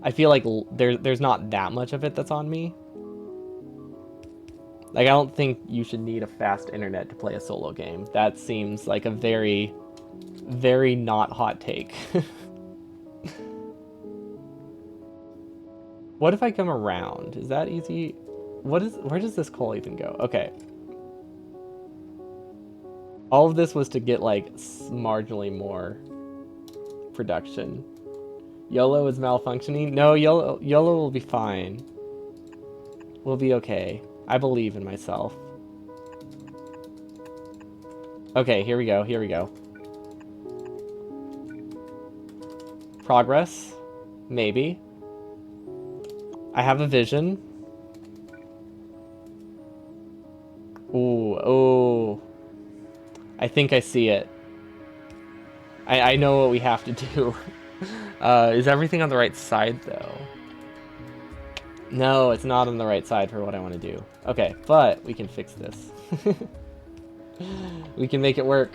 I feel like there's not that much of it that's on me. Like, I don't think you should need a fast internet to play a solo game. That seems like a very, very not hot take. What if I come around? Is that easy? Where does this coal even go? Okay. All of this was to get, like, marginally more production. YOLO is malfunctioning? No, YOLO will be fine. We'll be okay. I believe in myself. Okay, here we go. Progress? Maybe. I have a vision. Ooh. I think I see it. I know what we have to do. Is everything on the right side, though? No, it's not on the right side for what I want to do. Okay, but we can fix this. We can make it work.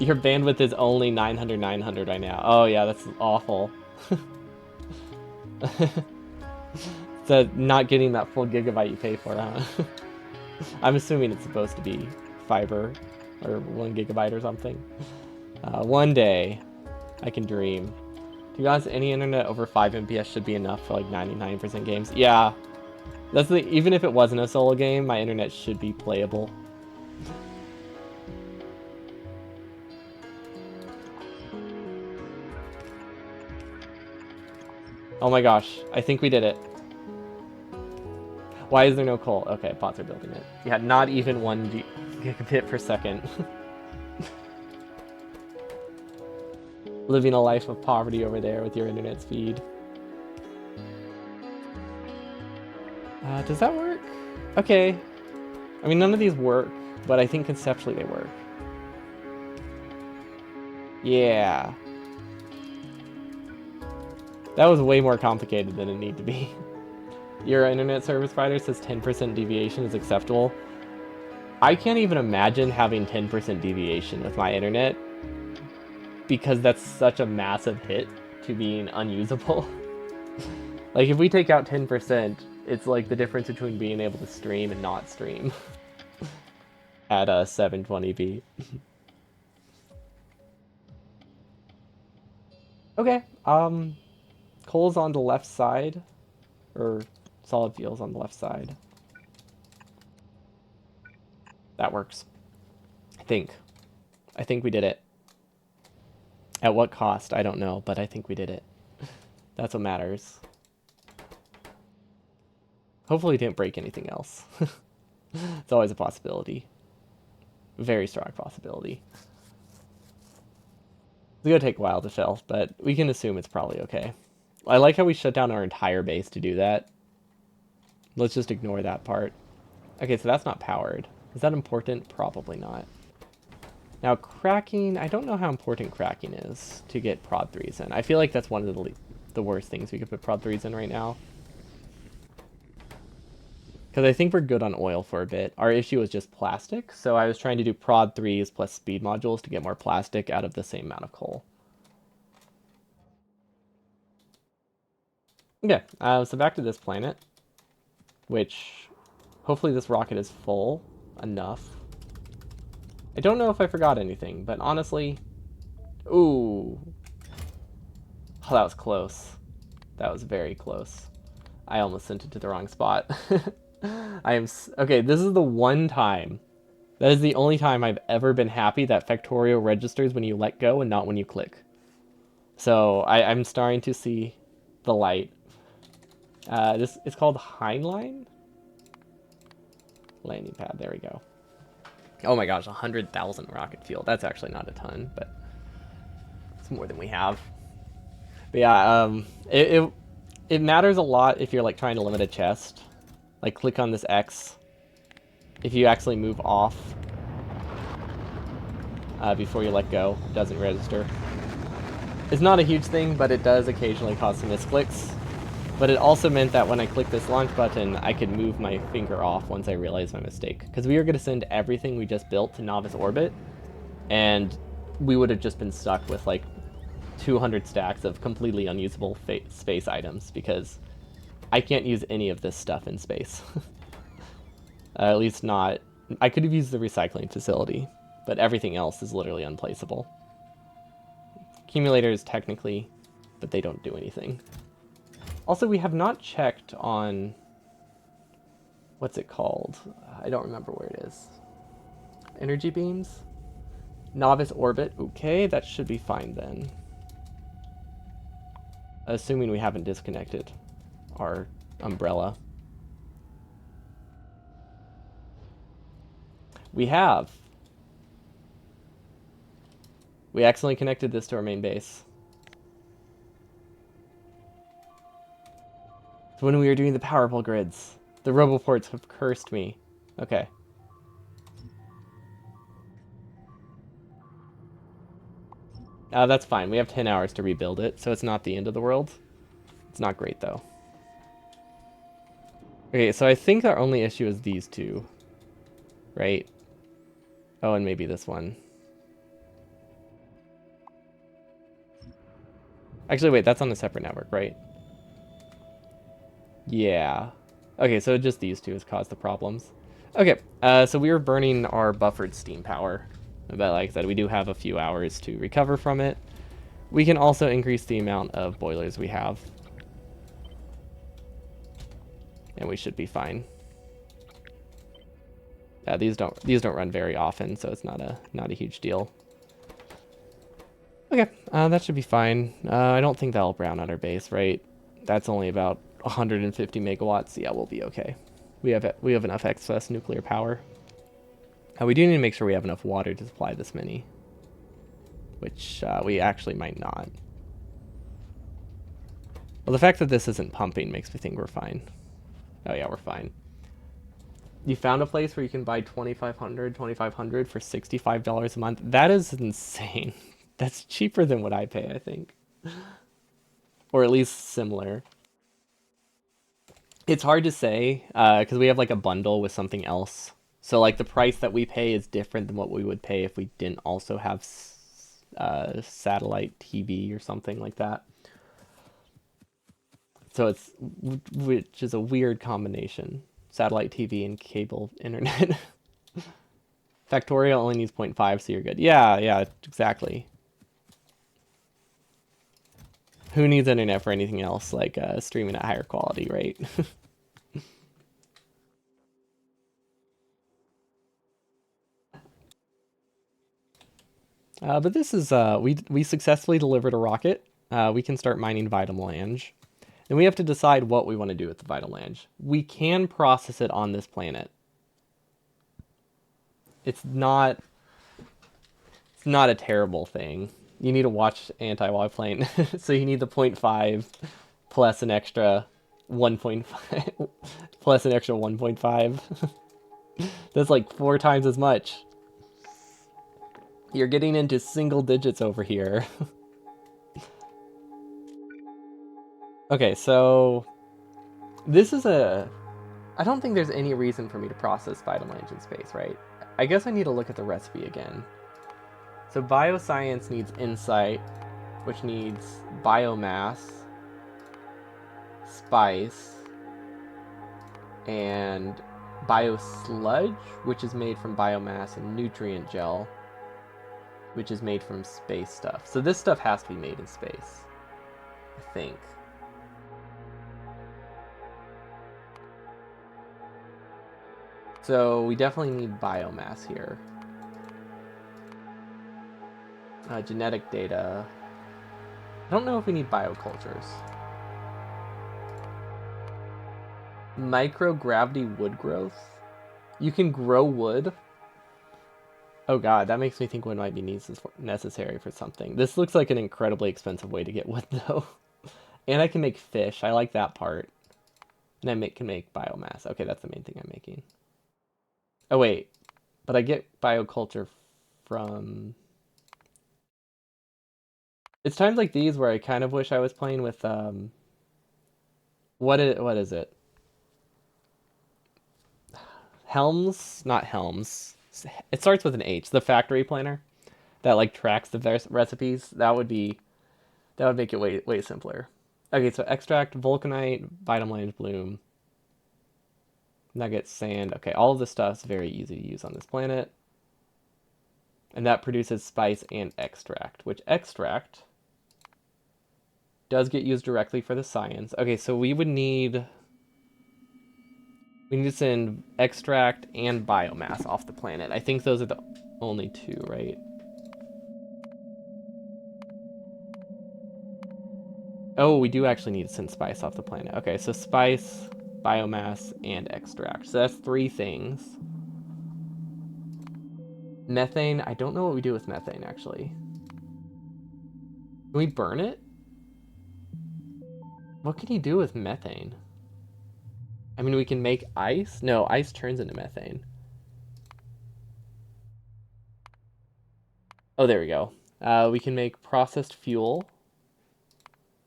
Your bandwidth is only 900 right now. Oh yeah, that's awful. So not getting that full gigabyte you pay for, huh? I'm assuming it's supposed to be fiber or 1 gigabyte or something. One day, I can dream. To be honest, any internet over 5 Mbps should be enough for like 99% games. Yeah, that's even if it wasn't a solo game, my internet should be playable. Oh my gosh, I think we did it. Why is there no coal? Okay, bots are building it. Yeah, not even 1 gigabit per second. Living a life of poverty over there with your internet speed. Does that work? Okay. I mean, none of these work, but I think conceptually they work. Yeah. That was way more complicated than it needed to be. Your internet service provider says 10% deviation is acceptable. I can't even imagine having 10% deviation with my internet because that's such a massive hit to being unusable. Like, if we take out 10%, it's like the difference between being able to stream and not stream at 720p. Okay, coal's on the left side, or solid fuel's on the left side. That works. I think. I think we did it. At what cost? I don't know, but I think we did it. That's what matters. Hopefully we didn't break anything else. It's always a possibility. Very strong possibility. It's gonna take a while to fill, but we can assume it's probably okay. I like how we shut down our entire base to do that. Let's just ignore that part. Okay, so that's not powered. Is that important? Probably not. Now, cracking, I don't know how important cracking is to get prod 3s in. I feel like that's one of the worst things we could put prod 3s in right now. Because I think we're good on oil for a bit. Our issue was just plastic, so I was trying to do prod 3s plus speed modules to get more plastic out of the same amount of coal. Okay, so back to this planet, which hopefully this rocket is full enough. I don't know if I forgot anything, but honestly, ooh, oh, that was close. That was very close. I almost sent it to the wrong spot. Okay, this is the one time, that is the only time I've ever been happy that Factorio registers when you let go and not when you click. So I'm starting to see the light. This it's called Heinlein landing pad. There we go. Oh my gosh, 100,000 rocket fuel. That's actually not a ton, but it's more than we have. But yeah, it matters a lot if you're like trying to limit a chest. Like click on this X. If you actually move off before you let go, it doesn't register. It's not a huge thing, but it does occasionally cause some misclicks. But it also meant that when I clicked this launch button, I could move my finger off once I realized my mistake. Because we were going to send everything we just built to Nauvis orbit, and we would have just been stuck with like 200 stacks of completely unusable space items, because I can't use any of this stuff in space. At least not... I could have used the recycling facility, but everything else is literally unplaceable. Accumulators, technically, but they don't do anything. Also, we have not checked on... what's it called? I don't remember where it is. Energy beams? Nauvis orbit. Okay, that should be fine then. Assuming we haven't disconnected our umbrella. We have. We accidentally connected this to our main base. It's when we were doing the power pole grids. The roboports have cursed me. Okay. That's fine. We have 10 hours to rebuild it, so it's not the end of the world. It's not great, though. Okay, so I think our only issue is these two. Right? Oh, and maybe this one. Actually, wait, that's on a separate network, right? Yeah. Okay, so just these two has caused the problems. Okay, so we were burning our buffered steam power. But like I said, we do have a few hours to recover from it. We can also increase the amount of boilers we have. And we should be fine. These don't run very often, so it's not a huge deal. Okay, that should be fine. I don't think that'll brown out our base, right? That's only about 150 megawatts. Yeah, we'll be okay. We have enough excess nuclear power. We do need to make sure we have enough water to supply this many, which we actually might not. Well, the fact that this isn't pumping makes me think we're fine. Oh yeah, we're fine. You found a place where you can buy 2,500 for $65 a month. That is insane. That's cheaper than what I pay, I think. Or at least similar. It's hard to say because we have like a bundle with something else. So like the price that we pay is different than what we would pay if we didn't also have satellite TV or something like that. So it's which is a weird combination. Satellite TV and cable internet. Factorio only needs 0.5, so you're good. Yeah, yeah, exactly. Who needs internet for anything else like streaming at higher quality, right? But this is we successfully delivered a rocket. We can start mining vital lange. Then we have to decide what we want to do with the vital lange. We can process it on this planet. It's not a terrible thing. You need to watch anti while playing, so you need the 0.5 plus an extra 1.5 plus an extra 1.5. That's like 4 times as much. You're getting into single digits over here. Okay, so this is a... I don't think there's any reason for me to process vital lange in space, right? I guess I need to look at the recipe again. So bioscience needs insight, which needs biomass, spice, and biosludge, which is made from biomass, and nutrient gel, which is made from space stuff. So this stuff has to be made in space, I think. So we definitely need biomass here. Genetic data. I don't know if we need biocultures. Microgravity wood growth. You can grow wood. Oh god, that makes me think wood might be necessary for something. This looks like an incredibly expensive way to get wood, though. And I can make fish. I like that part. And can make biomass. Okay, that's the main thing I'm making. Oh wait, but I get bioculture from... It's times like these where I kind of wish I was playing with what is it? Helms, not Helms. It starts with an H. The factory planner that like tracks the recipes. That would make it way simpler. Okay, so extract vulcanite, vitamin bloom, nugget, sand. Okay, all of this stuff is very easy to use on this planet. And that produces spice and extract, which extract does get used directly for the science. Okay, so we need to send extract and biomass off the planet. I think those are the only two, right? Oh, we do actually need to send spice off the planet. Okay, so spice, biomass, and extract. So that's 3 things. Methane, I don't know what we do with methane, actually. Can we burn it? What can you do with methane? I mean, we can make ice? No, ice turns into methane. Oh, there we go. We can make processed fuel.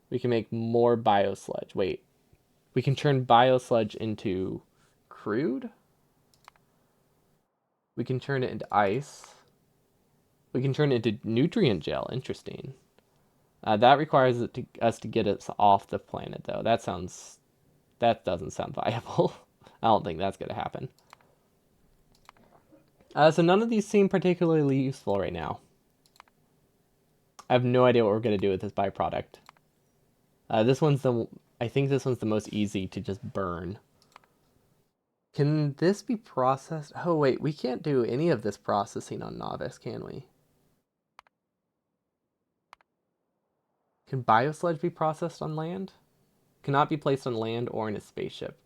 We can make more biosludge. Wait. We can turn biosludge into crude? We can turn it into ice. We can turn it into nutrient gel. Interesting. That requires us to get us off the planet, though. That doesn't sound viable. I don't think that's gonna happen. So none of these seem particularly useful right now. I have no idea what we're gonna do with this byproduct. I think this one's the most easy to just burn. Can this be processed? Oh wait, we can't do any of this processing on Nauvis, can we? Can biosludge be processed on land? Cannot be placed on land or in a spaceship.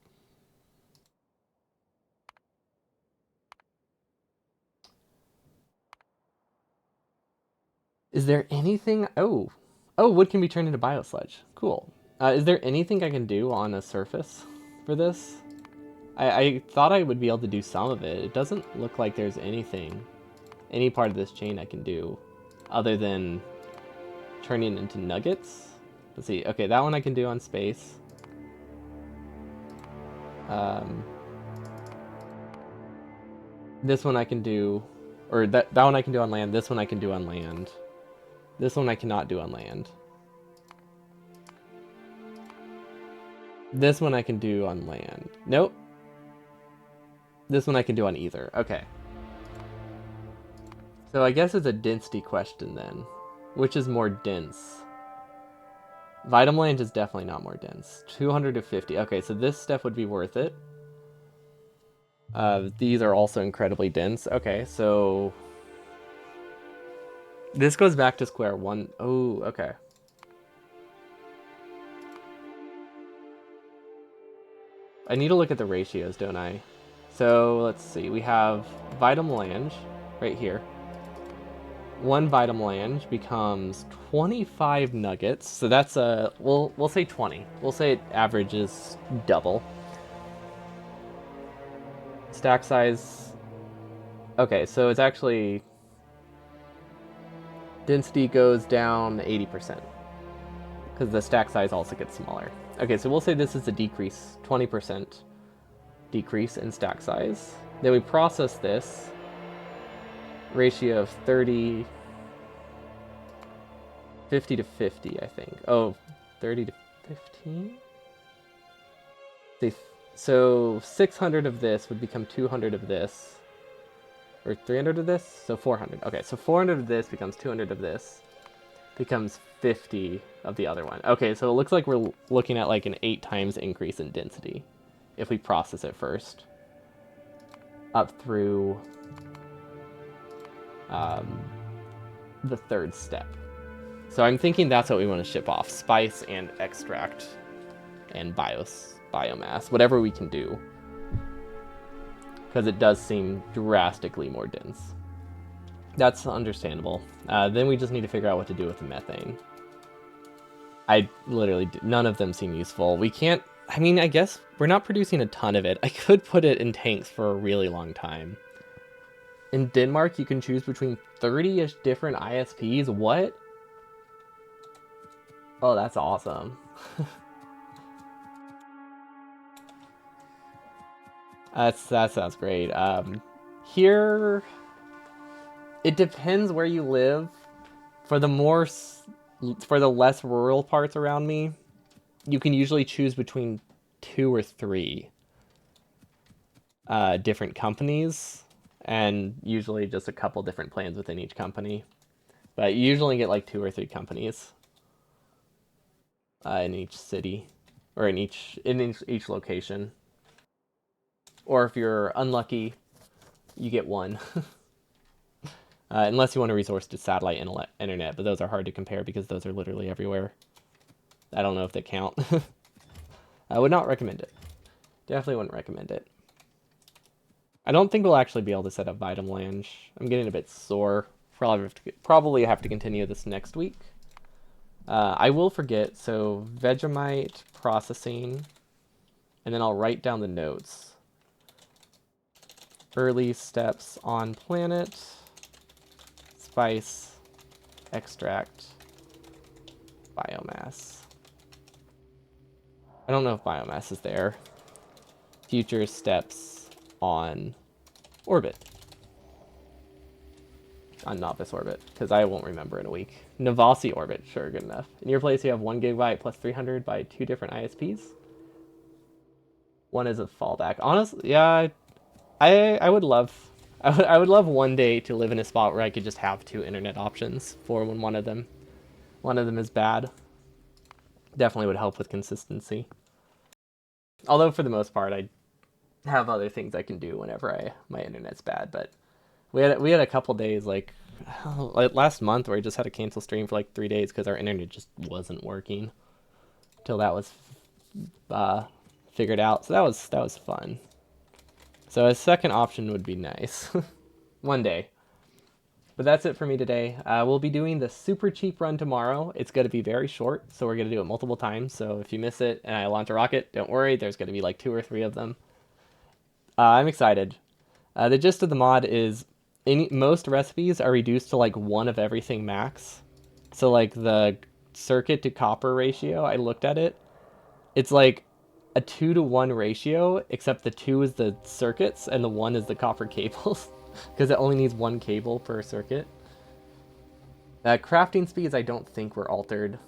Is there anything... Oh. Oh, wood can be turned into biosludge. Cool. Is there anything I can do on a surface for this? I thought I would be able to do some of it. It doesn't look like there's any part of this chain I can do other than turning into nuggets. Let's see. Okay, that one I can do on space. Um, this one I can do, or that one I can do on land. This one I can do on land. This one I cannot do on land. This one I can do on land. Nope. This one I can do on either. Okay. So I guess it's a density question then. Which is more dense? Vitamin is definitely not more dense. 200 to 50. Okay, so this stuff would be worth it. These are also incredibly dense. Okay, so this goes back to square one. Oh, okay. I need to look at the ratios, don't I? So let's see. We have Vitamelange right here. One Vitamelange becomes 25 nuggets. So that's we'll say 20. We'll say it averages double. Stack size. Okay, so it's actually density goes down 80% because the stack size also gets smaller. Okay, so we'll say this is a decrease, 20% decrease in stack size. Then we process this ratio of 50 to 50, I think. Oh, 30 to 15? So 600 of this would become 200 of this. Or 300 of this? So 400. Okay, so 400 of this becomes 200 of this. Becomes 50 of the other one. Okay, so it looks like we're looking at like an 8 times increase in density if we process it first. Up through the third step. So I'm thinking that's what we want to ship off. Spice and extract and biomass. Whatever we can do. Because it does seem drastically more dense. That's understandable. Then we just need to figure out what to do with the methane. None of them seem useful. We can't, I mean, I guess we're not producing a ton of it. I could put it in tanks for a really long time. In Denmark, you can choose between 30-ish different ISPs. What? Oh, that's awesome. That sounds great. Here, it depends where you live. For the less rural parts around me, you can usually choose between 2 or 3 different companies, and usually just a couple different plans within each company. But you usually get like 2 or 3 companies in each city, or in each location. Or if you're unlucky, you get one. Unless you want to resource to satellite internet, but those are hard to compare because those are literally everywhere. I don't know if they count. I would not recommend it. Definitely wouldn't recommend it. I don't think we'll actually be able to set up Vitamelange. I'm getting a bit sore. Probably have to continue this next week. I will forget, so Vegemite processing, and then I'll write down the notes. Early steps on planet, spice, extract, biomass. I don't know if biomass is there. Future steps on orbit. On Nauvis orbit, because I won't remember in a week. Navasi orbit, sure, good enough. In your place, you have 1 gigabyte plus 300 by 2 different ISPs. One is a fallback. Honestly, yeah, I would love I would love one day to live in a spot where I could just have 2 internet options for when one of them is bad. Definitely would help with consistency. Although for the most part, I have other things I can do whenever my internet's bad. But we had a couple days like last month where I just had to cancel stream for like 3 days because our internet just wasn't working till that was figured out. So that was fun. So a second option would be nice. One day. But that's it for me today. We'll be doing the super cheap run tomorrow. It's going to be very short, so we're going to do it multiple times. So if you miss it and I launch a rocket, don't worry. There's going to be like 2 or 3 of them. I'm excited. The gist of the mod is most recipes are reduced to like one of everything max. So like the circuit to copper ratio, I looked at it. It's like a 2-to-1 ratio, except the 2 is the circuits and the 1 is the copper cables, because it only needs one cable per circuit. Crafting speeds I don't think were altered.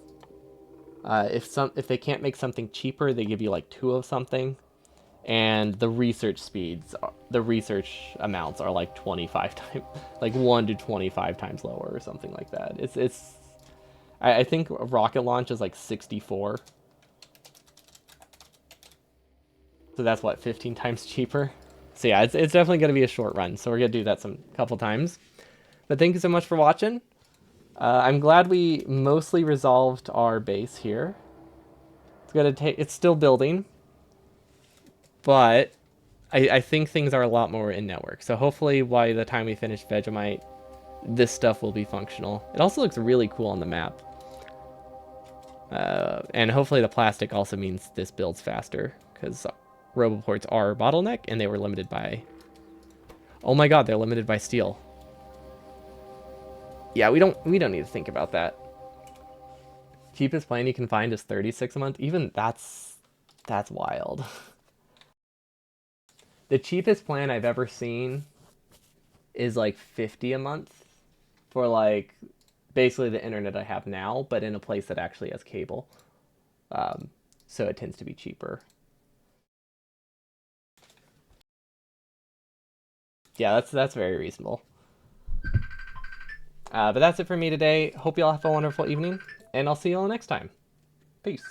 If they can't make something cheaper, they give you like 2 of something. And the research speeds, the research amounts are like 25 times, like 1 to 25 times lower or something like that. I think rocket launch is like 64. So that's what, 15 times cheaper? So yeah, it's definitely going to be a short run. So we're going to do that some couple times. But thank you so much for watching. I'm glad we mostly resolved our base here. It's still building, but I think things are a lot more in network. So hopefully by the time we finish Vegemite, this stuff will be functional. It also looks really cool on the map. And hopefully the plastic also means this builds faster, because Roboports are a bottleneck, and they were limited by... Oh my god, they're limited by steel. Yeah, we don't need to think about that. Cheapest plan you can find is 36 a month. Even that's wild. The cheapest plan I've ever seen is like 50 a month for like basically the internet I have now, but in a place that actually has cable. So it tends to be cheaper. Yeah, that's very reasonable. But that's it for me today. Hope you all have a wonderful evening, and I'll see you all next time. Peace.